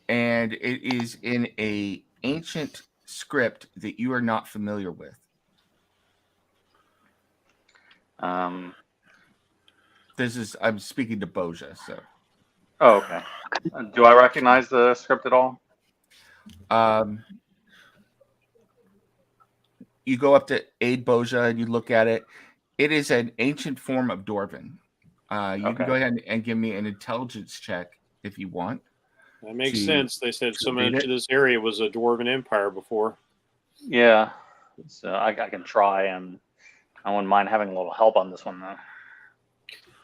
it is in a ancient script that you are not familiar with. Um. I'm speaking to Boja, so Oh, okay. Do I recognize the script at all? you go up to aid Boja and you look at it. It is an ancient form of Dwarven. You Okay. can go ahead and give me an intelligence check if you want. That makes to- sense. They said to so read much it. of this area was a dwarven empire before. Yeah. So I can try, and I wouldn't mind having a little help on this one, though.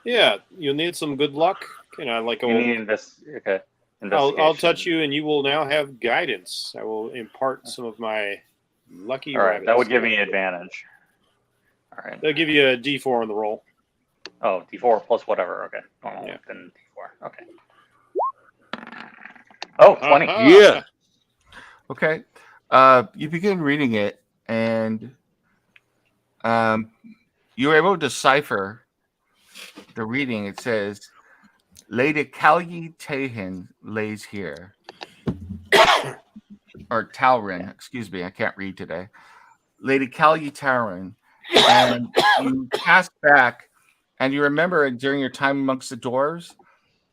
Yeah, you'll need some good luck. Can I like You need okay. I'll touch you, and you will now have guidance. I will impart some of my lucky. All right, that would rabbits. give me advantage. All right. They'll give you a D4 on the roll. Oh, D4 plus whatever. Okay. Normal, Yeah. then D4. Okay. Oh, 20. Ah, Yeah. Okay. You begin reading it, and you're able to decipher the reading. It says, Lady Calyi Tahin lays here. Or Talrin, excuse me, I can't read today. Lady Calyi Talrin and you cast back, and you remember during your time amongst the dwarves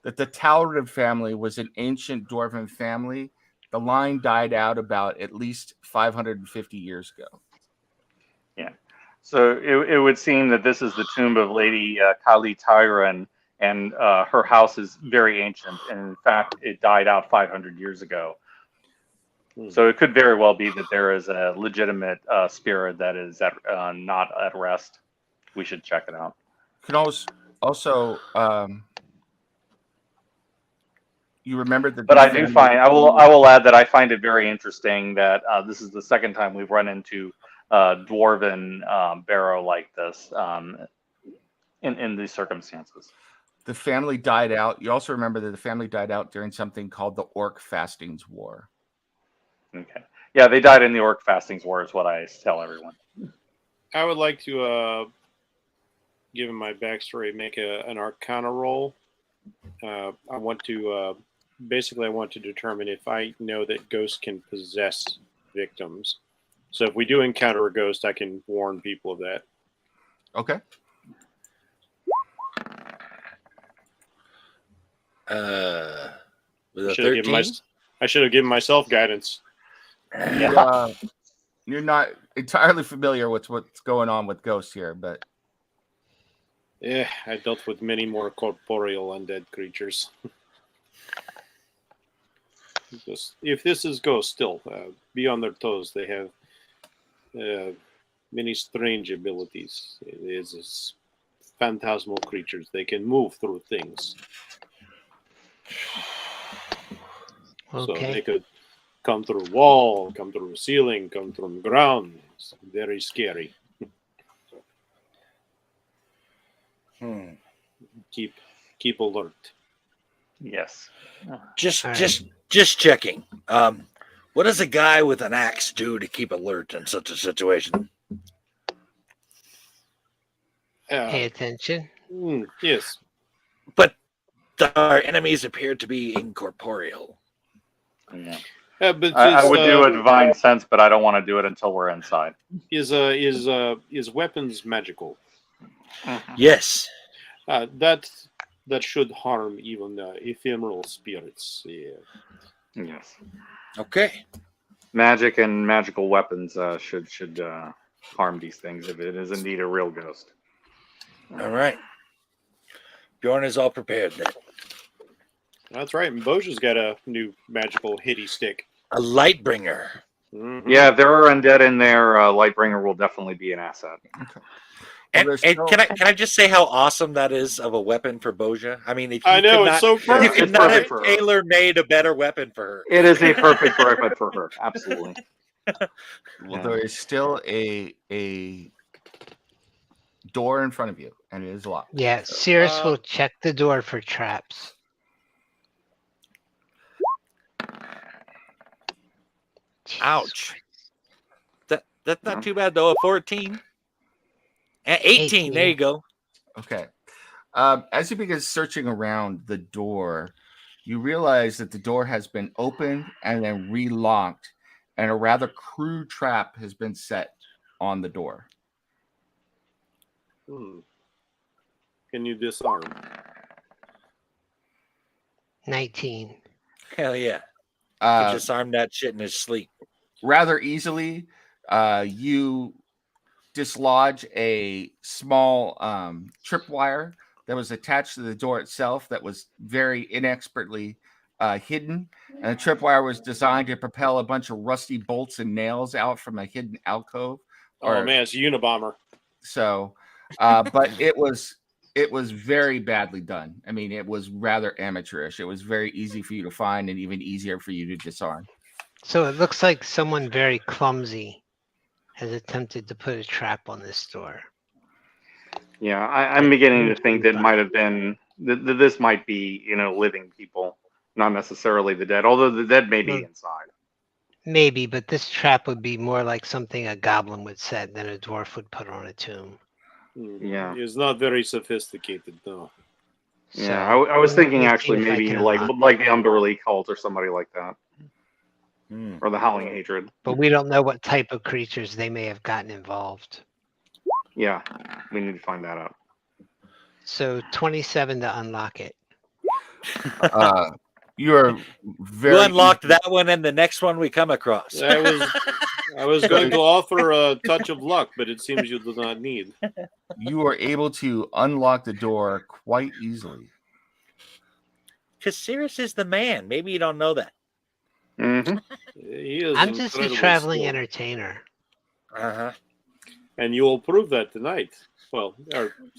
that the Talrid family was an ancient dwarven family. The line died out about at least 550 years ago. So it would seem that this is the tomb of Lady Kali Tyran, and her house is very ancient. And in fact, it died out 500 years ago. So it could very well be that there is a legitimate spirit that is not at rest. We should check it out. You can also you remember that. But I do find I will add that I find it very interesting that this is the second time we've run into dwarven barrow like this in these circumstances. The family died out. You also remember that the family died out during something called the Orc Fastings War. Okay. Yeah, they died in the Orc Fastings War is what I tell everyone. I would like to, given my backstory, make an Arcana roll. I want to determine if I know that ghosts can possess victims. So if we do encounter a ghost, I can warn people of that. Okay. With a 13? I should have given myself guidance. You're not entirely familiar with what's going on with ghosts here, but Yeah, I dealt with many more corporeal undead creatures. If this is ghost still, be on their toes. They have many strange abilities. It is phantasmal creatures. They can move through things. So they could come through a wall, come through a ceiling, come through the ground. It's very scary. Keep alert. Yes. Just checking. What does a guy with an axe do to keep alert in such a situation? Pay attention. Yes. But our enemies appear to be incorporeal. Yeah. But I would do a divine sense, but I don't want to do it until we're inside. Is weapons magical? Yes. That should harm even ephemeral spirits. Yeah. Yes. Okay. Magic and magical weapons should harm these things if it is indeed a real ghost. All right. Bjorn is all prepared then. That's right. And Boja's got a new magical hitty stick. A light bringer. Mm-hmm. Yeah, if there are undead in there, Lightbringer will definitely be an asset. Okay. And, Well, and can I just say how awesome that is of a weapon for Boja? I mean, if you I know, it's so you perfect. could It's not perfect have for her. tailor-made a better weapon for her. It is a perfect weapon for her. Absolutely. Well, there is still a door in front of you, and it is locked. Yeah, Cirrus will check the door for traps. Ouch. That's not too bad though. A 14. 18. There you go. Okay. As you begin searching around the door, you realize that the door has been opened and then relocked, and a rather crude trap has been set on the door. Can you disarm? 19. Hell yeah. He disarmed that shit in his sleep. Rather easily, you dislodge a small tripwire that was attached to the door itself that was very inexpertly hidden. And the tripwire was designed to propel a bunch of rusty bolts and nails out from a hidden alcove. Oh man, it's a Unabomber. So, but it was very badly done. I mean, it was rather amateurish. It was very easy for you to find and even easier for you to disarm. So it looks like someone very clumsy has attempted to put a trap on this door. Yeah, I'm beginning to think that might have been this might be living people, not necessarily the dead. Although the dead may be inside. Maybe, but this trap would be more like something a goblin would set than a dwarf would put on a tomb. Yeah, it's not very sophisticated though. Yeah, So, I was thinking let me see actually if I maybe can like unlock the Umberlee cult or somebody like that, or the Howling Hatred. But we don't know what type of creatures they may have gotten involved. Yeah, we need to find that out. So 27 to unlock it. You're You very unlocked that one and the next one we come across. I was going to offer a touch of luck, but it seems you do not need. you are able to unlock the door quite easily. Because Sirius is the man. Maybe you don't know that. Mm-hmm. He is I'm just a incredibly traveling skilled. entertainer. Uh-huh. And you will prove that tonight. Well,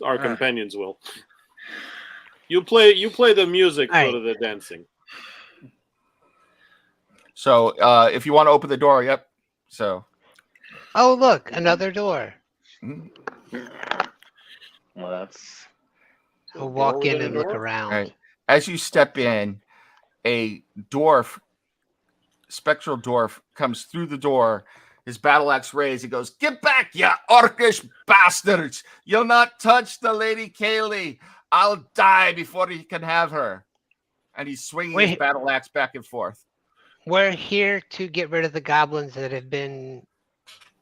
our companions will. You play the music All for right. the dancing. So if you want to open the door, yep. So Oh, look, another door. mhm. Well, that's I'll walk Door in within a and look door? around. Right. As you step in, a dwarf, spectral dwarf, comes through the door. His battle axe raised. He goes, "Get back, you orcish bastards! You'll not touch the Lady Kaylee. I'll die before you can have her." And he's swinging his Wait. battle axe back and forth. We're here to get rid of the goblins that have been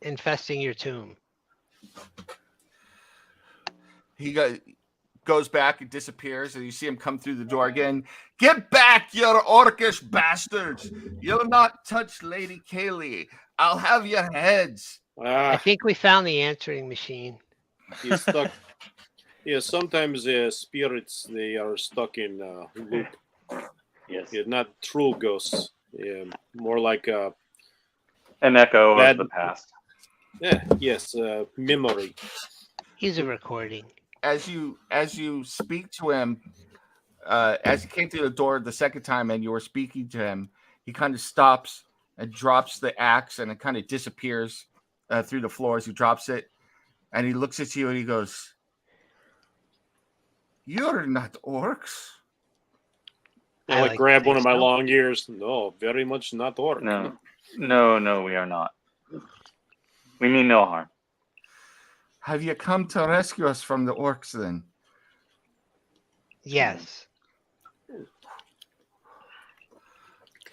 infesting your tomb. He goes back and disappears, and you see him come through the door again. "Get back, you orcish bastards! You'll not touch Lady Kaylee. I'll have your heads." I think we found the answering machine. He's stuck. Yeah, sometimes spirits, they are stuck in loop. yes, Yeah, not true ghosts. Yeah, more like an echo Bad- of the past. memory. He's a recording. As you speak to him, as he came through the door the second time and you were speaking to him, he kind of stops and drops the axe, and it kind of disappears through the floor as he drops it. And he looks at you and he goes, "You're not orcs." I I like like grab to one of think my so. long ears. No, very much not orc. No, we are not. We mean no harm. "Have you come to rescue us from the orcs then?" Yes.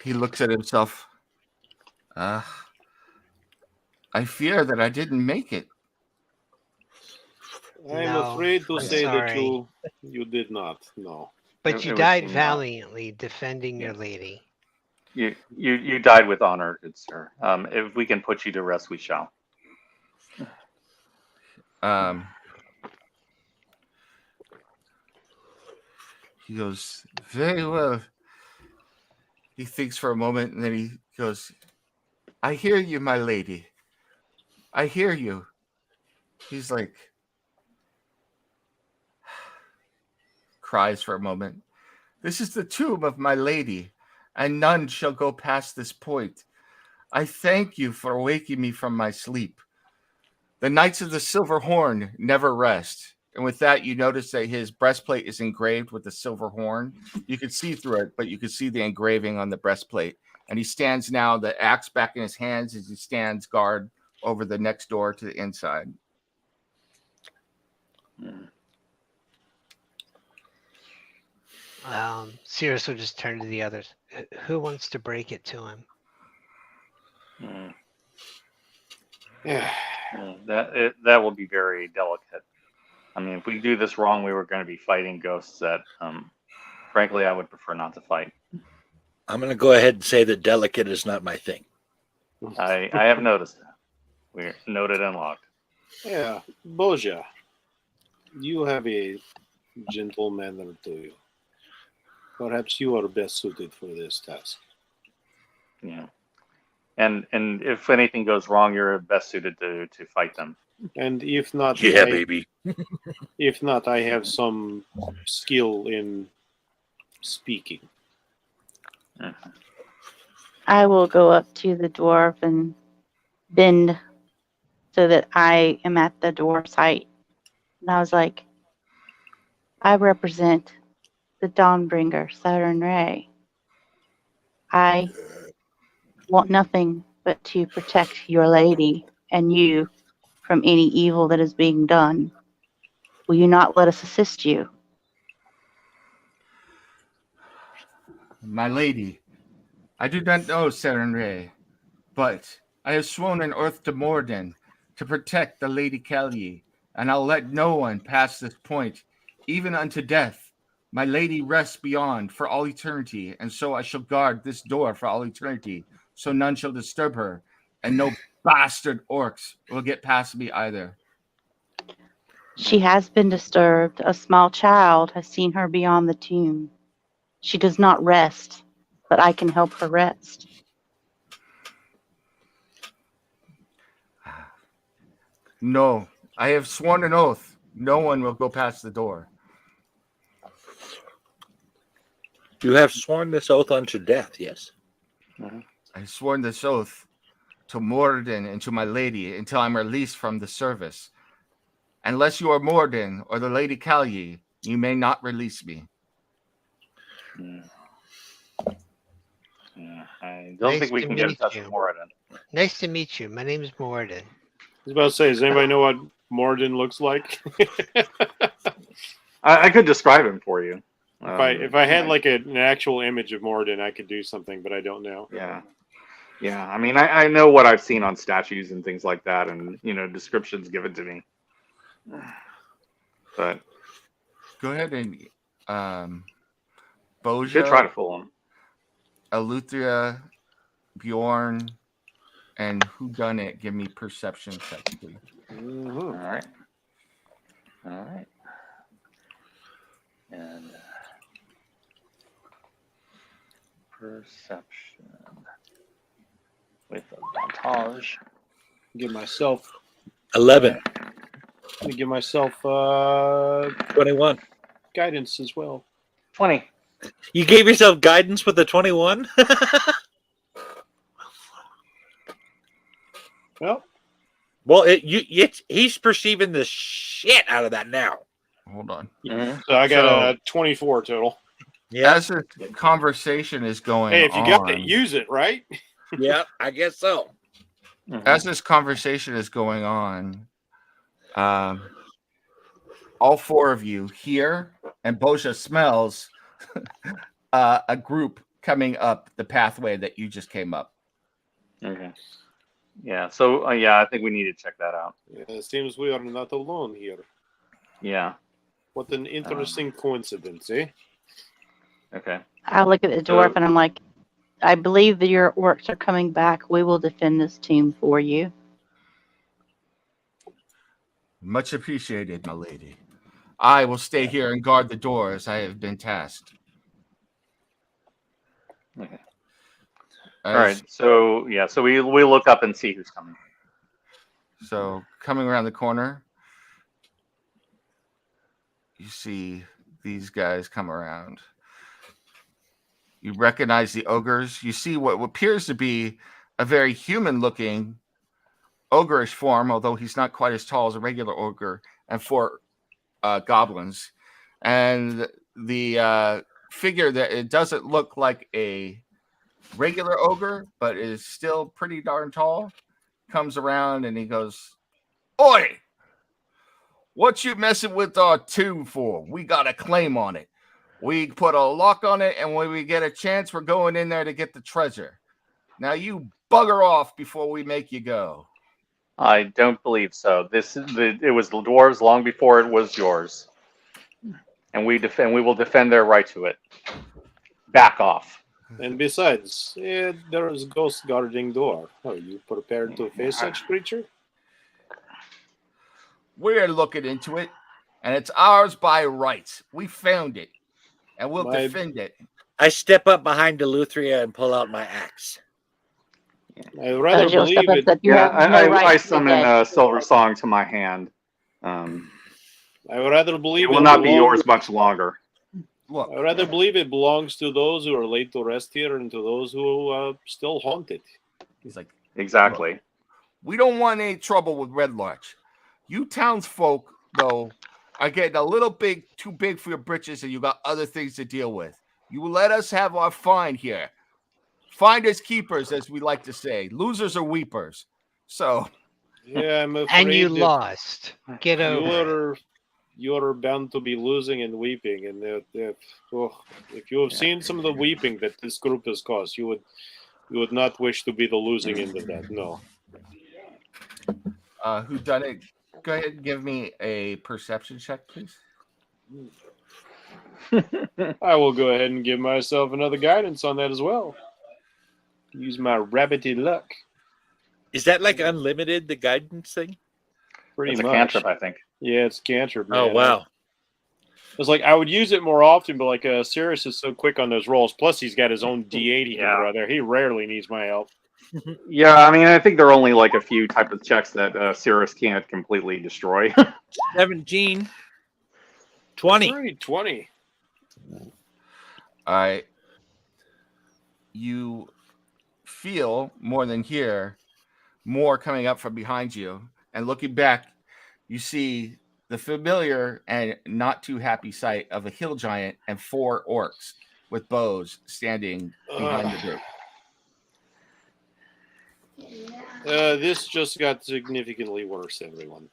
He looks at himself. I fear that I didn't make it. I'm No, afraid to I'm say that sorry. you did not. No. But It you would died seem not. valiantly defending your lady. You died with honor, good sir. If we can put you to rest, we shall. He goes, "Very well." He thinks for a moment, and then he goes, "I hear you, my lady. I hear you." He's like, cries for a moment. "This is the tomb of my lady, and none shall go past this point. I thank you for waking me from my sleep. The Knights of the Silver Horn never rest." And with that, you notice that his breastplate is engraved with the silver horn. You can see through it, but you can see the engraving on the breastplate. And he stands now, the axe back in his hands, as he stands guard over the next door to the inside. Sirius will just turn to the others. Who wants to break it to him? Yeah. That will be very delicate. I mean, if we do this wrong, we were going to be fighting ghosts that, frankly, I would prefer not to fight. I'm going to go ahead and say that delicate is not my thing. I have noticed that. We're noted and logged. Yeah. Boja, you have a gentle manner to you. Perhaps you are best suited for this task. Yeah. And if anything goes wrong, you're best suited to fight them. And if not, Yeah, baby. If not, I have some skill in speaking. I will go up to the dwarf and bend so that I am at the dwarf's height. And I was like, "I represent the Dawnbringer, Southern Ray. I want nothing but to protect your lady and you from any evil that is being done. Will you not let us assist you?" "My lady, I do not know Seren Ray, but I have sworn an oath to Morden to protect the Lady Kelly and I'll let no one pass this point, even unto death. My lady rests beyond for all eternity, and so I shall guard this door for all eternity, so none shall disturb her, and no bastard orcs will get past me either. She has been disturbed. A small child has seen her beyond the tomb. She does not rest, but I can help her rest. No, I have sworn an oath. No one will go past the door. You have sworn this oath unto death, yes? I have sworn this oath to Morden and to my lady until I'm released from the service. Unless you are Morden or the Lady Kalyi, you may not release me. I don't think we can get in touch with Moradin. Nice to meet you. My name is Morden. I was about to say, does anybody know what Morden looks like? I could describe him for you. If I had like an actual image of Morden, I could do something, but I don't know. Yeah. I mean, I know what I've seen on statues and things like that, and descriptions given to me. But Go ahead and you Boja, should try to fool him. Eleuthera, Bjorn, and Whodunit, give me perception checks, please. All right. And perception with advantage. Give myself 11. Let me give myself 21. guidance as well. 20. You gave yourself guidance with a 21? Well, he's perceiving the shit out of that now. Hold on. so I got a 24 total. Yeah, As this conversation is going Hey, if you on, got it, use it, right? yeah, I guess so. as this conversation is going on, all four of you hear, and Boja smells a group coming up the pathway that you just came up. Okay. Yeah. So I think we need to check that out. It seems we are not alone here. Yeah. What an interesting coincidence, eh? Okay. I look at the dwarf and I'm like, I believe that your orcs are coming back. We will defend this tomb for you. Much appreciated, my lady. I will stay here and guard the door as I have been tasked. Okay. All right. So we look up and see who's coming. So coming around the corner, you see these guys come around. You recognize the ogres. You see what appears to be a very human-looking ogreish form, although he's not quite as tall as a regular ogre, and 4 goblins. And the figure that it doesn't look like a regular ogre, but is still pretty darn tall, comes around and he goes, "Oi! What you messing with our tomb for? We got a claim on it. We put a lock on it, and when we get a chance, we're going in there to get the treasure. Now you bugger off before we make you go." I don't believe so. It was the dwarves long before it was yours, and we will defend their right to it. Back off. And besides, there is a ghost guarding door. Are you prepared to face such creature? We're looking into it, and it's ours by rights. We found it, and we'll defend it. I step up behind Eleuthera and pull out my axe. I rather Jill, believe step up it. that you have no right I to summon dead. a silver song to my hand. I would rather believe It will not be belongs- yours much longer. Look, I rather believe it belongs to those who are laid to rest here and to those who still haunt it. he's like, Exactly. we don't want any trouble with Red Larch. You townsfolk, though, are getting a little too big for your britches, and you got other things to deal with. You let us have our fine here. Finders keepers, as we like to say. Losers are weepers. So, Yeah, I'm afraid And you that lost. Get over it. you are bound to be losing and weeping, and if you have seen some of the weeping that this group has caused, you would not wish to be the losing end of that. No. Whodunit go ahead and give me a perception check, please. I will go ahead and give myself another guidance on that as well. Use my rabbity luck. Is that like unlimited, the guidance thing? Pretty It's a much. cantrip, I think. Yeah, it's cantrip. Oh, Man. wow. It's like I would use it more often, but like Sirius is so quick on those rolls. Plus, he's got his own D8 he can Yeah. throw out there. He rarely needs my help. Yeah, I mean, I think there are only like a few type of checks that Cirrus can't completely destroy. 17. 20. Pretty 20. All right. You feel more than hear more coming up from behind you. And looking back, you see the familiar and not too happy sight of a hill giant and 4 orcs with bows standing behind the group. This just got significantly worse, everyone.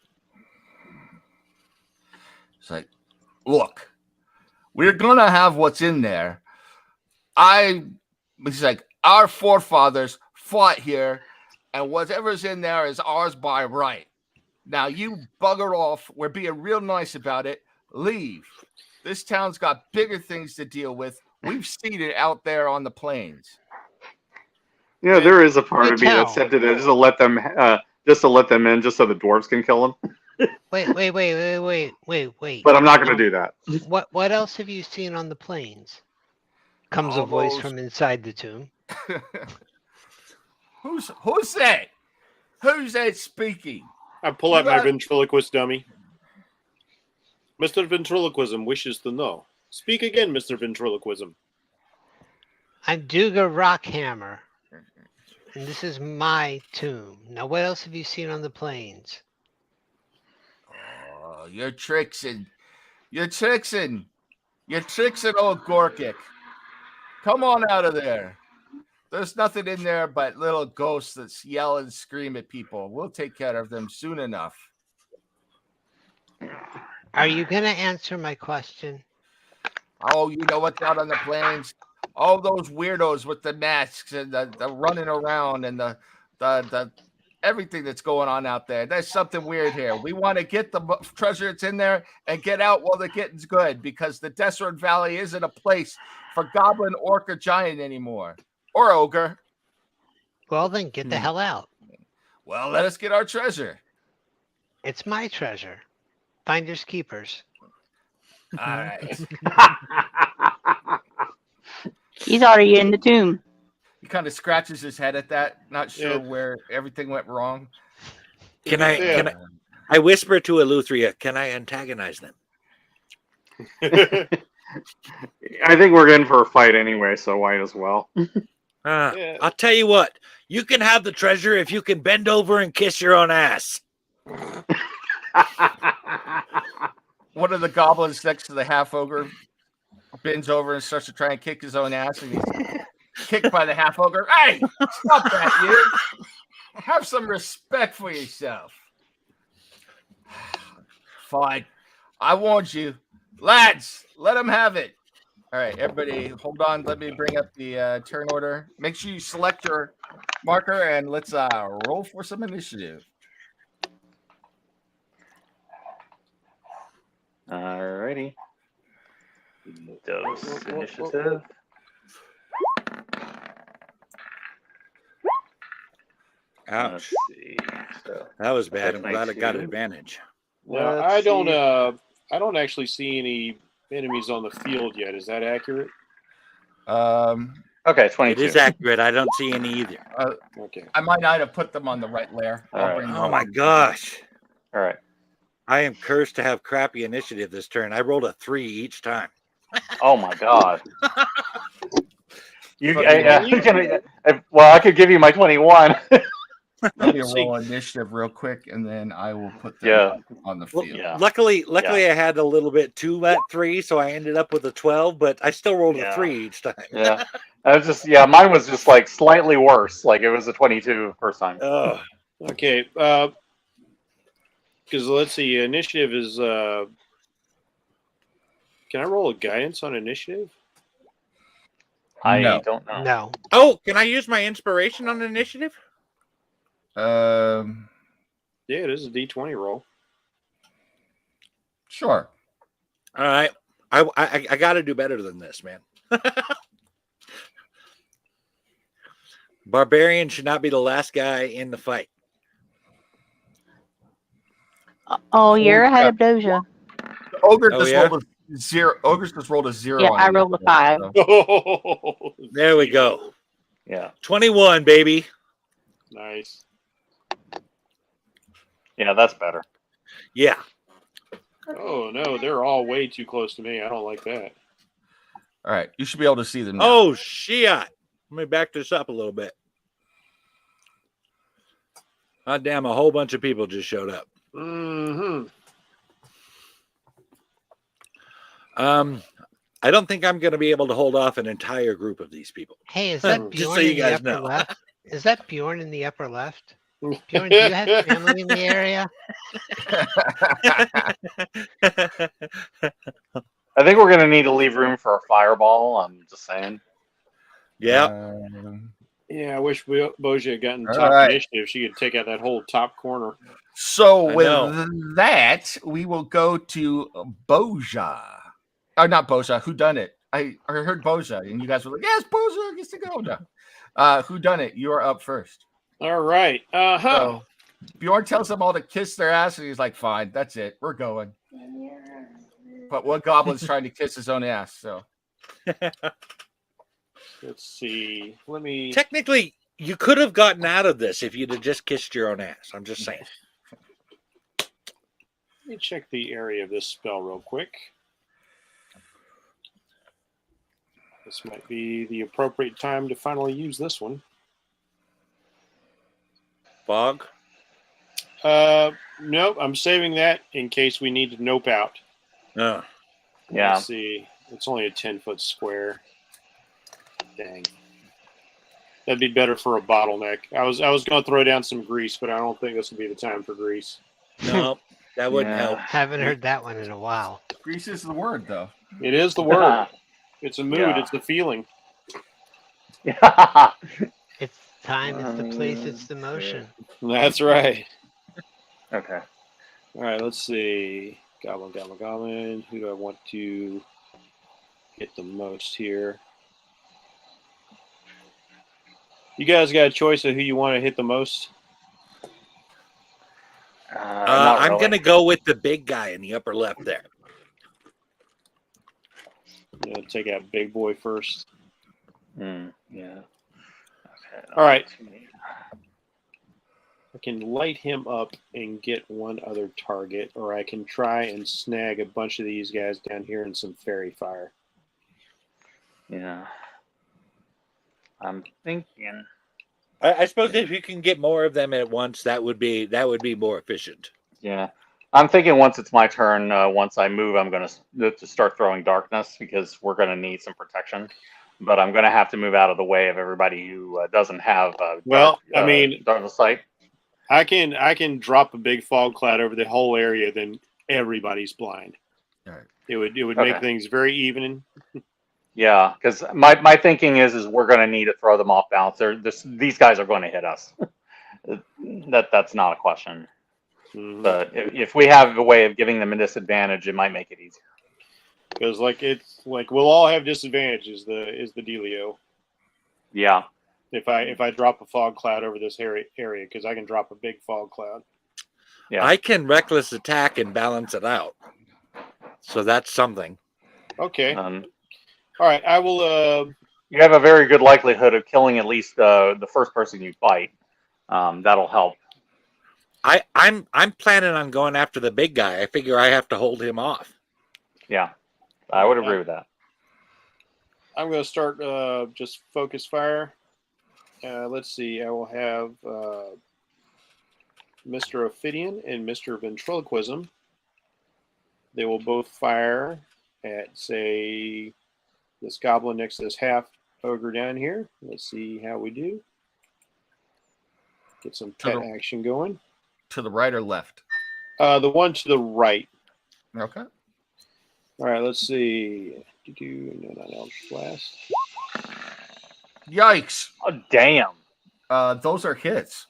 It's like, look, we're gonna have what's in there. It's like our forefathers fought here, and whatever's in there is ours by right. Now you bugger off. We're being real nice about it. Leave. This town's got bigger things to deal with. We've seen it out there on the plains. Yeah, there is a part of me tell. that's tempted to just to let them in, just so the dwarves can kill them. Wait. But I'm not going to do that. What else have you seen on the plains? Comes a All voice those- from inside the tomb. Who's that? Who's that speaking? I pull out my Right. ventriloquist dummy. Mr. Ventriloquism wishes to know. Speak again, Mr. Ventriloquism. I'm Duga Rockhammer, and this is my tomb. Now, what else have you seen on the plains? Oh, you're tricksing. You're tricksing old Gorkick. Come on out of there. There's nothing in there but little ghosts that yell and scream at people. We'll take care of them soon enough. Are you gonna answer my question? Oh, you know what's out on the plains? All those weirdos with the masks and the running around and the everything that's going on out there. There's something weird here. We want to get the treasure that's in there and get out while the getting's good, because the Desert Valley isn't a place for goblin, orc, or giant anymore. Or ogre. Well, then get the hell out. Well, let us get our treasure. It's my treasure. Finders keepers. All right. He's already in the tomb. He kind of scratches his head at that, not sure Yeah. where everything went wrong. I whisper to Eleuthria, can I antagonize them? I think we're in for a fight anyway, so might as well. Yeah. I'll tell you what, you can have the treasure if you can bend over and kiss your own ass. One of the goblins next to the half ogre bends over and starts to try and kick his own ass, and he's kicked by the half ogre. Hey, stop that, you! Have some respect for yourself. Fine. I warned you. Lads, let him have it. All right, everybody, hold on. Let me bring up the turn order. Make sure you select your marker, and let's roll for some initiative. Alrighty. Dose initiative. Ouch. Let's see. So, That was bad. I'm That's glad I got 22. advantage. Well, let's I don't actually see any enemies on the field yet. Is that accurate? Okay, 22. It is accurate. I don't see any either. Okay. I might not have put them on the right layer. All right. bring them Oh up. my gosh. All right. I am cursed to have crappy initiative this turn. I rolled a 3 each time. Oh my god. You, Fucking- you can, well, I could give you my 21. Let me See. roll initiative real quick, and then I will put them Yeah. on the Well, field. Yeah. Luckily, I had a little bit too at 3, so I ended up with a 12, but I still rolled a Yeah. 3 each time. Yeah. I was just, yeah, mine was just like slightly worse. Like it was a 22 first time. Oh, Okay. Because let's see, initiative is. Can I roll a guidance on initiative? I No. don't know. No. oh, can I use my inspiration on initiative? Yeah, it is a D20 roll. Sure. All right. I got to do better than this, man. Barbarian should not be the last guy in the fight. Oh, you're ahead of Doja. The ogre Oh, just yeah? rolled a 0. Ogre's just rolled a 0. Yeah, on I the rolled a initiative, 5. so- There we go. Yeah. 21, baby. Nice. Yeah, that's better. Yeah. Oh no, they're all way too close to me. I don't like that. All right, you should be able to see them now. Oh, shit. Let me back this up a little bit. God damn, a whole bunch of people just showed up. Mm-hmm. I don't think I'm going to be able to hold off an entire group of these people. Hey, is that Just Bjorn so you in the guys upper know. left? Is that Bjorn in the upper left? Bjorn, do you have family in the area? I think we're gonna need to leave room for a fireball. I'm just saying. Yeah. Yeah, I wish Boja had gotten All top right. initiative. She could take out that whole top corner. So I with know. that, we will go to Boja. Oh, not Boja. Who done it? I heard Boja, and you guys were like, "Yes, Boja gets to go." No. Who done it? You are up first. All right. So Bjorn tells them all to kiss their ass, and he's like, "Fine, that's it. We're going." But one goblin's trying to kiss his own ass. So Let's see. Let me. Technically, you could have gotten out of this if you'd have just kissed your own ass. I'm just saying. Let me check the area of this spell real quick. This might be the appropriate time to finally use this one. Fog? Nope. I'm saving that in case we need to nope out. No. Yeah. Let's see. It's only a 10-foot square. Dang. That'd be better for a bottleneck. I was going to throw down some grease, but I don't think this would be the time for grease. No, that wouldn't Yeah. help. Haven't heard that one in a while. Grease is the word, though. It is the word. It's a mood. Yeah. It's the feeling. Yeah. It's time, it's the place, it's the motion. That's right. Okay. All right, let's see. Goblin, goblin, goblin. Who do I want to hit the most here? You guys got a choice of who you want to hit the most? Not I'm really. going to go with the big guy in the upper left there. I'm going to take out Big Boy first. Yeah. Okay. All right. I can light him up and get one other target, or I can try and snag a bunch of these guys down here in some fairy fire. Yeah. I'm thinking. I suppose if you can get more of them at once, that would be more efficient. Yeah. I'm thinking once it's my turn, once I move, I'm going to start throwing darkness because we're going to need some protection. But I'm going to have to move out of the way of everybody who doesn't have dark sight. I can drop a big fog cloud over the whole area, then everybody's blind. All right. It would Okay. make things very even. Yeah, because my thinking is we're going to need to throw them off balance. These guys are going to hit us. That's not a question. Mhm. But if we have a way of giving them a disadvantage, it might make it easier. Because we'll all have disadvantages. Is the dealio. Yeah. If I drop a fog cloud over this area, because I can drop a big fog cloud. Yeah. I can reckless attack and balance it out. So that's something. Okay. All right. I will. You have a very good likelihood of killing at least the first person you fight. That'll help. I'm planning on going after the big guy. I figure I have to hold him off. Yeah, I would agree with that. I'm going to start just focus fire. Let's see. I will have Mr. Ophidian and Mr. Ventriloquism. They will both fire at, say, this goblin next to this half ogre down here. Let's see how we do. Get some pet action going. To the right or left? The one to the right. Okay. All right, let's see. No, not Eldritch Blast. Yikes. Oh, damn. Those are hits.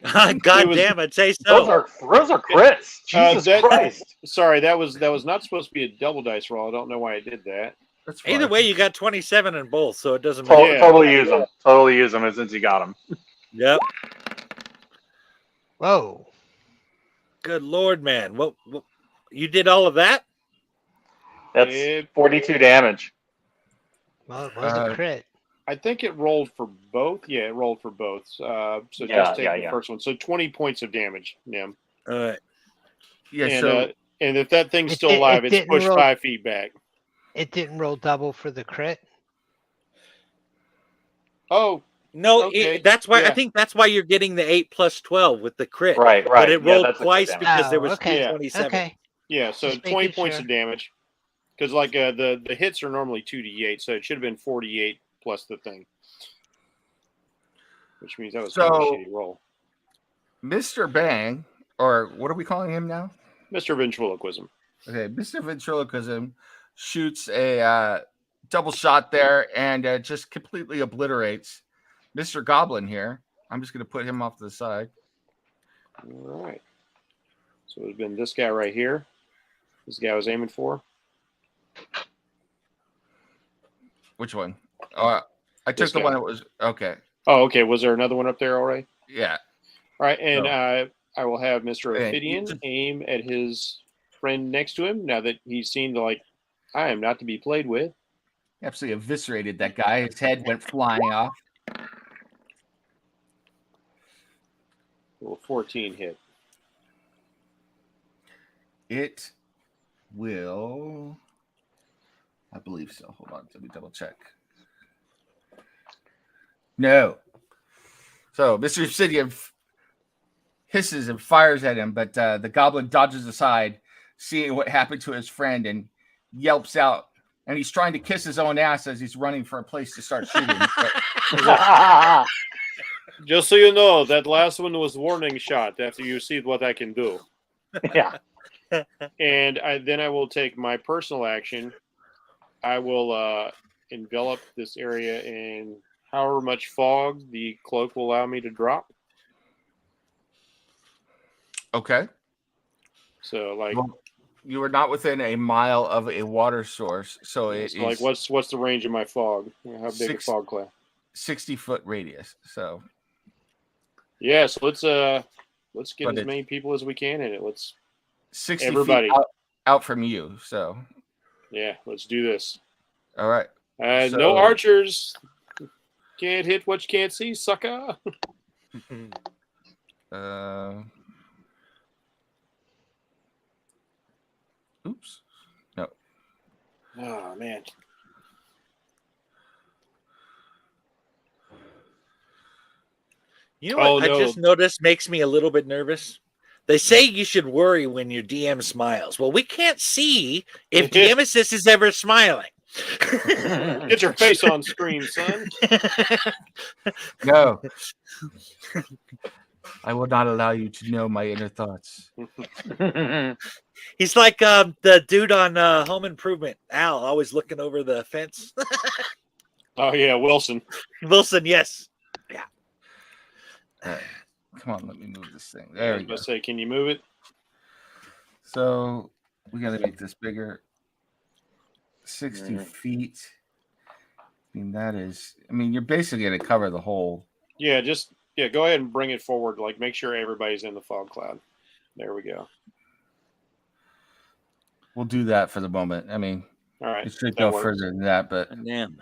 God was- damn, I'd say Those so. are crits. Jesus that- Christ. Sorry, that was not supposed to be a double dice roll. I don't know why I did that. That's Either fine. way, you got 27 in both, so it doesn't matter. Yeah. Totally use them. Totally use them since you got them. Yep. Whoa. Good Lord, man. What you did all of that? That's It- 42 damage. Well, it was Uh, a crit. I think it rolled for both. Yeah, it rolled for both. So Yeah, just take the yeah. first one. So 20 points of damage, Nim. All right. Yeah, And so and if that thing's It still di- it alive, it's didn't pushed roll- 5 feet back. It didn't roll double for the crit. Oh, No, Okay, that's why I yeah. think that's why you're getting the 8 plus 12 with the crit. Right, But right. it Yeah, rolled that's a good twice damage. because there was okay. Yeah. 27. Okay. yeah. So Just 20 making points sure. of damage. Because like the hits are normally 2d8, so it should have been 48 plus the thing. Which means that was kind of a So- shitty roll. Mr. Bang, or what are we calling him now? Mr. Ventriloquism. Okay, Mr. Ventriloquism shoots a double shot there and just completely obliterates Mr. Goblin here. I'm just going to put him off to the side. All right. So it's been this guy right here. This guy I was aiming for. Which one? I took This the guy. one that was okay. Oh, okay. Was there another one up there already? Yeah. All right. And No. I will have Mr. Okay, Ophidian you- aim at his friend next to him now that he's seen I am not to be played with. Absolutely eviscerated that guy. His head went flying off. Will 14 hit. It will. I believe so. Hold on. Let me double check. No. So Mr. Obsidian hisses and fires at him, but the goblin dodges aside, seeing what happened to his friend, and yelps out. And he's trying to kiss his own ass as he's running for a place to start shooting. But Just so you know, that last one was warning shot after you see what I can do. Yeah. And then I will take my personal action. I will envelop this area in however much fog the cloak will allow me to drop. okay. So like, Well, you are not within a mile of a water source, so it so like is what's the range of my fog? How big a 6 fog cloud? 60-foot radius. So Yeah, so let's get But as it's- many people as we can in it. Let's 60 Everybody. feet out from you. So let's do this. all right. No So- archers. Can't hit what you can't see, sucker. Oops. No. Oh man. You know what Oh, I no. just noticed makes me a little bit nervous? They say you should worry when your DM smiles. Well, we can't see if Nemesis is ever smiling. Get your face on screen, son. No. I will not allow you to know my inner thoughts. He's like the dude on Home Improvement, Al, always looking over the fence. Oh yeah, Wilson. Wilson, yes. All right. Come on, let me move this thing. I There was we go. gonna say, can you move it? So we got to make this bigger. 60 feet. I mean, that is, I mean, you're basically going to cover the whole. Yeah, go ahead and bring it forward. Like, make sure everybody's in the fog cloud. There we go. We'll do that for the moment. I mean, All right. it should that go works. further than that, but Damn.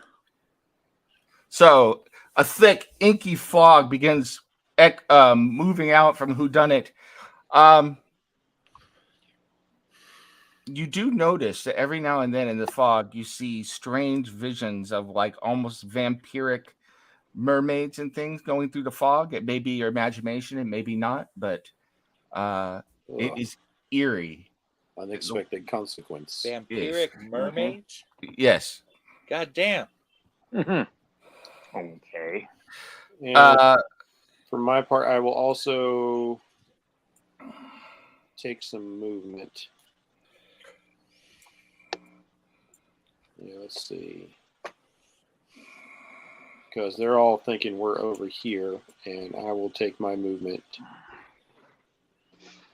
so a thick, inky fog begins moving out from whodunit. You do notice that every now and then in the fog, you see strange visions of like almost vampiric mermaids and things going through the fog. It may be your imagination, it may be not, but it Ugh, is eerie. unexpected consequence. Vampiric mermaids? Yes. God damn. Okay. And for my part, I will also take some movement. Yeah, let's see. because they're all thinking we're over here, and I will take my movement.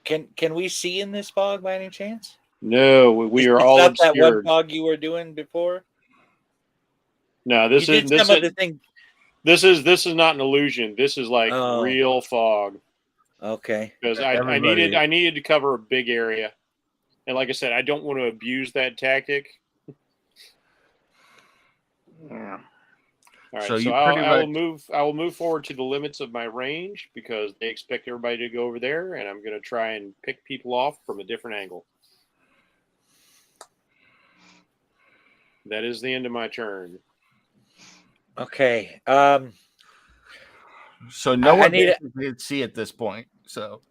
Can we see in this fog by any chance? No, we are It's all not that one obscured. fog you were doing before. No, this You is did this some is other thing. this is not an illusion. This is like Oh. real fog. Okay. Because Everybody- I needed to cover a big area, and like I said, I don't want to abuse that tactic. Yeah. All right, So so, you I pretty will much- move. I will move forward to the limits of my range because they expect everybody to go over there, and I'm going to try and pick people off from a different angle. That is the end of my turn. Okay. So no I one need can see at this point. So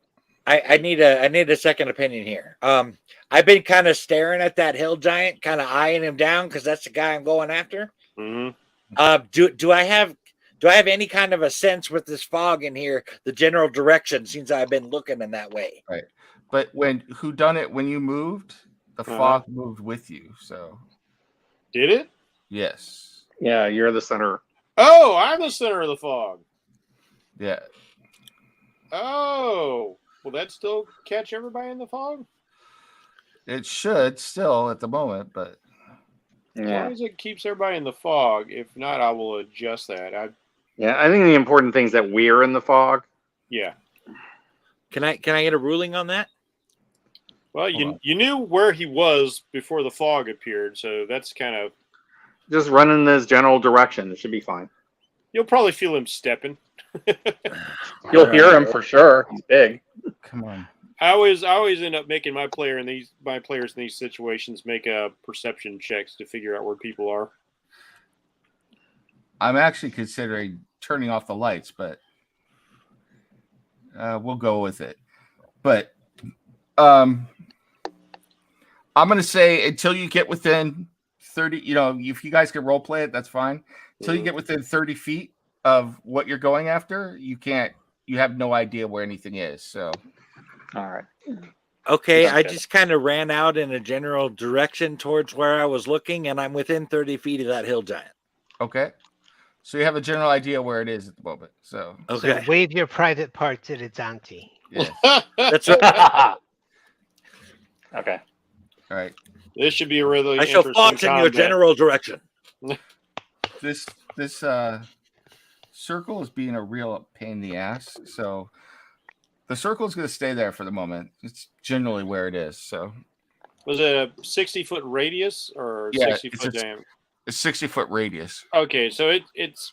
I need a second opinion here. I've been kind of staring at that hill giant, kind of eyeing him down because that's the guy I'm going after. Mm-hmm. Do I have any kind of a sense with this fog in here, the general direction, since I've been looking in that way? but when you moved, the fog moved with you. So Did it? yes. Yeah, you're the center. Oh, I'm the center of the fog. Yeah. Oh, will that still catch everybody in the fog? It should still at the moment, but As Yeah. long as it keeps everybody in the fog. If not, I will adjust that. Yeah, I think the important thing is that we're in the fog. Yeah. Can I get a ruling on that? Well, Hold on. you knew where he was before the fog appeared, so that's kind of. Just run in this general direction. It should be fine. You'll probably feel him stepping. You'll hear him for sure. He's big. come on. I always end up making my players in these situations make perception checks to figure out where people are. I'm actually considering turning off the lights, but we'll go with it. But I'm going to say until you get within 30, if you guys can role play it, that's fine. Until you get within 30 feet of what you're going after, you have no idea where anything is. So, All right. Okay, I Okay. just kind of ran out in a general direction towards where I was looking, and I'm within 30 feet of that hill giant. okay. So you have a general idea where it is at the moment. So, Okay. So wave your private parts at its auntie. yes. That's right. Okay. All right. This should be a really I shall interesting fox in your combat. general direction. This circle is being a real pain in the ass. So the circle is going to stay there for the moment. It's generally where it is. So Was it a 60-foot radius or Yeah, 60-foot diameter? it's 60-foot radius. Okay, so it's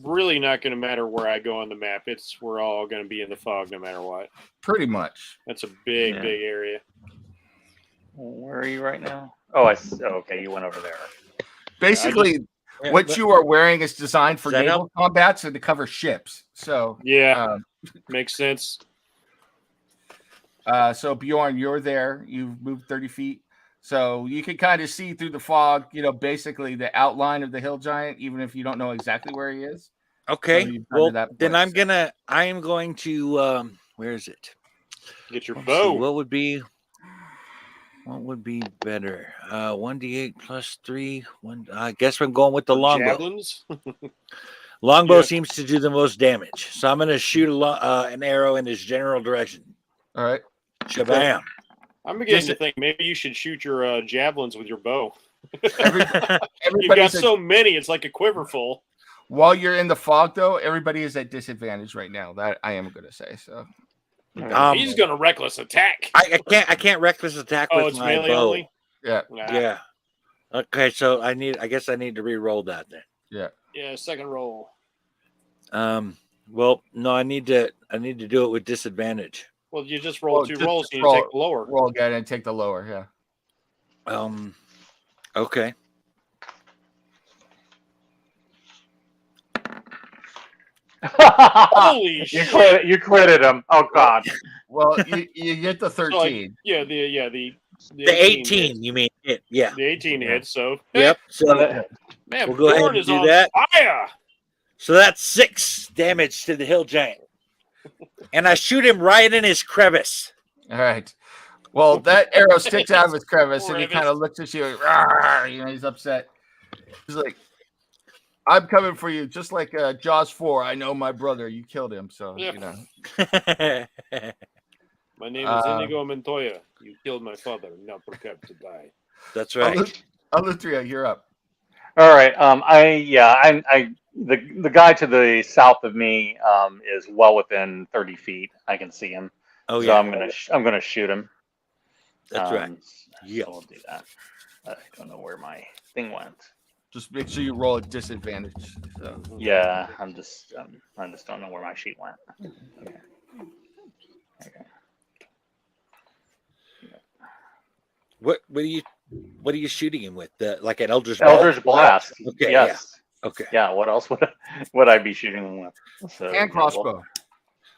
really not going to matter where I go on the map. We're all going to be in the fog no matter what. Pretty much. That's a big, Yeah. big area. Where are you right now? Oh, okay. You went over there. Basically, Yeah, what but- you are wearing is designed for Does that naval combats and to cover ships. So, Yeah, makes sense. so Bjorn, you're there. You've moved 30 feet. So you can kind of see through the fog, basically the outline of the hill giant, even if you don't know exactly where he is. Okay. So you've Well, done that then place. I am going to where is it? Get your Let's see, bow. what would be better? 1d8 plus 3. I guess I'm going with the Or longbow. javelins. Longbow Yeah. seems to do the most damage, so I'm going to shoot an arrow in his general direction. All right. Shabam! I'm beginning Just- to think maybe you should shoot your javelins with your bow. You've Everybody's got so many, it's like a quiver full. while you're in the fog, though, everybody is at disadvantage right now. That I am going to say. So, He's going to reckless attack. I can't reckless attack Oh, with it's my melee bow. only. yeah. Nah. Yeah. Okay, so I guess I need to re-roll that then. Yeah, second roll. Well, no, I need to do it with disadvantage. Well, you just roll Well, two just rolls and you roll- take the lower. Roll again and take the lower. Yeah. Okay. Holy you shit! quit. You quitted him. Oh God. Well, you get the 13. So, like, yeah, the The 18, you mean it? Yeah. The 18 Yeah. hits. So Yep. So man, We'll go ahead Bjorn and is do on that. fire. So that's 6 damage to the hill giant. And I shoot him right in his crevice. All right. Well, that arrow sticks out of his crevice, and he Crevice. kind of looks at you. "Rawr," he's upset. He's like, I'm coming for you, just like Jaws 4. I know my brother. You killed him, so Yeah. you know. My name is Inigo Montoya. You killed my father. Now prepare to die. That's right. Alutria, you're up. All right. The guy to the south of me is well within 30 feet. I can see him. Oh So yeah, I'm gonna shoot him. that's right. Yeah. So we'll do that. I don't know where my thing went. Just make sure you roll a disadvantage. So. Yeah, I just don't know where my sheet went. Okay. What are you shooting him with? Like an Eldritch Eldritch Blast. Okay. Yes. Yeah. Okay. Yeah. What else would I be shooting him with? So, And crossbow.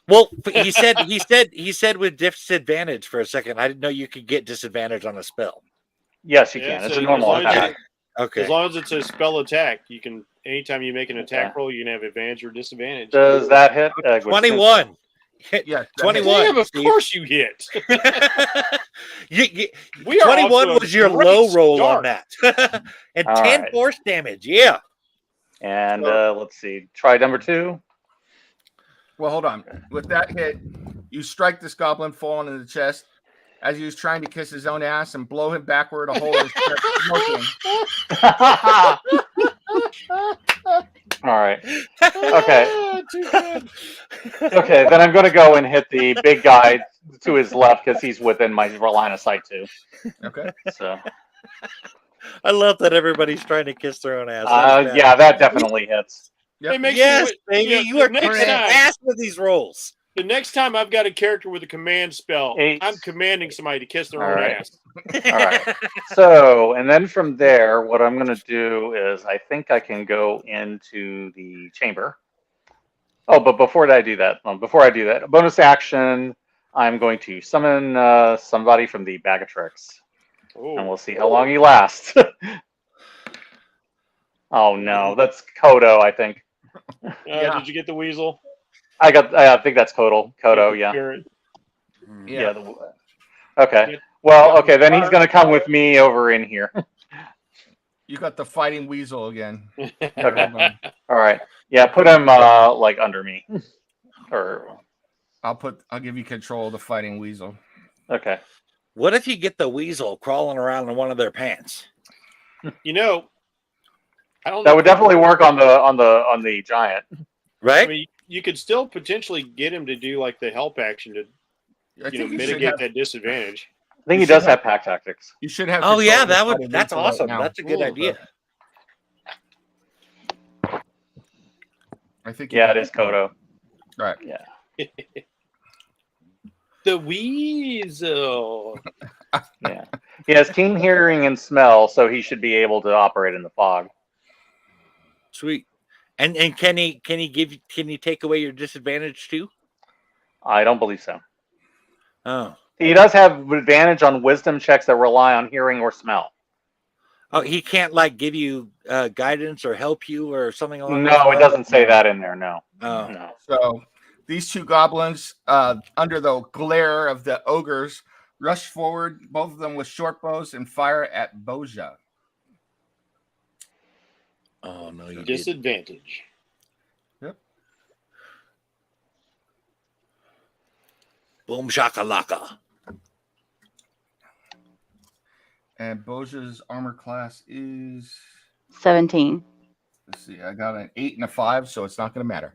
Well, he said with disadvantage for a second. I didn't know you could get disadvantage on a spell. Yes, you Yeah, can. It's so a normal as long as attack. Okay. As long as it's a spell attack, you can. Anytime you make an attack Okay. roll, you can have advantage or disadvantage. Does that hit? 21. Yeah, 21. Damn, of Steve. course you hit. We are 21 off to a was your great low roll start. on that. And All 10 right. force damage. Yeah. And let's see. Try number 2. Well, hold on. With that hit, you strike this goblin falling in the chest as he was trying to kiss his own ass and blow him backward. A hole in his chest smoking. All right. Okay. Too good. Okay. Then I'm going to go and hit the big guy to his left because he's within my line of sight too. Okay. So. I love that everybody's trying to kiss their own ass. Yeah, that definitely hits. Yep. It makes Yes, me, baby. yeah, You are the next kicking time- ass with these rolls. The next time I've got a character with a command spell, 8. I'm commanding somebody to kiss their All own right. ass. All right. So, and then from there, what I'm going to do is I think I can go into the chamber. Oh, but before I do that, a bonus action, I'm going to summon somebody from the bag of tricks. And Oh, we'll see how long he lasts. Oh, no. That's Kodo, I think. Yeah. Did you get the weasel? I think that's Kodo. Kodo, yeah. Spirit. Yeah. Okay. Well, okay, then he's going to come with me over in here. You got the fighting weasel again. Okay. All right. Yeah, put him like under me. Or I'll give you control of the fighting weasel. okay. What if you get the weasel crawling around in one of their pants? You know, I don't. That know would definitely work on the giant. Right? I mean, you could still potentially get him to do like the help action to I think you should mitigate have, that disadvantage. I think You he does should have pack tactics. you should have. Oh control yeah, of the fighting that's weasel right awesome. now. That's a good idea. I think. Yeah, it is Kodo. Right. Yeah. The weasel. Yeah. He has keen hearing and smell, so he should be able to operate in the fog. Sweet. And can he take away your disadvantage too? I don't believe so. Oh. He does have advantage on wisdom checks that rely on hearing or smell. Oh, he can't like give you guidance or help you or something along those No, it lines? doesn't say that in there. No. Oh. No. So these two goblins, under the glare of the ogres, rush forward, both of them with short bows, and fire at Boja. Oh no, you did. Disadvantage. Yep. Boom shakalaka. And Boja's armor class is, 17. let's see, I got an 8 and a 5, so it's not going to matter.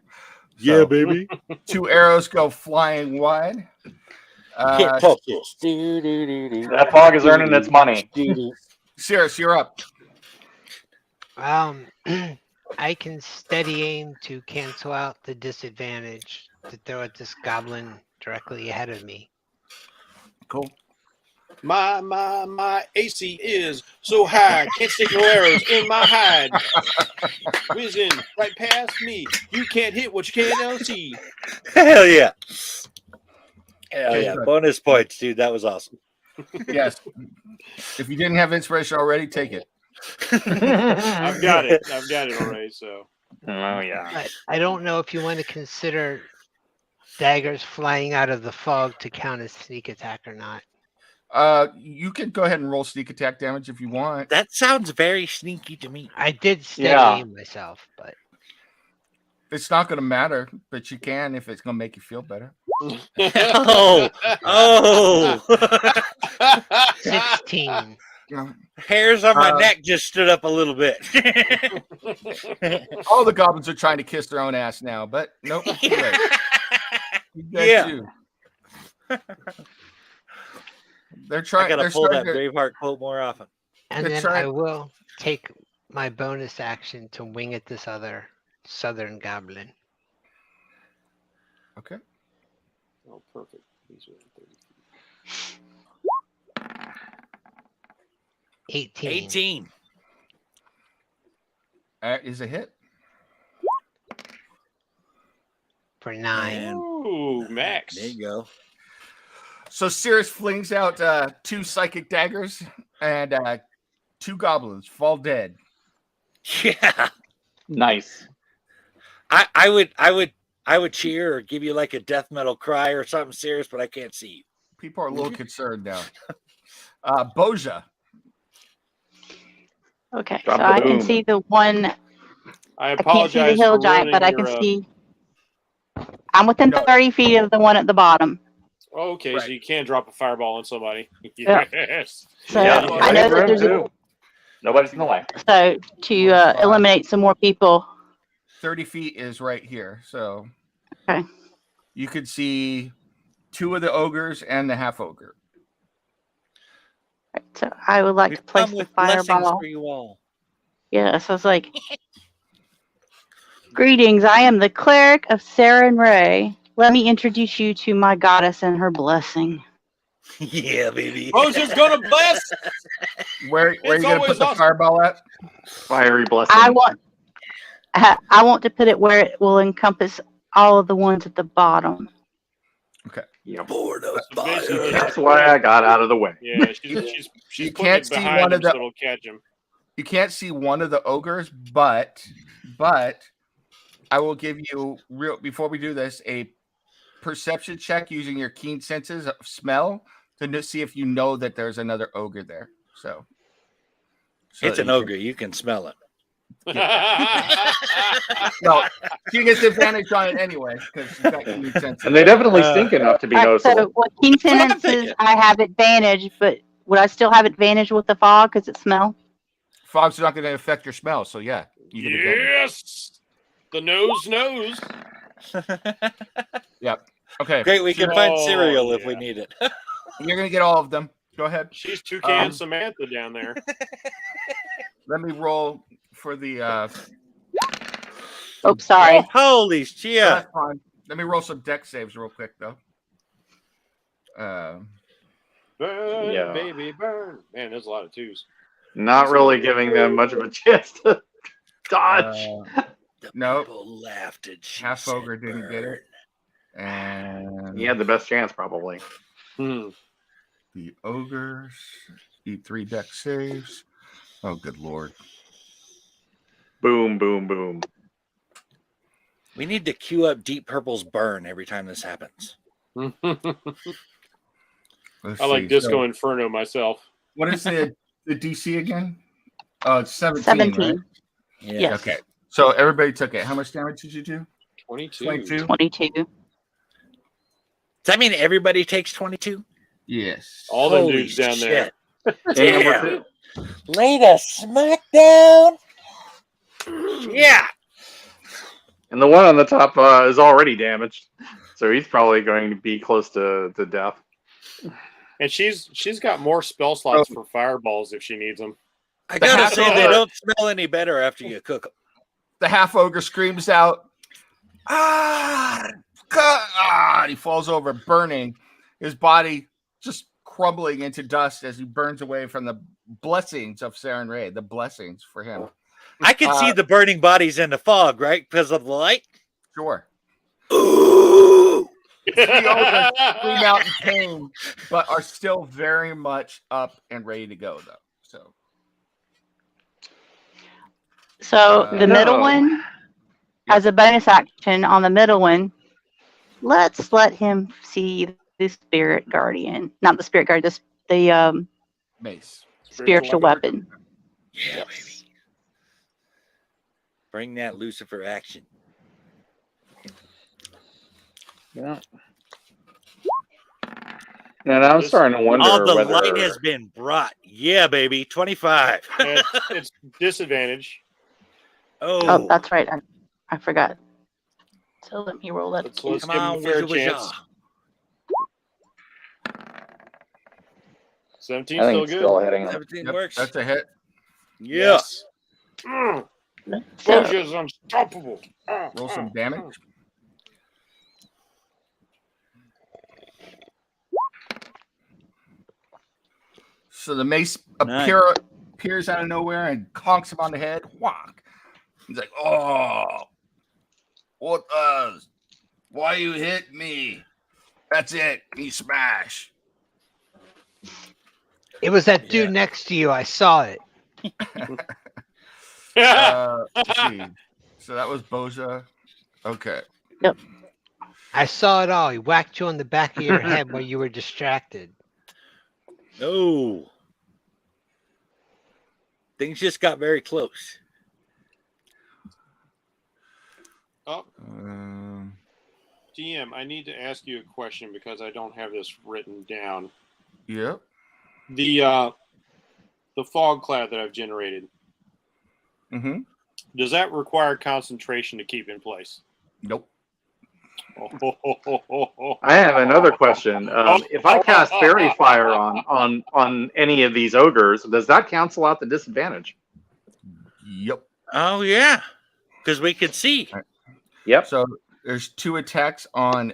Yeah, So, baby. 2 arrows go flying wide. Can't touch this. That fog is earning its money. Cirrus, you're up. I can steady aim to cancel out the disadvantage to throw at this goblin directly ahead of me. Cool. My AC is so high, can't stick no arrows in my hide. Whizzing right past me. You can't hit what you can't see. Hell yeah. Hell Okay, yeah. good. Bonus points, dude. That was awesome. Yes. If you didn't have inspiration already, take it. I've got it. I've got it already. So Oh yeah. But I don't know if you want to consider daggers flying out of the fog to count as sneak attack or not. You can go ahead and roll sneak attack damage if you want. That sounds very sneaky to me. I did steady Yeah. myself, but It's not going to matter, but you can if it's going to make you feel better. Oh, 16. hairs on my neck just stood up a little bit. All the goblins are trying to kiss their own ass now, but nope. You guys Yeah. too. They're I trying. gotta They're pull that starting to, Braveheart quote more often. And They're then trying- I will take my bonus action to wing at this other southern goblin. Okay. Oh, perfect. These are 30 feet. 18. 18. That is a hit. For 9. And Ooh, Max. there you go. So Sirius flings out 2 psychic daggers, and 2 goblins fall dead. Yeah. Nice. I would cheer or give you like a death metal cry or something serious, but I can't see you. People are a little concerned now. Boja. Okay, Drop so the I can boom. see the one. I I can't see the apologize hill for giant, ruining but I your, can see. I'm within No. 30 feet of the one at the bottom. Okay, Right. so you can drop a fireball on somebody. Yeah. Yes. So Yeah, I know that there's a, too. Nobody's in the way. so to eliminate some more people. 30 feet is right here. So Okay. you could see 2 of the ogres and the half ogre. Right, so I would like We've to place come the with blessings fireball. for you all. Yeah, so it's like, greetings. I am the cleric of Saren Ray. Let me introduce you to my goddess and her blessing. Yeah, baby. Boja's gonna bless. Where are you It's going to always put the awesome. fireball at? Fiery blessing. I want to put it where it will encompass all of the ones at the bottom. Yep. Board of So basically- That's why I got out of the way. Yeah, she's You putting can't it see behind one him of the- so it'll catch him. You can't see one of the ogres, but I will give you before we do this a perception check using your keen senses of smell to see if you know that there's another ogre there. So It's that an you ogre. You can smell it. No, she gets advantage on it anyway because she's got keen senses. And they definitely stink enough to be All right, so noticeable. with keen That's what I'm sentences, thinking. I have advantage, but would I still have advantage with the fog because it smell? Fog's not going to affect your smell, so yeah, you get advantage. Yes, the nose knows. Yep. Okay, Great. We can find Oh, cereal if we yeah. need it. you're going to get all of them. Go ahead. She's Toucan Um, Samantha down there. Let me roll for the. Oh, sorry. Holy shit. That's fine. Let me roll some deck saves real quick though. Burn, Yeah. baby, burn. Man, there's a lot of twos. Not really giving them much of a chance to dodge. Nope. People laughed and she Half said ogre didn't get it. burn. And He had the best chance, probably. Hmm. the ogres eat 3 deck saves. Oh, good lord. Boom, boom, boom. We need to queue up Deep Purple's burn every time this happens. Let's I like see. Disco So, Inferno myself. what is the DC again? Oh, it's 17. 17. Right? Yeah. Yes. Okay. So everybody took it. How much damage did you do? 22. 22? 22. Does that mean everybody takes 22? Yes. All them Holy dudes down there. shit. And Damn. we're- Lay the smack down. Yeah. And the one on the top is already damaged. So he's probably going to be close to death. And she's got more spell slots for fireballs if she needs them. I gotta half say, they ogre- don't smell any better after you cook them. The half ogre screams out, "Ah! And he falls over, burning. His body just crumbling into dust as he burns away from the blessings of Saren Ray. The blessings for him. I can see the burning bodies in the fog, right? Because of the light. Sure. Ooh. 3 ogres scream out in pain, but are still very much up and ready to go, though. So the middle No. one, as a bonus action on the middle one, let's let him see the spirit guardian. Not the spirit guardian, the Mace. spiritual weapon. Yeah, Yes. baby. Bring that Lucifer action. Yeah. And I'm starting to wonder All the whether light has been brought. Yeah, baby. 25. It's disadvantage. Oh, Oh, that's right. I forgot. So let me roll that. Let's again. give come him a on, fair wizard, wizard. chance. 17 I think still it's good. still hitting him. 17 Yep, works. that's a hit. Yeah. Yes. So, Boja's unstoppable. Roll some damage. So the mace Nice. appears out of nowhere and conks him on the head. Whack. He's like, "Oh, what? Why you hit me? That's it. You smash." It was that dude next to you. I saw it. Let's see. So that was Boja. Okay. I saw it all. He whacked you on the back of your head while you were distracted. Oh. Things just got very close. Oh, Um, DM, I need to ask you a question because I don't have this written down. yep. The fog cloud that I've generated, Mm-hmm. does that require concentration to keep in place? Nope. I have another question. If I cast Fairy Fire on any of these ogres, does that cancel out the disadvantage? Yep. Oh, yeah. Because we could see. Yep. So there's 2 attacks on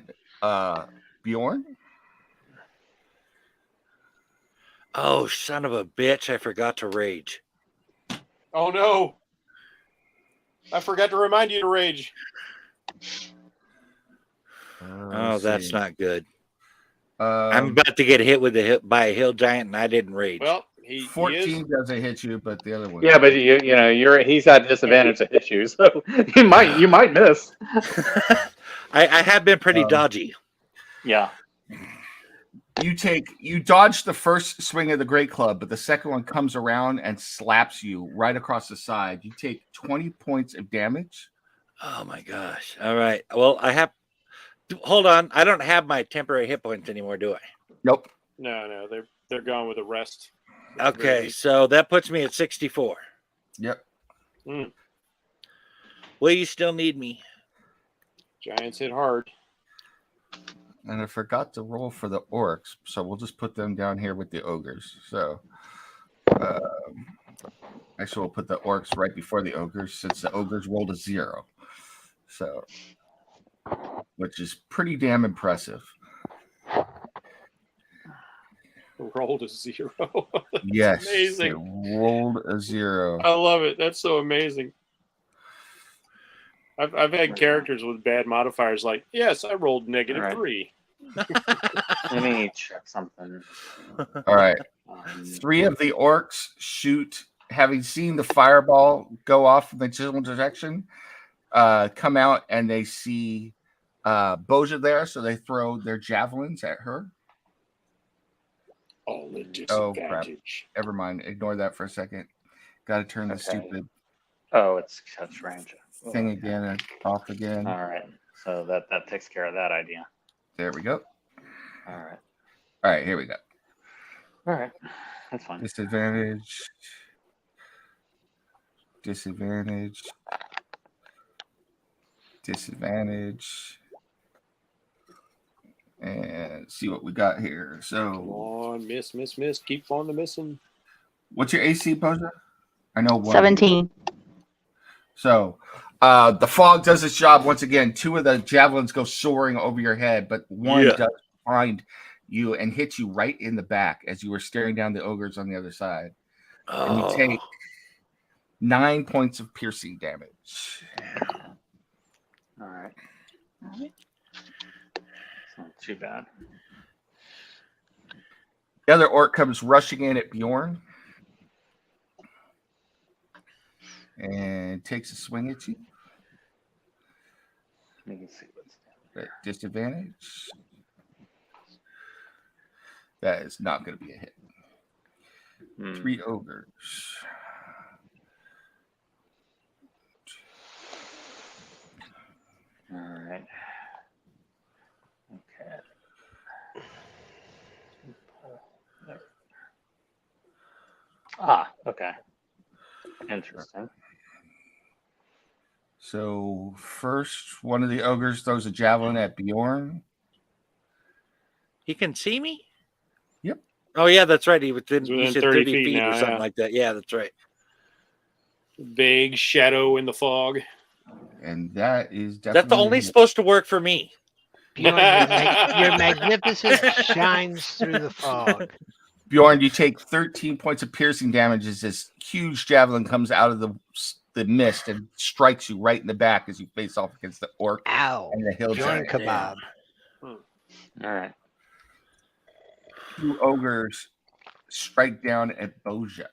Bjorn. Oh, son of a bitch. I forgot to rage. Oh no! I forgot to remind you to rage. Oh, that's not good. I'm Um, about to get hit with by a hill giant, and I didn't rage. Well, he 14 is. doesn't hit you, but the other one. Yeah, but he's at disadvantage to hit you, so you might miss. I have been pretty dodgy. Yeah. You dodge the first swing of the great club, but the second one comes around and slaps you right across the side. You take 20 points of damage. Oh my gosh. All right. Well, I have. Hold on. I don't have my temporary hit points anymore, do I? Nope. No, they're gone with the rest. Okay, so that puts me at 64. Yep. Will you still need me? Giants hit hard. And I forgot to roll for the orcs, so we'll just put them down here with the ogres. So, actually, we'll put the orcs right before the ogres since the ogres rolled a 0. So, which is pretty damn impressive. Rolled a 0. Yes, amazing. It rolled a 0. I love it. That's so amazing. I've had characters with bad modifiers like, yes, I rolled -3. Let me check something. All right. 3 of the orcs shoot, having seen the fireball go off in the general direction, come out and they see Boja there, so they throw their javelins at her. All the Oh, crap. disadvantage. Never mind. Ignore that for a second. Got to turn the stupid Oh, it's touch range. thing again and off again. All right. So that takes care of that idea. There we go. All right. All right, here we go. All right. That's fine. Disadvantage. Disadvantage. Disadvantage. And see what we got here. Come So, on, miss. Keep on the missing. what's your AC, Boja? I know one. 17. So, the fog does its job once again. 2 of the javelins go soaring over your head, but one does find you and hits you right in the back as you were staring down the ogres on the other side. And you take 9 points of piercing damage. All right. It's not too bad. The other orc comes rushing in at Bjorn and takes a swing at you. Let me see what's At disadvantage. That is not going to be a hit. 3 ogres. All right. Okay. Ah, okay. Interesting. So first, one of the ogres throws a javelin at Bjorn. He can see me? Yep. Oh, yeah, that's right. He was He's you within said 30 30 feet feet now, or something yeah. like that. Yeah, that's right. Vague shadow in the fog. And that is That's definitely only supposed to work for me. Bjorn, your magnificence shines through the fog. Bjorn, you take 13 points of piercing damage as this huge javelin comes out of the mist and strikes you right in the back as you face off against the orc Ow. and the Bjorn hillside. kebab. All right. 2 ogres strike down at Boja.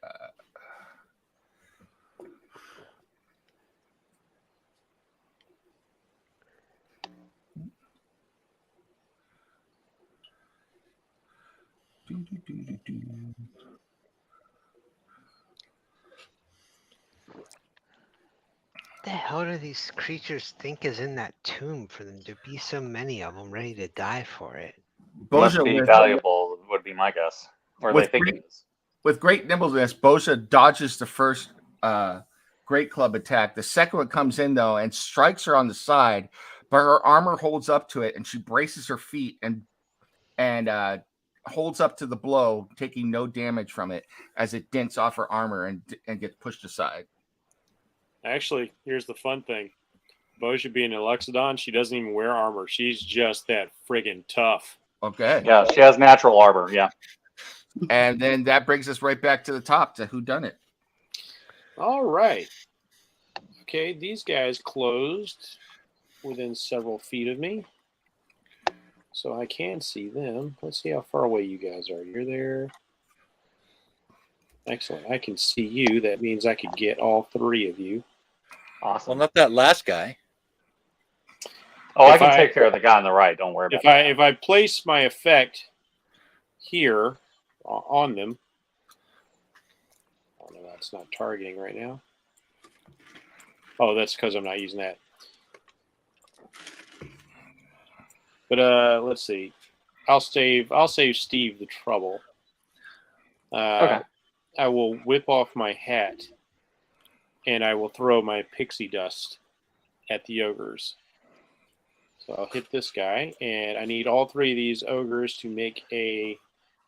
What the hell do these creatures think is in that tomb for them to be so many of them ready to die for it? Must Boja be with, valuable, would be my guess. Or they With think great- it is. with great nimbleness, Boja dodges the first great club attack. The second one comes in though and strikes her on the side, but her armor holds up to it and she braces her feet and holds up to the blow, taking no damage from it as it dents off her armor and gets pushed aside. Actually, here's the fun thing. Boja being an Alexodon, she doesn't even wear armor. She's just that friggin' tough. Okay. Yeah, she has natural armor. Yeah. And then that brings us right back to the top to whodunit. All right. Okay, these guys closed within several feet of me. So I can see them. Let's see how far away you guys are. You're there. Excellent. I can see you. That means I could get all 3 of you. Awesome. Well, not that last guy. Oh, I if can I- take care of the guy on the right. Don't worry about If I place my effect here on them, oh no, that's not targeting right now. Oh, that's because I'm not using that. But let's see. I'll save Steve the trouble. Okay. I will whip off my hat, and I will throw my pixie dust at the ogres. So I'll hit this guy, and I need all 3 of these ogres to make a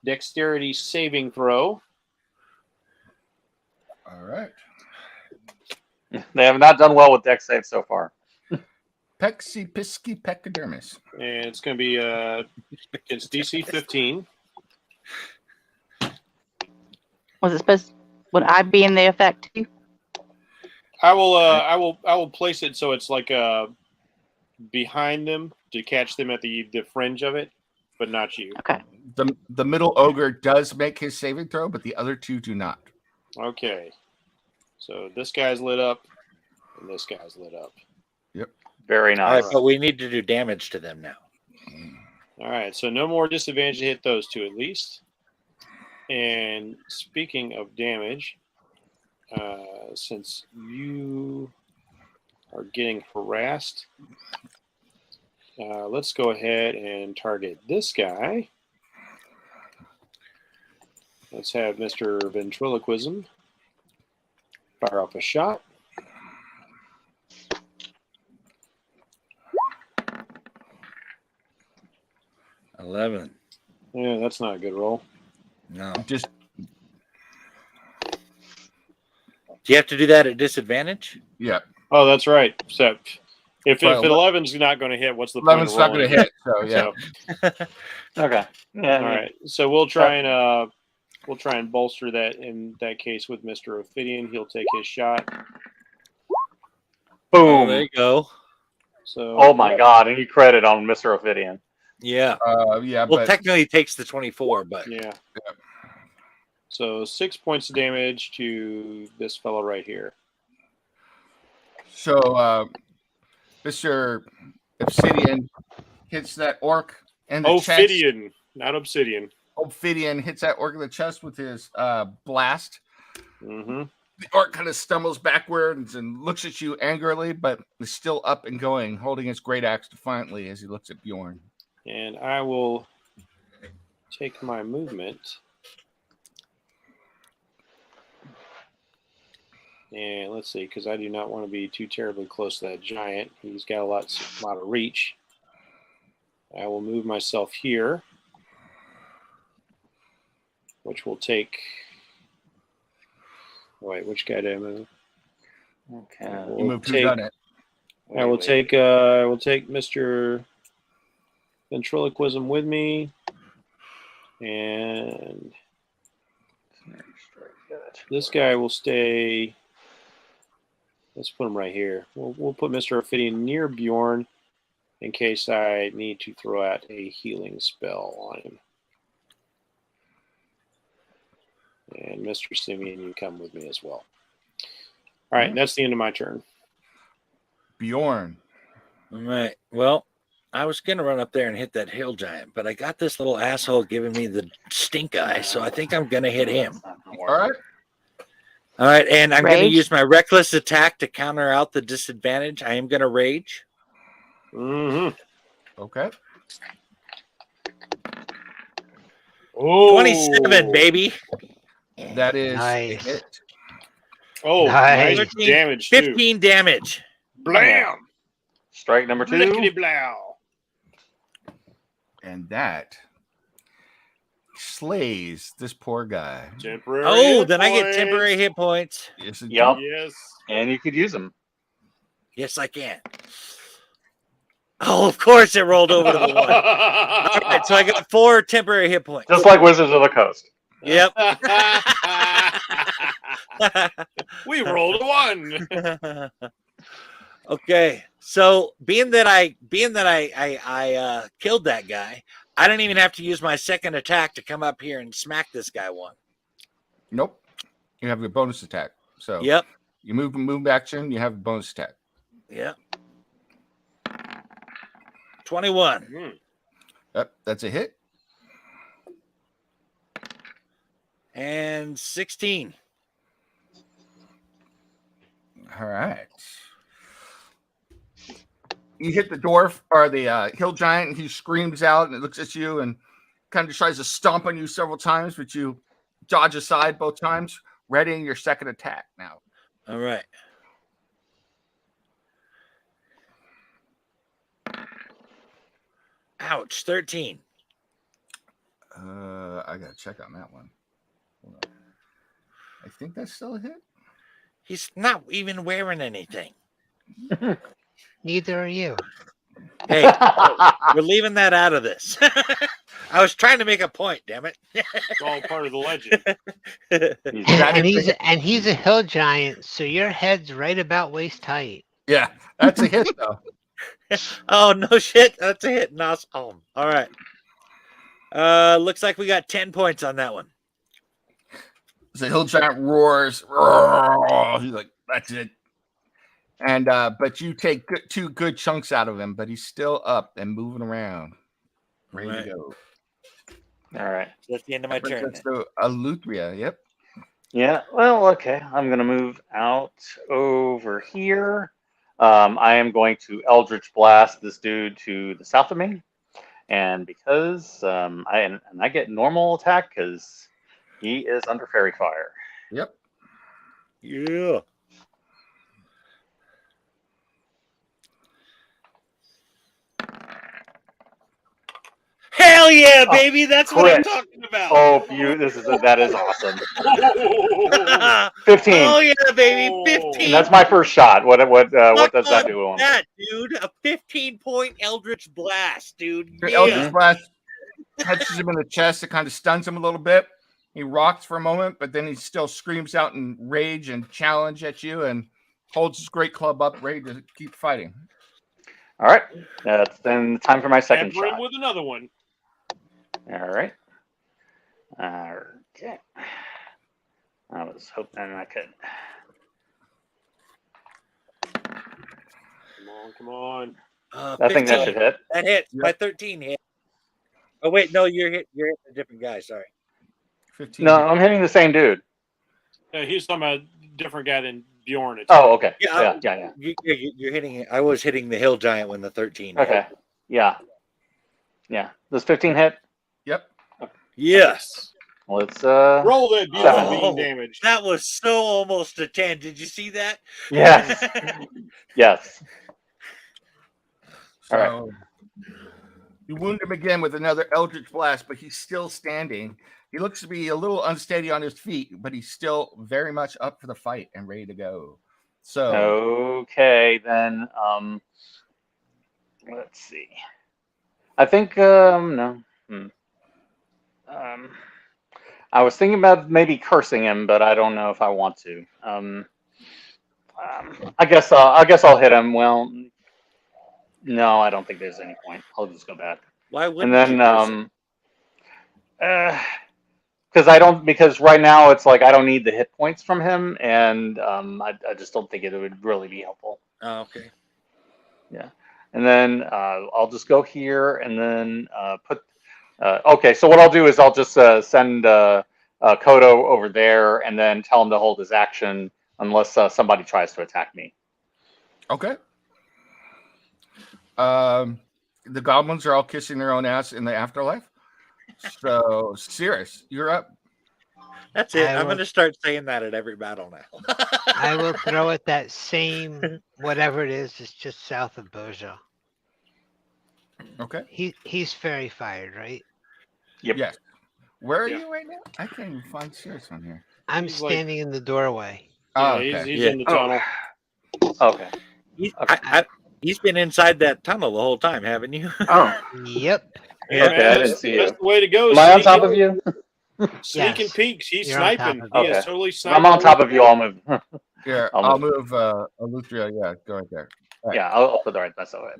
dexterity saving throw. All right. They have not done well with dex save so far. Pexy Pisky Peccadermis. And it's going to be it's DC 15. Was it supposed? Would I be in the effect too? I will place it so it's like behind them to catch them at the fringe of it, but not you. Okay. The middle ogre does make his saving throw, but the other 2 do not. Okay. So this guy's lit up, and this guy's lit up. Very All right, nice. but we need to do damage to them now. All right, so no more disadvantage to hit those 2 at least. And speaking of damage, since you are getting harassed, let's go ahead and target this guy. Let's have Mr. Ventriloquism fire off a shot. $11. Yeah, that's not a good roll. No. Just Do you have to do that at disadvantage? yeah. Oh, that's right. So if Well, 11's not going to hit, what's the point of 11's not going to rolling? hit. So yeah. Okay. Yeah. All right. So we'll try and bolster that in that case with Mr. Ophidian. He'll take his shot. Oh, Boom. there you go. So Oh my God! Any credit on Mr. Ophidian? Yeah. Yeah, Well, but technically it takes the 24, but yeah. So 6 points of damage to this fellow right here. so Mr. Obsidian hits that orc in the chest. Ophidian, not obsidian. Ophidian hits that orc in the chest with his blast. Mm-hmm. The orc kind of stumbles backwards and looks at you angrily, but is still up and going, holding his great axe defiantly as he looks at Bjorn. And I will take my movement. And let's see, because I do not want to be too terribly close to that giant. He's got a lot of reach. I will move myself here, which will take. Wait, which guy did I move? Okay. You moved who done it? I will take Mr. Ventriloquism with me, and this guy will stay. Let's put him right here. We'll put Mr. Ophidian near Bjorn in case I need to throw out a healing spell on him. And Mr. Simeon, you come with me as well. All right, that's the end of my turn. Bjorn. All right. Well, I was going to run up there and hit that hill giant, but I got this little asshole giving me the stink eye, so I think I'm going to hit him. All right. All right, and I'm going to Rage? use my reckless attack to counter out the disadvantage. I am going to rage. Mm-hmm. Okay. Oh, 27, baby. That is a Nice. hit. Oh, Nice. nice damage too. 15 damage. Blam! Strike number 2. Lickety blow. And that slays this poor guy. Temporary. Oh, hit then I get points. temporary hit points. Yes, it Yep. Yes. And you could use them. Yes, I can. Oh, of course it rolled over to the 1. All right, so I got 4 temporary hit points. Just like Wizards of the Coast. Yep. We rolled a 1. Okay, so being that I killed that guy, I didn't even have to use my second attack to come up here and smack this guy one. Nope. You have your bonus attack. So Yep, you move action, you have a bonus attack. yep. 21 Yep, that's a hit. and 16. All right. You hit the dwarf or the hill giant, and he screams out and it looks at you and kind of tries to stomp on you several times, but you dodge aside both times, readying your second attack now. All right. Ouch, 13. I gotta check on that one. Hold on. I think that's still a hit. He's not even wearing anything. Neither are you. Hey, we're leaving that out of this. I was trying to make a point, damn it. It's all part of the legend. And he's a hill giant, so your head's right about waist height. Yeah, that's a hit though. Oh, no shit. That's a hit. Awesome. All right. Looks like we got 10 points on that one. The hill giant roars. Roar. He's like, that's it. And but you take 2 good chunks out of him, but he's still up and moving around, ready Right. to go. All right. So that's the end of my turn. That's the Eleuthria. Yep. Yeah. Well, okay. I'm going to move out over here. I am going to Eldritch Blast this dude to the south of me. And because I get normal attack because he is under fairy fire. Yep. Yeah. Hell yeah, baby! That's what I'm crit. talking about. Oh, that is awesome. 15. Oh yeah, baby! 15. And that's my first shot. What does that do on that, dude? A 15-point Eldritch Blast, dude. The Yeah. Eldritch Blast touches him in the chest. It kind of stuns him a little bit. He rocks for a moment, but then he still screams out in rage and challenge at you and holds his great club up, ready to keep fighting. All right. That's then time for my second Pepper him shot. with another one. All right. Okay. I was hoping I could. Come on. I think that 15. should hit. That hits. My 13 hit. Oh wait, no, you're hitting a different guy. Sorry. 15. No, I'm hitting the same dude. He's talking about a different guy than Bjorn. Oh, okay. Yeah, Yeah. You're hitting it. I was hitting the hill giant when the 13. hit. Okay. Yeah. Does 15 hit? Yep. Yes. Let's Roll that beautiful Oh, beam damage. that was so almost a 10. Did you see that? Yes. Yes. So All you wound him again with another Eldritch Blast, but he's still standing. He looks to be a little unsteady on his feet, but he's still very much up for the fight and ready to go. So Okay, then let's see. I think no. I was thinking about maybe cursing him, but I don't know if I want to. I guess I'll hit him. Well, no, I don't think there's any point. I'll just go back. Why wouldn't And you? then because right now it's like I don't need the hit points from him, and I just don't think it would really be helpful. Oh, okay. Yeah, and then I'll just go here and then put. Okay, so what I'll do is I'll just send Kodo over there and then tell him to hold his action unless somebody tries to attack me. okay. The goblins are all kissing their own ass in the afterlife. So Cirrus, you're up. That's it. I I'm will- going to start saying that at every battle now. I will throw it that same whatever it is. It's just south of Boja. Okay. He's fairy fired, right? Yep. Yes. Where are Yeah. you right now? I can't even find Cirrus on here. I'm He's like- standing in the doorway. Oh, Yeah, okay. he's Yeah. in the tunnel. Okay. He's been inside that tunnel the whole time, haven't you? Oh. Yep. Yeah. Okay, I didn't see That's you. the way to go. Am I on top of you? Sneaking Yes. peeks. He's You're on top sniping. of He me. is Okay. totally If sniping. I'm on top of you, I'll move. Here, I'll I'll move Eleuthria. Yeah, go right there. Yeah, I'll put the right. That's all right.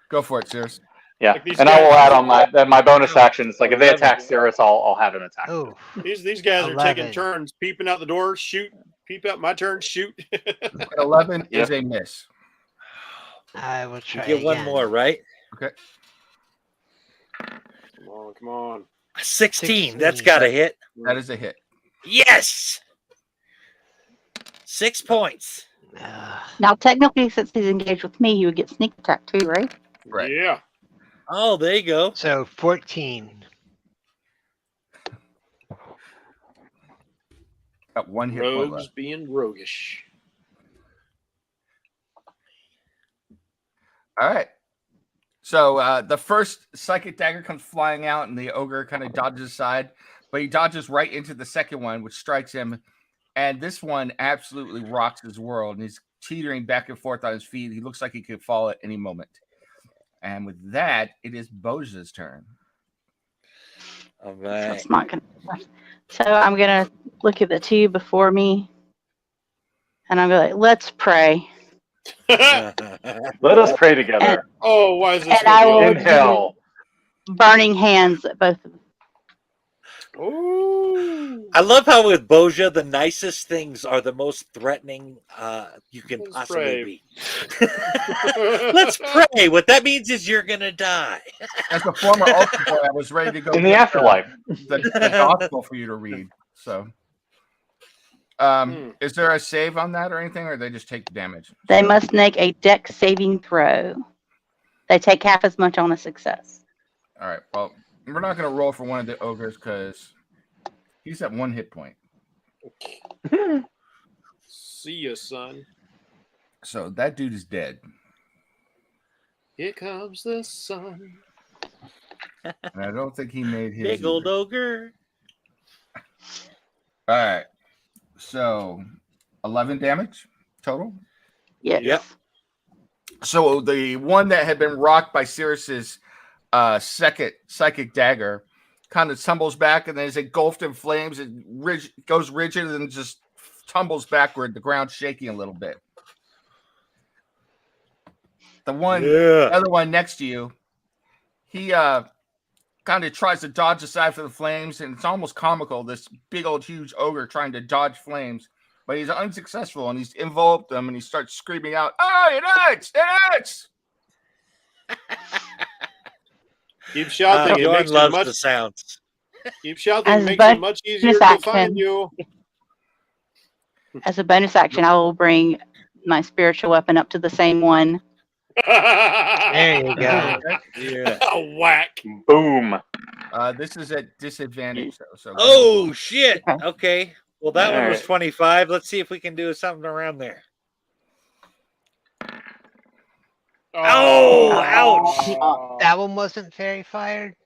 Go for it, Cirrus. Yeah, Like these and I will guys- add on my bonus action. It's like if they attack Cirrus, I'll have him attack. Oh, These guys are taking 11. turns, peeping out the door, shoot, peep out my turn, shoot. 11 is a miss. I will You try get one again. more, right? Okay. Come on. 16. That's 16. got to hit. That is a hit. Yes. 6 points. Now, technically, since he's engaged with me, he would get sneak attack too, right? Right. Yeah. Oh, there you go. So 14. Got one hit point Rogues left. being roguish. All right. So the first psychic dagger comes flying out, and the ogre kind of dodges aside, but he dodges right into the second one, which strikes him. And this one absolutely rocks his world, and he's teetering back and forth on his feet. He looks like he could fall at any moment. And with that, it is Boja's turn. All So right. it's not gonna. So I'm gonna look at the two before me, and I'm gonna like, let's pray. Let us pray together. Oh, why is this? And I will- Inhale. Burning hands at both of them. Oh. I love how with Boja, the nicest things are the most threatening you can Let's possibly pray. be. Let's pray. What that means is you're going to die. As a former altar boy, I was ready to go In the get, afterlife. the gospel for you to read. So, is there a save on that or anything, or they just take the damage? They must make a dex saving throw. They take half as much on a success. All right. Well, we're not going to roll for one of the ogres because he's at 1 hit point. See ya, son. So that dude is dead. Here comes the sun. And I don't think he made his. Big old either. ogre. All right. So 11 damage total. Yes. Yep. So the one that had been rocked by Cirrus's second psychic dagger kind of tumbles back and then is engulfed in flames. It goes rigid and just tumbles backward, the ground shaking a little bit. The other one next to you, he kind of tries to dodge aside for the flames, and it's almost comical, this big old huge ogre trying to dodge flames, but he's unsuccessful, and he's enveloped them, and he starts screaming out, "Oh, it hurts! It hurts!" Keep shouting. It Bjorn makes it loves much. the sounds. Keep shouting. As Makes it much easier to action. find you. As a bonus action, I will bring my spiritual weapon up to the same one. There you go. Yeah. Whack. Boom. This is at disadvantage, though. So go ahead. Oh shit. Okay. Okay. Well, that one was Alright. 25. Let's see if we can do something around there. Oh, ouch. That one wasn't fairy fired.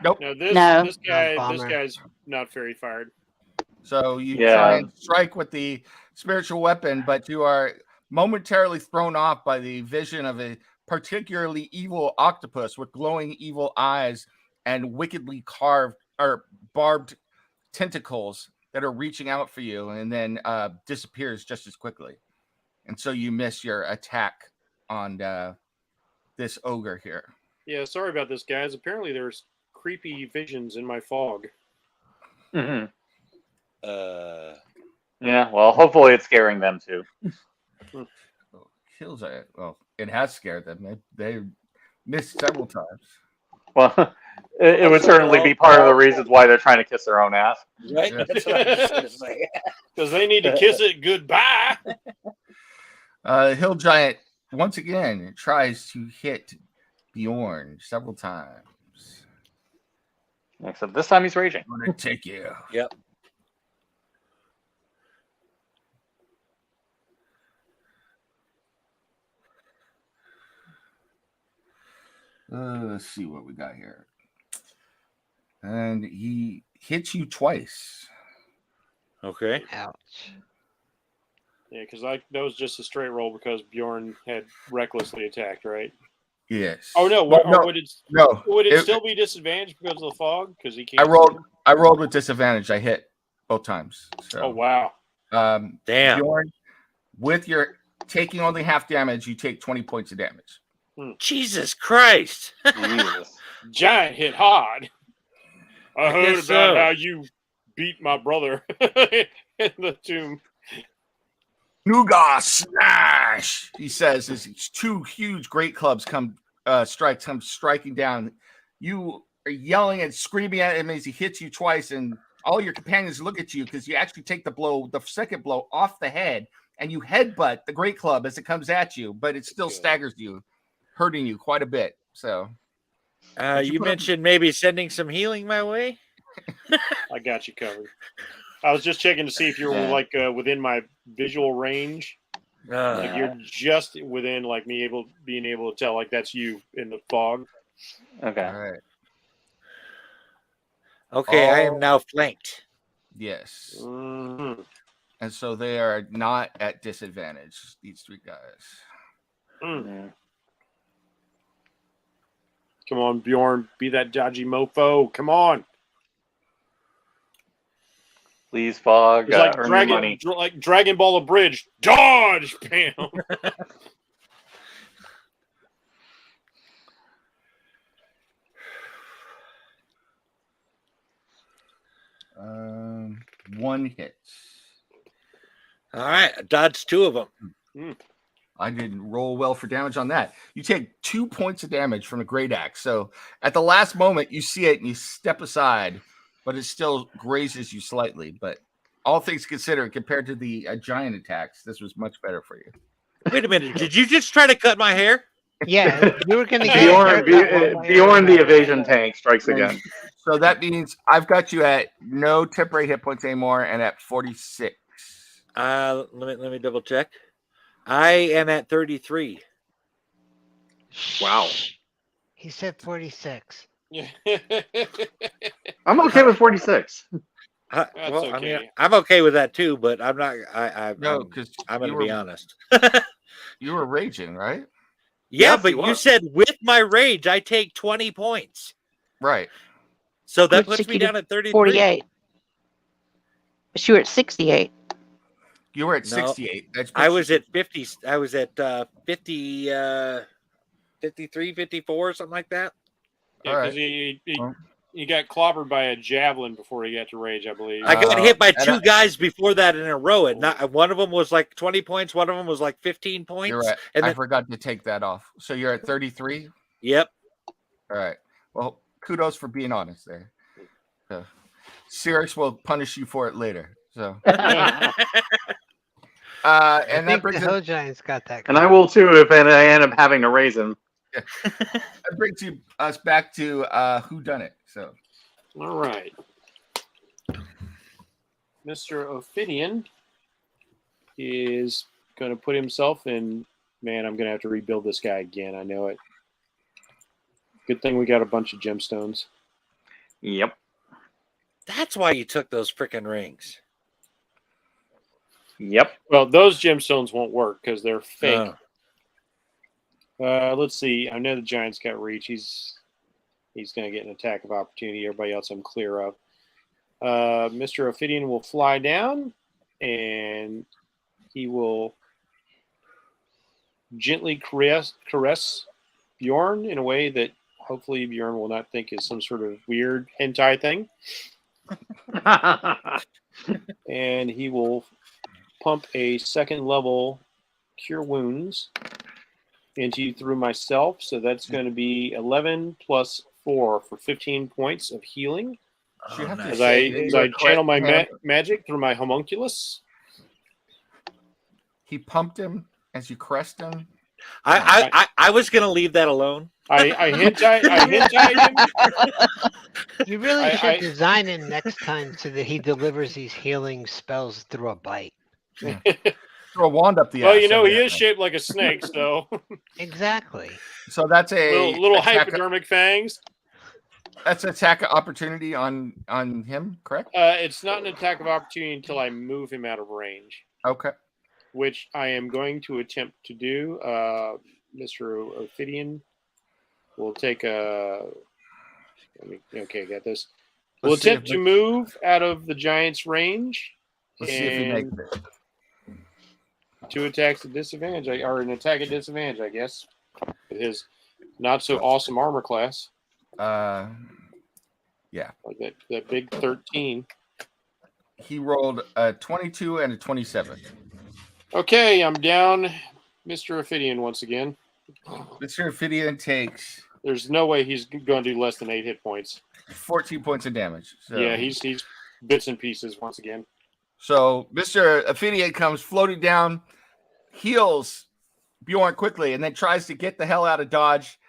Nope. No, No. this guy, Oh, this bummer. guy's not very fired. So you Yeah. try and strike with the spiritual weapon, but you are momentarily thrown off by the vision of a particularly evil octopus with glowing evil eyes and wickedly carved or barbed tentacles that are reaching out for you, and then disappears just as quickly. And so you miss your attack on this ogre here. Yeah, sorry about this, guys. Apparently, there's creepy visions in my fog. hmm Uh, Yeah. Well, hopefully it's scaring them too. Kills it. Well, it has scared them. They missed several times. Well, it would certainly be part of the reasons why they're trying to kiss their own ass. right? Yeah. That's what I was gonna say. Because they need to kiss it goodbye. Hill Giant once again tries to hit Bjorn several times. Except this time he's raging. I'm gonna take you. Yep. Let's see what we got here. And he hits you twice. Okay. Ouch. Yeah, because that was just a straight roll because Bjorn had recklessly attacked, right? Yes. Oh no! Well, Or would it no. still be disadvantaged because of the fog? Because he can't. I rolled. see him? I rolled with disadvantage. I hit both times. So, Oh wow! Damn. Bjorn, with your taking only half damage, you take 20 points of damage. Jesus Christ. Jesus. Giant hit hard. I heard guess about so. how you beat my brother in the tomb. Nougat smash! He says as these two huge great clubs come striking down. You are yelling and screaming at him as he hits you twice, and all your companions look at you because you actually take the second blow off the head, and you headbutt the great club as it comes at you, but it still staggers you, hurting you quite a bit. So You mentioned maybe sending some healing my way. I got you covered. I was just checking to see if you were like within my visual range. Like you're just within like being able to tell like that's you in the fog. Okay. all right. Okay, I am now flanked. Yes. Mhm. And so they are not at disadvantage, these three guys. Yeah. Come on, Bjorn, be that dodgy mofo. Come on. Please, fog. It's like Earn your money. Dragon Ball a bridge. Dodge, bam. One hit. All right, I dodged two of them. I didn't roll well for damage on that. You take 2 points of damage from a great axe. So at the last moment, you see it and you step aside, but it still grazes you slightly. But all things considered, compared to the giant attacks, this was much better for you. Wait a minute. Did you just try to cut my hair? Yeah, you were gonna get your haircut one way or Bjorn the another. evasion tank strikes again. So that means I've got you at no temporary hit points anymore and at 46. Let me double check. I am at 33. Wow. He said 46. I'm okay with 46. Well, okay. I mean, I'm okay with that too, but I'm not. No, because I'm going to be honest. You were raging, right? Yeah, Yes, but he you was. said with my rage, I take 20 points. Right. So that Which puts me took you to down at 33. 48. But you were at 68. You were at No, 68. That's I was at 50. I was at 50, 53, 54, something like that. Yeah, All right. because he got clobbered by a javelin before he got to rage, I believe. I got hit by and two guys before that in a row. And one of them was like 20 points. One of them was like 15 points. You're right. And I then, forgot to take that off. So you're at 33? yep. All right. Well, kudos for being honest there. Sirius will punish you for it later. So, I and think that the brings Hill Giants got that. And I covered. will too if I end up having to raise him. us back to who done it. So, All right. Mr. Ophidian is going to put himself in. Man, I'm going to have to rebuild this guy again. I know it. Good thing we got a bunch of gemstones. Yep. That's why you took those freaking rings. Yep. Well, those gemstones won't work because they're fake. Oh. Let's see. I know the Giants got reach. He's going to get an attack of opportunity. Everybody else I'm clear of. Mr. Ophidian will fly down, and he will gently caress Bjorn in a way that hopefully Bjorn will not think is some sort of weird hentai thing. And he will pump a second level Cure Wounds into you through myself. So that's going to be 11 plus 4 for 15 points of healing. you have to As say that I you're channel my correct. magic through my homunculus. He pumped him as you caressed him. I was gonna leave that alone. I hentai him. You really I- should I- design him next time so that he delivers these healing spells through a bite. Throw a wand up the Well, ass. you know, How he about is that? shaped like a snake, so Exactly. So that's a little attack, hypodermic fangs. that's attack opportunity on him, correct? It's not an attack of opportunity until I move him out of range, Okay. which I am going to attempt to do. Mr. Ophidian will take a. Okay, got this. We'll Let's see attempt if to move out of the Giant's range. Let's see if he makes it. 2 attacks at disadvantage, or an attack at disadvantage, I guess. With his not so awesome armor class. Yeah. Like that big 13. He rolled a 22 and a 27. Okay, I'm down Mr. Ophidian once again. Mr. Ophidian takes There's no way he's going to do less than 8 hit points. 14 points of damage. So, Yeah, he's bits and pieces once again. So Mr. Ophidian comes floating down, heals Bjorn quickly, and then tries to get the hell out of Dodge.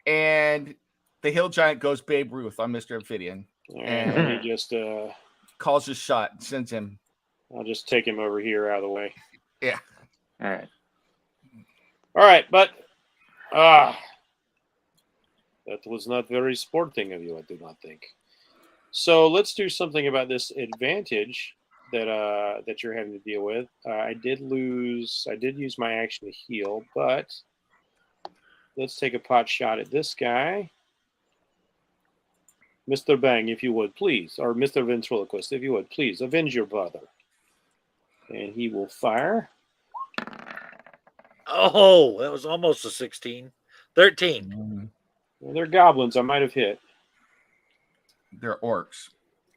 And the Hill Giant goes Babe Ruth on Mr. Ophidian. And let me just Calls his shot, sends him. I'll just take him over here out of the way. Yeah. All right. All right, but that was not very sporting of you, I do not think. So let's do something about this advantage that you're having to deal with. I did use my action to heal, but let's take a pot shot at this guy. Mr. Bang, if you would, please, or Mr. Ventriloquist, if you would, please, avenge your brother. And he will fire. Oh, that was almost a 16. 13. Mm-hmm. Well, they're goblins. I might have hit. They're orcs.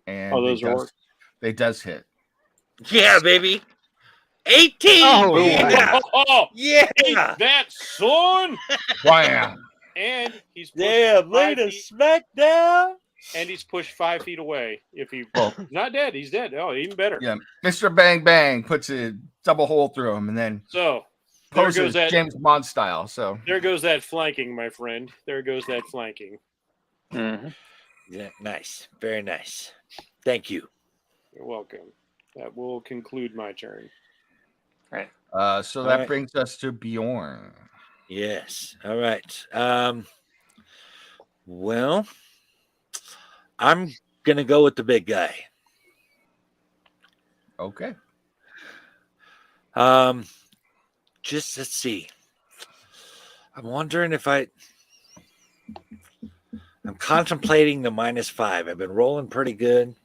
And Those are orcs. They does hit. Yeah, baby. 18. Oh, yeah. Yeah. Take that, son! Wham! And he's pushed Damn, 5 laid a feet, smackdown. and he's pushed 5 feet away. If he's Well, not dead, he's dead. Oh, even better. yeah. Mr. Bang Bang puts a double hole through him and then So there poses goes that. James Bond style. So There goes that flanking, my friend. There goes that flanking. Mm-hmm. Yeah, nice. Very nice. Thank you. You're welcome. That will conclude my turn. so All that right. brings us to Bjorn. Yes. All right. Well, I'm gonna go with the big guy. Okay. Just let's see. I'm wondering if I'm contemplating the -5. I've been rolling pretty good.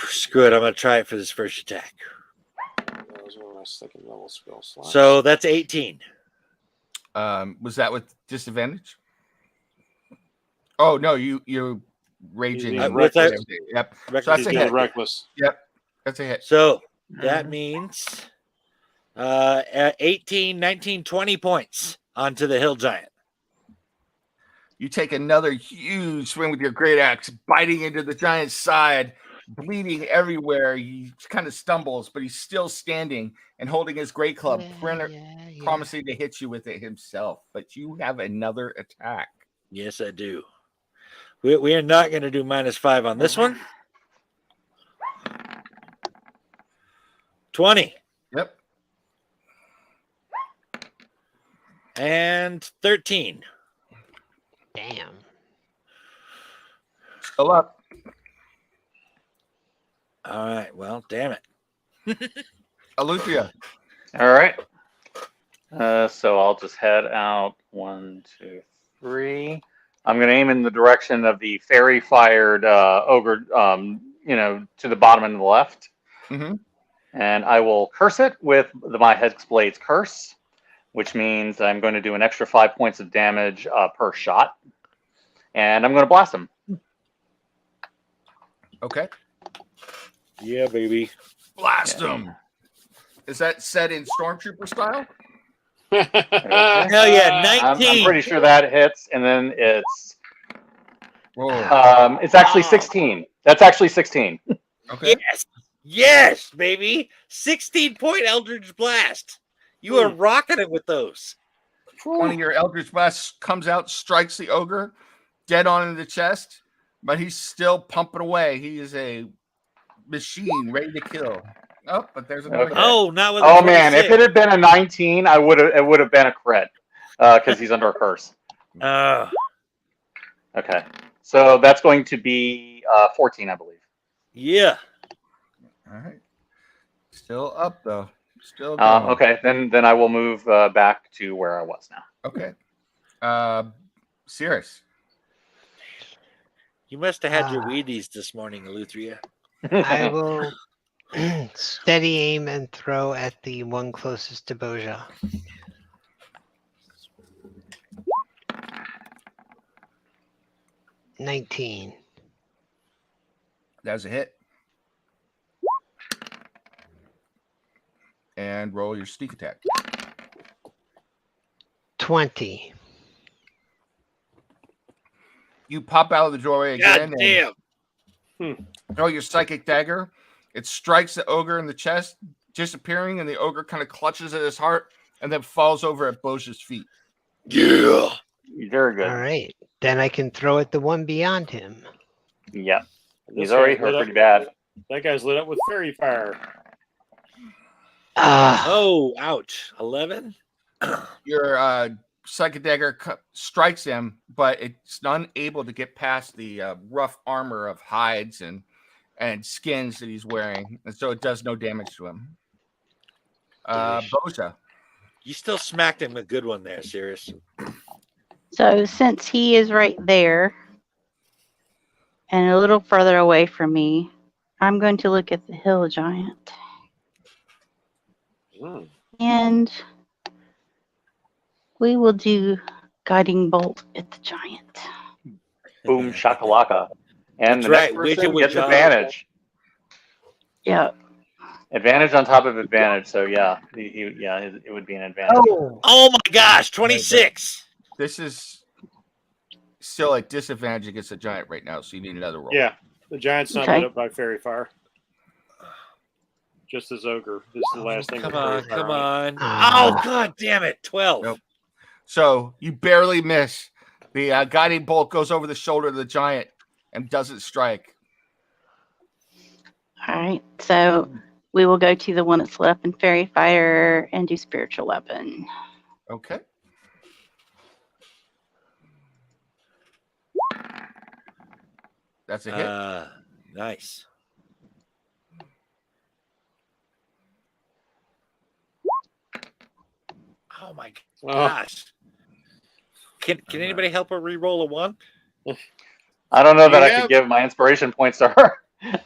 Screw it. I'm gonna try it for this first attack. That was one of my second level spell slots. So that's 18. Was that with disadvantage? Oh no, you're raging. He's and reckless. Yep. Reckless So that's he's a being hit. reckless. Yep. That's a hit. So that means 18, 19, 20 points onto the Hill Giant. You take another huge swing with your great axe, biting into the giant's side, bleeding everywhere. He kind of stumbles, but he's still standing and holding his great club, promising to hit you with it himself. But you have another attack. Yes, I do. We are not going to do -5 on this one. 20. Yep. And 13. Damn. Still up. All right. Well, damn it. Alethea. All right. So I'll just head out 1, 2, 3. I'm going to aim in the direction of the fairy fired ogre, to the bottom and the left. Mm-hmm. And I will curse it with my Hexblade's curse, which means I'm going to do an extra 5 points of damage per shot. And I'm going to blast him. Okay. Yeah, baby. Blast him. Is that set in Stormtrooper style? Hell yeah, 19. I'm pretty sure that hits, and then it's Whoa. it's actually 16. That's actually 16. Okay. Yes, baby. 16-point Eldritch Blast. You are rocking it with those. One of your Eldritch Blast comes out, strikes the ogre dead on in the chest, but he's still pumping away. He is a machine ready to kill. Oh, but there's another. Okay. Oh, not with Oh a man, if 26. it had been a 19, it would have been a crit because he's under a curse. Okay, so that's going to be 14, I believe. Yeah. All right. Still up though. Still going. Okay, then I will move back to where I was now. Okay. Cirrus. You must have had your Wheaties this morning, Eleuthria. I will steady aim and throw at the one closest to Boja. $19. That's a hit. And roll your sneak attack. 20. You pop out of the doorway again. God damn. And throw your psychic dagger. It strikes the ogre in the chest, disappearing, and the ogre kind of clutches at his heart and then falls over at Boja's feet. Yeah. Very good. All right. Then I can throw at the one beyond him. Yeah, he's This already guy's lit hurt up- pretty bad. That guy's lit up with fairy fire. Oh, ouch. 11? Your psychic dagger strikes him, but it's unable to get past the rough armor of hides and skins that he's wearing, and so it does no damage to him. Boja. You still smacked him a good one there, Cirrus. So since he is right there and a little further away from me, I'm going to look at the hill giant. And we will do guiding bolt at the giant. Boom shakalaka. And That's the right, next Widget person with gets John. advantage. Yeah. Advantage on top of advantage. So yeah, it would be an advantage. Oh my gosh, 26. This is still a disadvantage against the giant right now, so you need another roll. Yeah, the giant's not Okay. lit up by fairy fire. Just as ogre. This is the last thing. Come with fairy on, fire come on it. on. Oh, god damn it. 12. Nope. So you barely miss. The guiding bolt goes over the shoulder of the giant and doesn't strike. All right. So we will go to the one that's left in fairy fire and do spiritual weapon. Okay. That's a hit. Nice. Oh my gosh. Can anybody help her re-roll a 1? I don't know that I Yeah. could give my inspiration points to her.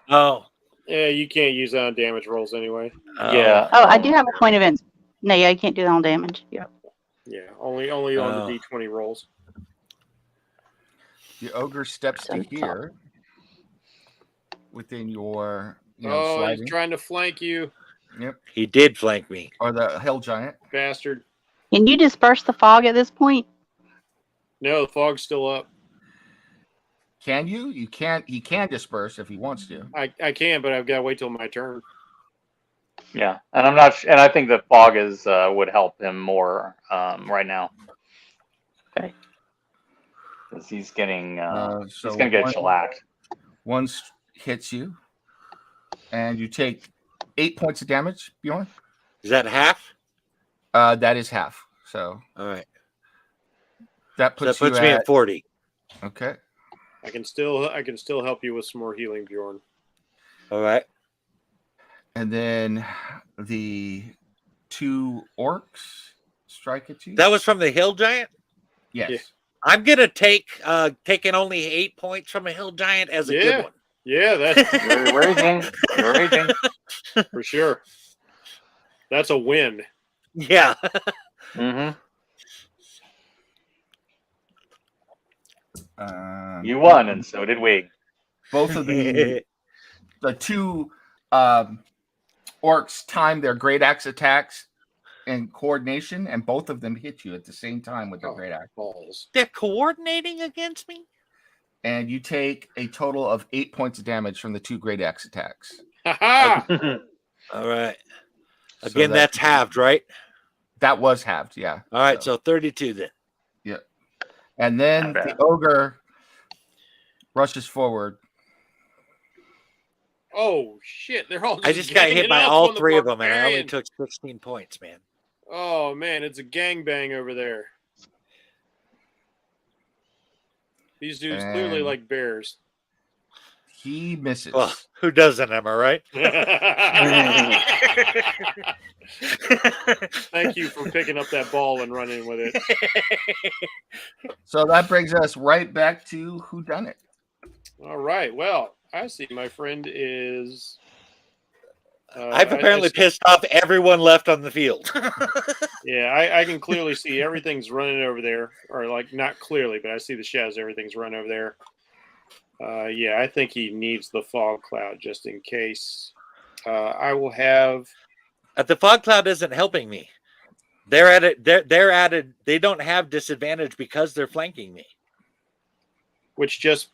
Oh. Yeah, you can't use that on damage rolls anyway. Yeah. Oh, I do have a point of ins. No, yeah, you can't do that on damage. Yeah. Yeah, only on the D20 rolls. The ogre steps to here within your sliding. He's trying to flank you, Yep. He did flank me. Or the hill giant. bastard. Can you disperse the fog at this point? No, the fog's still up. Can you? You can't. He can disperse if he wants to. I can, but I've got to wait till my turn. Yeah, and I'm not. And I think the fog is would help him more right now. Okay. Because he's getting So he's gonna get shellacked. One hits you, and you take 8 points of damage, Bjorn. Is that half? That is half. So All right. that So puts, that puts you me at at 40. okay. I can still help you with some more healing, Bjorn. All right. And then the 2 orcs strike at you. That was from the hill giant? yes. Yeah. I'm gonna take taking only 8 points from a hill giant as a good one. Yeah, that's You're raging. You're raging. for sure. That's a win. Yeah. Mm-hmm. You Both won, and so did we. of the 2 orcs time their great axe attacks in coordination, and both of them hit you at the same time with their great axe. Balls. They're coordinating against me? And you take a total of 8 points of damage from the 2 great axe attacks. Ha All right. So Again, that's halved, right? That was halved, yeah. All right, so 32 then. And then Not bad. the ogre rushes forward. Oh shit! They're all. I just got hit ganging by up all on the 3 of them, and I only barbarian. took 16 points, man. Oh man, it's a gangbang over there. These dudes clearly And- like bears. He misses. Well, who doesn't, am I right? Thank you for picking up that ball and running with it. So that brings us right back to who done it. All right. Well, I see my friend is. I've apparently pissed off everyone left on the field. Yeah, I can clearly see everything's running over there, or like not clearly, but I see the shadows. Everything's running over there. Yeah, I think he needs the fog cloud just in case. I will have. The fog cloud isn't helping me. They're at it. They're at it. They don't have disadvantage because they're flanking me. Which just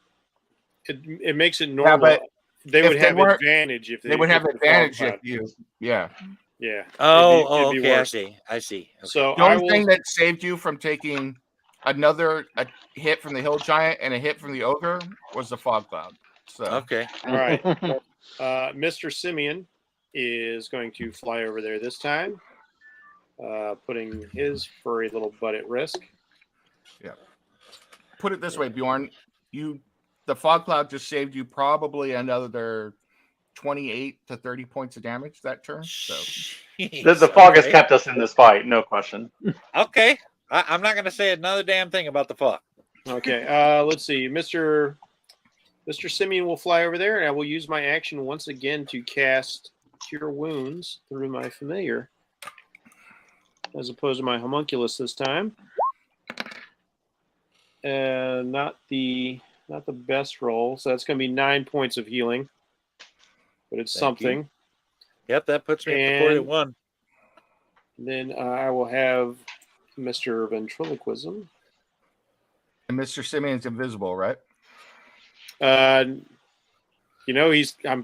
it makes it normal. but they if would they have weren't- advantage if They would have hit the fog advantage cloud. if you. Yeah. Yeah. Oh, it'd be okay. worse. I see. Okay. So The I only will. thing that saved you from taking a hit from the hill giant and a hit from the ogre was the fog cloud. So Okay. All right. Mr. Simeon is going to fly over there this time, putting his furry little butt at risk. put it this way, Bjorn, the fog cloud just saved you probably another 28 to 30 points of damage that turn. So The fog has kept us in this fight, no question. Okay. I'm not going to say another damn thing about the fog. Okay. Let's see. Mr. Simeon will fly over there, and I will use my action once again to cast Cure Wounds through my familiar, as opposed to my homunculus this time. Not the best roll, so that's going to be 9 points of healing, but it's Thank something. Yep, that puts me at And- 41. Then I will have Mr. Ventriloquism. and Mr. Simeon's invisible, right? I'm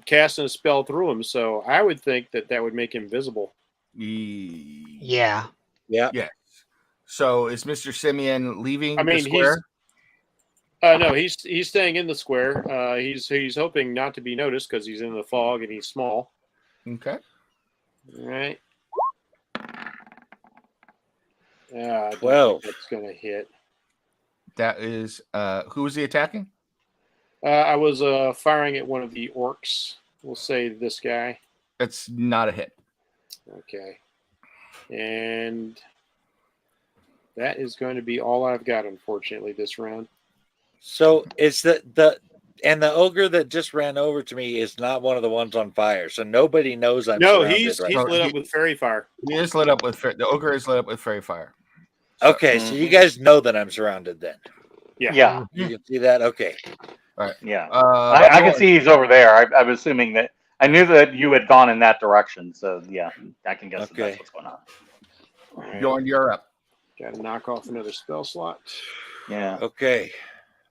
casting a spell through him, so I would think that would make him visible. Yeah. Yeah. Yes. So is Mr. Simeon leaving I mean, the square? No, he's staying in the square. He's hoping not to be noticed because he's in the fog and he's small. Okay. All right. I don't 12. think that's gonna hit. That is who is he attacking? I was firing at one of the orcs. We'll say this guy. That's not a hit. Okay. And that is going to be all I've got, unfortunately, this round. So it's the ogre that just ran over to me is not one of the ones on fire. So nobody knows I'm No, surrounded he's right now. lit up with fairy fire. He is lit up with the ogre is lit up with fairy fire. Okay, so you guys know that I'm surrounded then. Yeah, You can see that? Okay. yeah. Uh, I can see he's over there. I'm assuming that I knew that you had gone in that direction, so yeah, I can guess that Okay. that's what's going on. Bjorn, you're up. Got to knock off another spell slot. Yeah. Okay.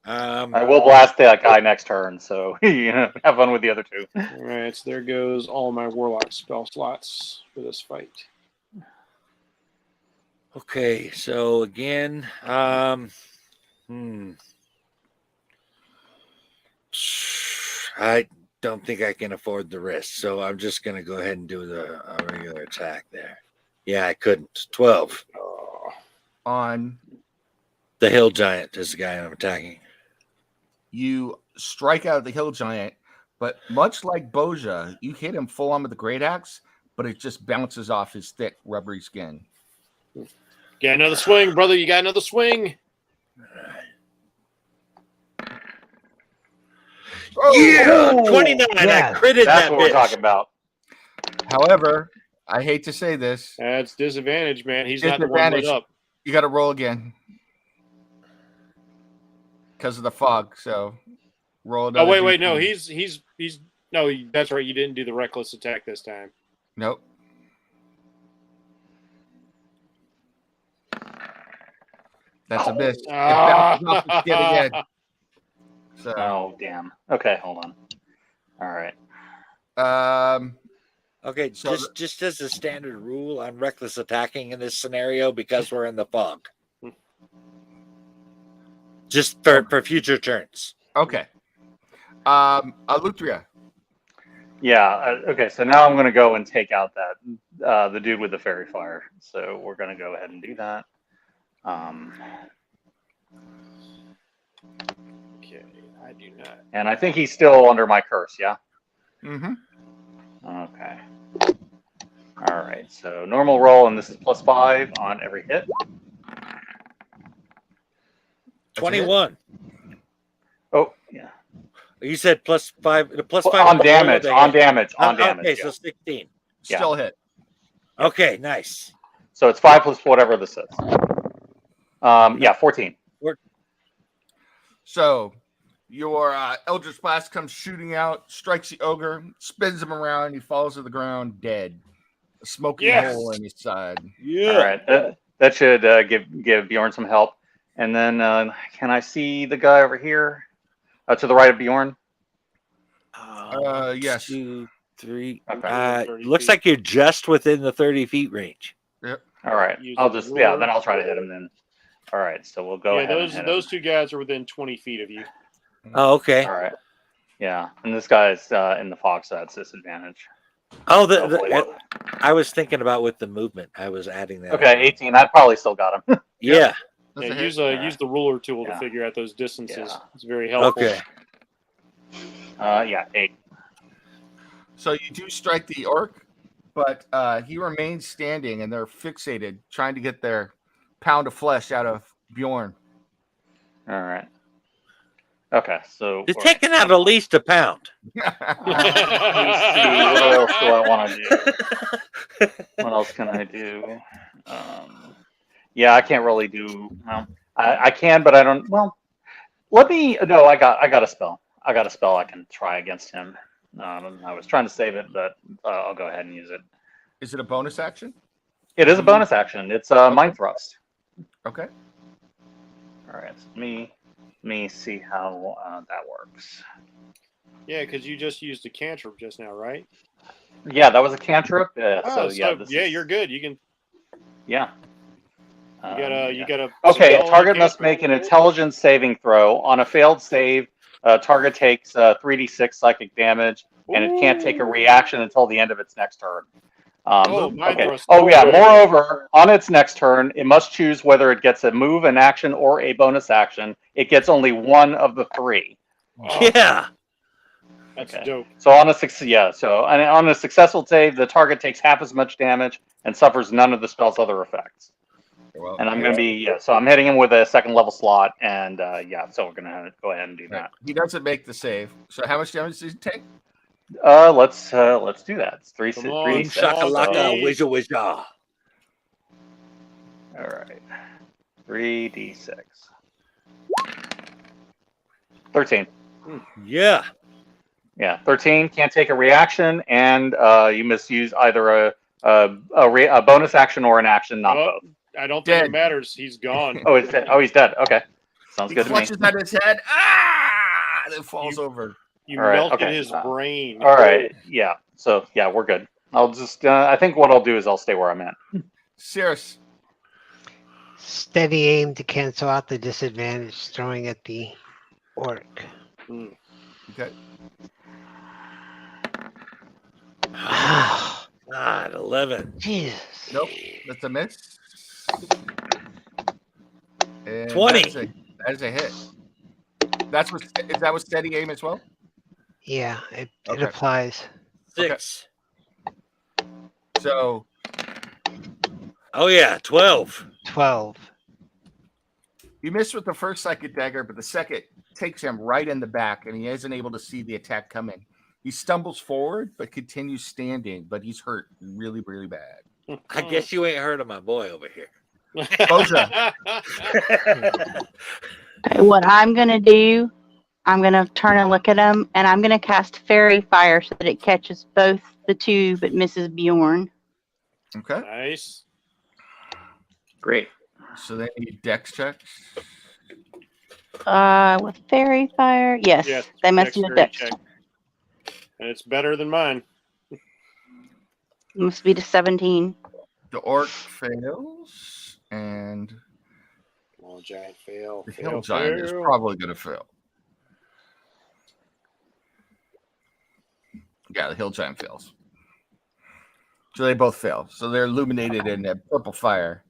I will blast that guy next turn, so have fun with the other two. All right, so there goes all my warlock spell slots for this fight. Okay, so again, I don't think I can afford the risk, so I'm just going to go ahead and do the regular attack there. Yeah, I couldn't. 12. On The hill giant is the guy I'm attacking. you strike out the hill giant, but much like Boja, you hit him full on with the great axe, but it just bounces off his thick, rubbery skin. Got another swing, brother. You got another swing. Yeah, 29. Yeah. I critted That's that what we're bitch. talking about. However, I hate to say this, That's disadvantage, man. He's not the one lit Disadvantage. up. you got to roll again because of the fog. So roll. Oh another wait, no, D20. he's no. That's right. You didn't do the reckless attack this time. Nope. That's a miss. It bounces off the skin again. So, Oh, damn. Okay, hold on. All right. Okay, So just as a standard rule, I'm reckless attacking in this scenario because we're in the fog. Just for future turns. okay. Alutria. Yeah. Okay. So now I'm going to go and take out that the dude with the fairy fire. So we're going to go ahead and do that. Okay, I do not. And I think he's still under my curse. Yeah. Mm-hmm. Okay. All right. So normal roll, and this is +5 on every hit. 21. Oh, yeah. You said +5. The +5 On the damage. roll, On damage. On Okay, damage. so Yeah. 16. Yeah. Still hit. Okay, nice. So it's 5 plus whatever this is. Yeah, 14. So your Eldritch Blast comes shooting out, strikes the ogre, spins him around, he falls to the ground dead. A smoking Yes. hole in his side. Yeah. All right. That should give Bjorn some help. And then can I see the guy over here to the right of Bjorn? Yes. 2, 3. Okay. 30 Looks feet. like you're just within the 30 feet range. All right. Use I'll the just ruler. then I'll try to hit him then. All right. So we'll go Yeah, ahead. and hit those him. two guys are within 20 feet of you. Oh, okay. All right. Yeah, and this guy's in the fog, so that's disadvantage. Oh, Hopefully. I was thinking about with the movement. I was adding that. Okay, 18. I probably still got him. Yeah. That's Yeah, a hit. use the ruler tool to Yeah. figure out those distances. Yeah. It's very helpful. Okay. Yeah, 8. So you do strike the orc, but he remains standing, and they're fixated, trying to get their pound of flesh out of Bjorn. All right. Okay, so You're taking out at least a pound. let me see, what else do I want to do? What else can I do? Yeah, I can't really do. Well, I can, but I don't. Well, let me. No, I got a spell. I got a spell I can try against him. I was trying to save it, but I'll go ahead and use it. Is it a bonus action? It is a bonus action. It's Mind Thrust. Okay. All right. So let me see how that works. Yeah, because you just used a cantrip just now, right? Yeah, that was a cantrip. Oh, yeah, this is, you're good. You can. Yeah. You gotta. Okay, a spell target the must cantrip. make an intelligence saving throw. On a failed save, target takes 3d6 psychic damage, and it can't take a reaction until the end of its next turn. Mind Okay. thrust. Oh yeah. Moreover, on its next turn, it must choose whether it gets a move, an action, or a bonus action. It gets only one of the 3. Yeah. That's Okay. dope. So on a successful save, the target takes half as much damage and suffers none of the spell's other effects. Well, And I'm going to be so I'm hitting him with a second level slot, and so we're going to go ahead and do that. he doesn't make the save. So how much damage does he take? Let's do that. It's three Come on, three Shaka Shakalaka, Steve. wizza wizza. All right, 3d6. 13. Yeah. Yeah, 13. Can't take a reaction, and you must use either a bonus action or an action, not Oh, both. I don't think Dead. it matters. He's gone. Oh, it's dead. Oh, he's dead. Okay. Sounds He good to me. clutches at his head. Ah! And it falls over. You All right, melted okay. his brain. All right, yeah. So yeah, we're good. I'll just. I think what I'll do is I'll stay where I'm at. Cirrus. Steady aim to cancel out the disadvantage throwing at the orc. Okay. God, 11. Jesus. Nope. That's a miss. And 20. That is a hit. Is that what steady aim as well? Yeah, it Okay. applies. 6. So Oh, yeah, 12. 12. you missed with the first psychic dagger, but the second takes him right in the back, and he isn't able to see the attack coming. He stumbles forward, but continues standing, but he's hurt really, really bad. I guess you ain't heard of my boy over here. Boja. What I'm going to do, I'm going to turn and look at him, and I'm going to cast Fairy Fire so that it catches both the two but misses Bjorn. Okay. Nice. Great. So they need dex checks. With Fairy Fire, yes, they must do a dexterity dex. check. And it's better than mine. Must be to 17. The orc fails, and Come on, giant fail. the fail, hill giant is fail. probably going to fail. Yeah, the hill giant fails. So they both fail. So they're illuminated in a purple fire.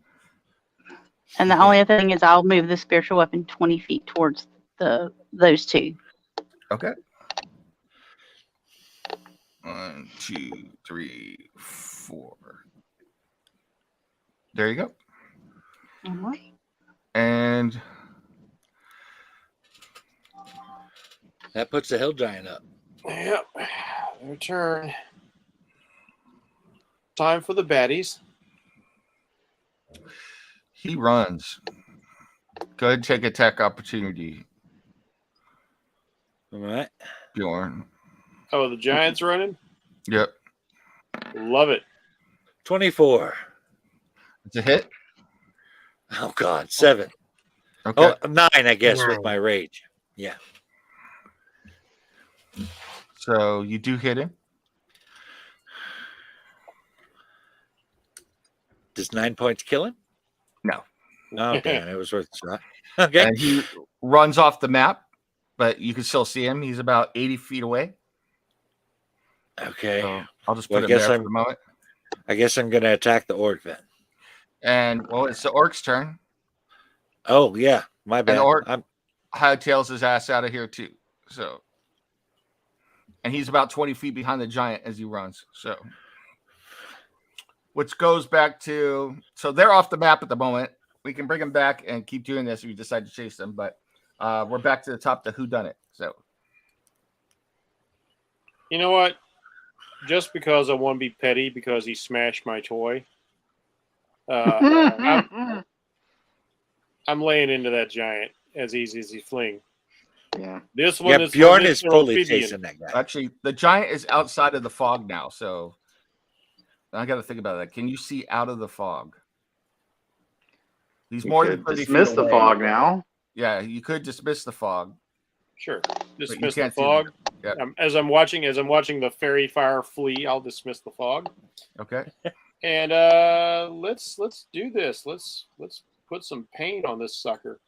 And the only other thing is I'll move the spiritual weapon 20 feet towards those two. Okay. 1, 2, 3, 4. There you go. All right. And That puts the hill giant up. Yep. Their turn. Time for the baddies. he runs. Go ahead and take attack opportunity, All right. Bjorn. Oh, the giant's running? Yep. Love it. 24. It's a hit. Oh, God. 7. Okay. Oh, 9, I guess, with 9. my rage. Yeah. So you do hit him. Does 9 points kill him? No. Okay. It was worth a shot. Okay. And he runs off the map, but you can still see him. He's about 80 feet away. Okay. So I'll just Well, put I him guess there I'm- for the moment. I guess I'm going to attack the orc then. And well, it's the orc's turn. Oh, yeah. My bad. And orc I'm, hightails his ass out of here too. So, and he's about 20 feet behind the giant as he runs. So, which goes back to, so they're off the map at the moment. We can bring them back and keep doing this if we decide to chase them. But we're back to the top to whodunit. So, You know what? Just because I want to be petty because he smashed my toy, I'm laying into that giant as easy as he fling. Yeah. This one yeah, is Bjorn for is Mr. fully Ophidian. chasing that guy. actually, the giant is outside of the fog now. So, I got to think about that. Can you see out of the fog? He's You more than could 30 feet dismiss the away. fog now. Yeah, you could dismiss the fog. Sure. you Dismiss the can't see fog. Yeah. As I'm watching the fairy fire flee, I'll dismiss the fog. Okay. And let's do this. Let's put some pain on this sucker.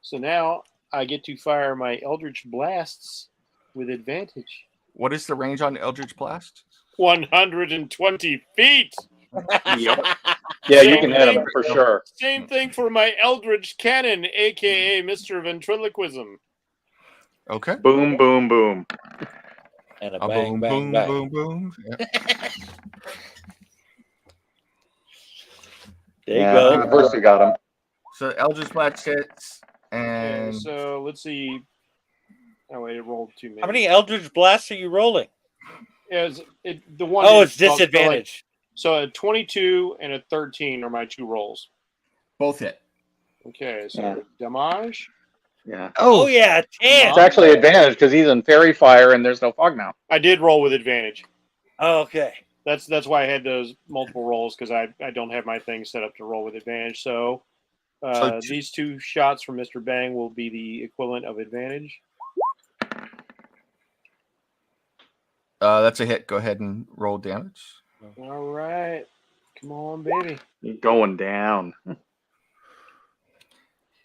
So now I get to fire my Eldritch Blasts with advantage. What is the range on Eldritch Blast? 120 feet. Yep. Yeah, you can hit him for sure. Same thing for my Eldritch Cannon, aka Mr. Ventriloquism. Okay. Boom, boom, boom. And a A bang, boom, bang, boom, bang. boom, boom. Yep. There you Yeah, go. University got him. So Eldritch Blast hits, Okay, and so let's see. Oh wait, it rolled too many. How many Eldritch Blasts are you rolling? The one? Oh, it's so- disadvantage. So a 22 and a 13 are my two rolls. both hit. Okay, so Yeah. damage. Yeah. Oh, yeah, 10. It's actually advantage because he's in fairy fire and there's no fog now. I did roll with advantage. Oh, okay. That's why I had those multiple rolls because I don't have my thing set up to roll with advantage. So These 2 shots from Mr. Bang will be the equivalent of advantage. That's a hit. Go ahead and roll damage. All right. Come on, baby. You're going down.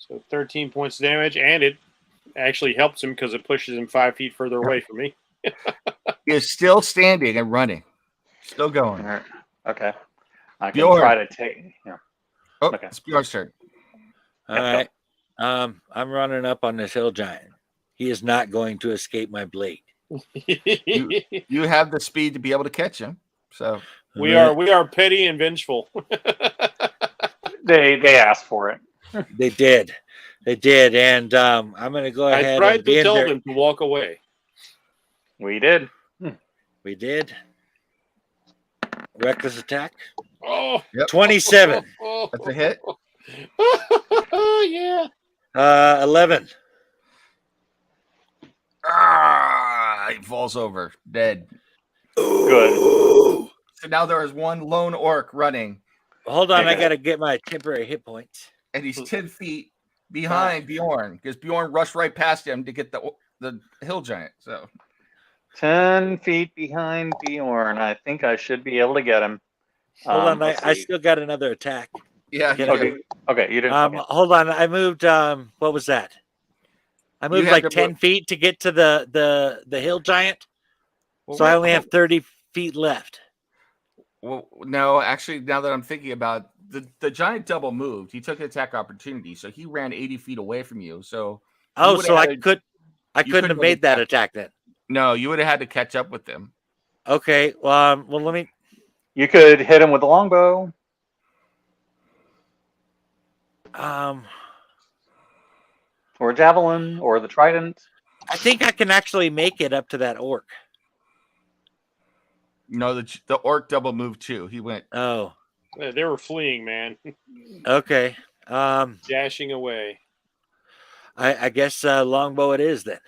So 13 points of damage, and it actually helps him because it pushes him 5 feet further away from me. He is still standing and running. Still All going. right. Okay. I can Bjorn. try to take. Yeah. Oh, Okay. it's Bjorn's turn. All right. I'm running up on this hill giant. He is not going to escape my blade. You have the speed to be able to catch him. So we are petty and vengeful. They asked for it. They did, and I'm going to go ahead. I tried and be to in tell there. them to walk away. We did. We did. Reckless attack. Oh, Yep. 27. That's a hit. Yeah. 11. He falls over, dead. Good. So now there is one lone orc running, Hold on, I Okay. got to get my temporary hit points. and he's 10 feet behind Bjorn because Bjorn rushed right past him to get the hill giant. So 10 feet behind Bjorn. I think I should be able to get him. Hold on, let's I see. still got another attack. yeah, Get you it. do. Okay, you did. Okay. Hold on, I moved. What was that? I moved had like to 10 feet to get to the hill giant, Well, so I only have 30 feet left. Well, no, actually, now that I'm thinking about the giant double moved, he took an attack opportunity, so he ran 80 feet away from you. So Oh, would've so I had to- couldn't couldn't have have made that attacked. attack then. no, you would have had to catch up with them. Okay, well, let me. You could hit him with the longbow. Or javelin, or the trident. I think I can actually make it up to that orc. No, the orc double moved too. He went. Oh, Yeah, they were fleeing, man. okay. Dashing away. I guess longbow it is then.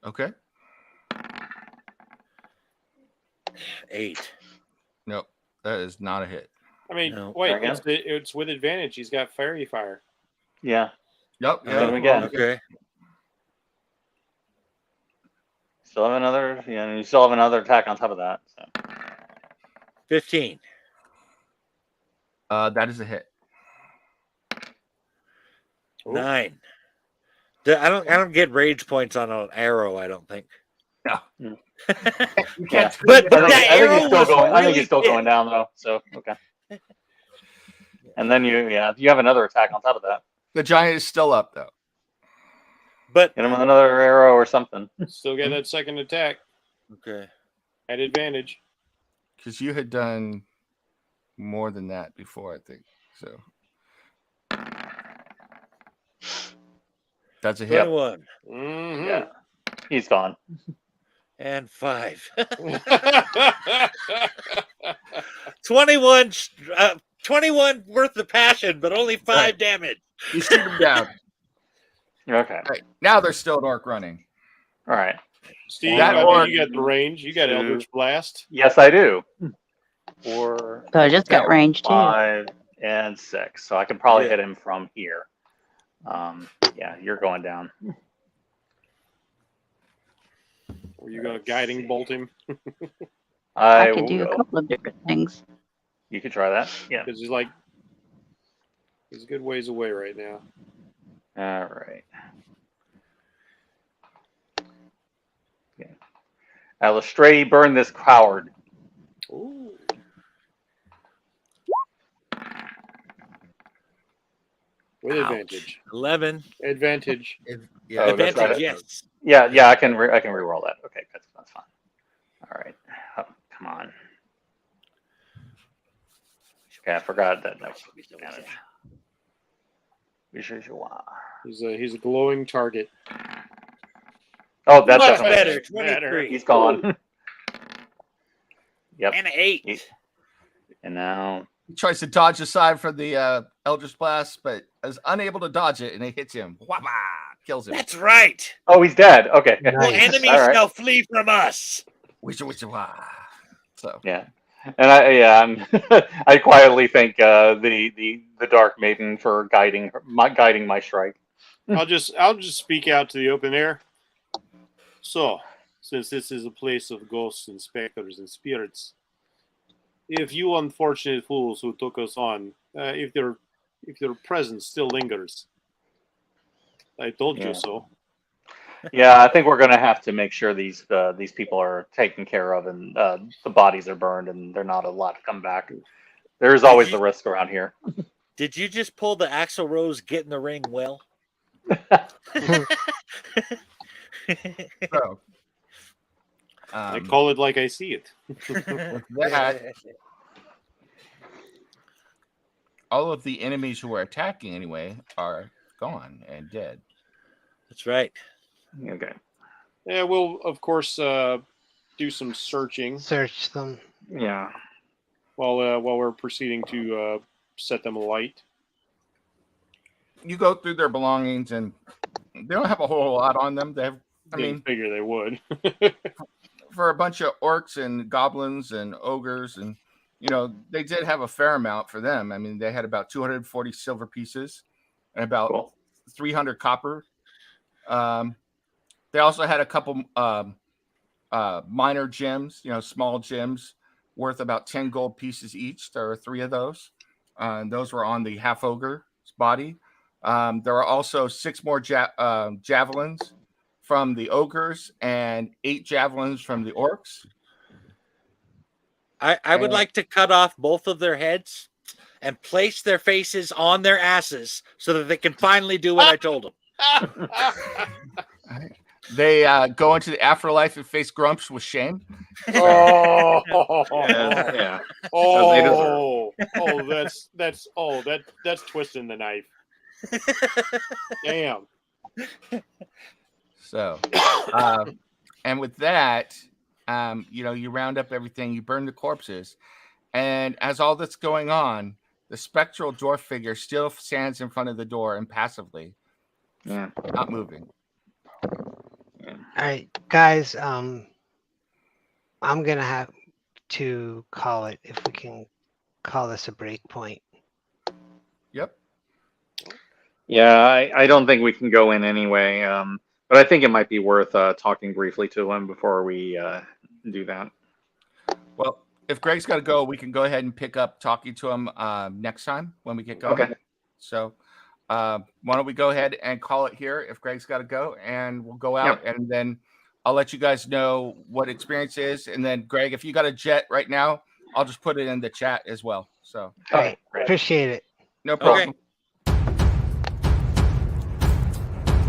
Okay. 8. Nope, that is not a hit. I mean, No. wait, Again? it's with advantage. He's got fairy fire. Yeah. Yep. Hit him again. Okay. Still have another. Yeah, you still have another attack on top of that. So. 15. That is a hit. 9. I don't get rage points on an arrow. I don't think. No. Mm. You Yeah. can't. But I that think arrow he's still was going. I think really he's still big. going down though. So okay. And then you have another attack on top of that. The giant is still up though. But Hit him with another arrow or something. Still get that second attack okay. at advantage. Because you had done more than that before, I think. So that's a hit. 21 Mhm. Yeah. He's gone. and 5. 21. 21 worth of passion, but only 5 Right. damage. You shoot him down. Okay. Right. Now there's still an orc running. All right. Steve, That I know orc- you got the range. You got Two. Eldritch Blast. Yes, I do. 4, So I just got range too. 5, and 6. So I can probably Yeah. hit him from here. Yeah, you're going down. Were you going to guiding bolt him? I could do a will. couple of different things. You could try that. Yeah. Because he's a good ways away right now. All right. Yeah. Lestrade, burn this coward. Ooh. With Ouch. advantage. 11. Advantage. Yeah. Oh, that's Advantage, right. yes. Yeah, I can re-roll that. Okay, that's fine. All right. Oh, come on. Okay, I forgot that. No, advantage. He's a glowing target. Oh, that's Much definitely better. Better. 23. He's gone. Yep. And 8. And now He tries to dodge aside from the Eldritch Blast, but is unable to dodge it, and it hits him. Wah-wah! Kills him. That's right. oh, he's dead. Okay. Well, Nice. enemies All right. shall flee from us. Wah. So Yeah. And I quietly thank the Dark Maiden for guiding my strike. I'll just speak out to the open air. So, since this is a place of ghosts and specters and spirits, if you unfortunate fools who took us on, if their presence still lingers, I told Yeah. you so. Yeah, I think we're gonna have to make sure these people are taken care of and the bodies are burned and they're not allowed to come back. There's always the risk around here. Did you just pull the Axl Rose get in the ring well? So, I call it like I see it. with that, all of the enemies who were attacking anyway are gone and dead. That's right. Okay. Yeah, we'll of course do some searching Search them. Yeah. while we're proceeding to set them alight. You go through their belongings, and they don't have a whole lot on them. They have, I Didn't mean, figure they would. for a bunch of orcs and goblins and ogres, and they did have a fair amount for them. I mean, they had about 240 silver pieces and about Cool. 300 copper. They also had a couple minor gems, small gems worth about 10 gold pieces each. There were 3 of those. And those were on the half ogre's body. There were also 6 more javelins from the ogres and 8 javelins from the orcs. I would like to cut off both of their heads and place their faces on their asses so that they can finally do what I told them. They go into the afterlife and face Grumps with shame. Oh, Yeah. That's twisting the knife. Damn. So, and with that, you round up everything, you burn the corpses, and as all that's going on, the spectral dwarf figure still stands in front of the door impassively, not moving. All right, guys. I'm gonna have to call it, if we can call this a break point. Yep. Yeah, I don't think we can go in anyway. But I think it might be worth talking briefly to him before we do that. Well, if Greg's got to go, we can go ahead and pick up talking to him next time when we get going. Okay. So why don't we go ahead and call it here if Greg's got to go, and we'll go out, and then I'll let you guys know what experience is. And then, Greg, if you got a jet right now, I'll just put it in the chat as well. So All right, appreciate it. no problem. Okay.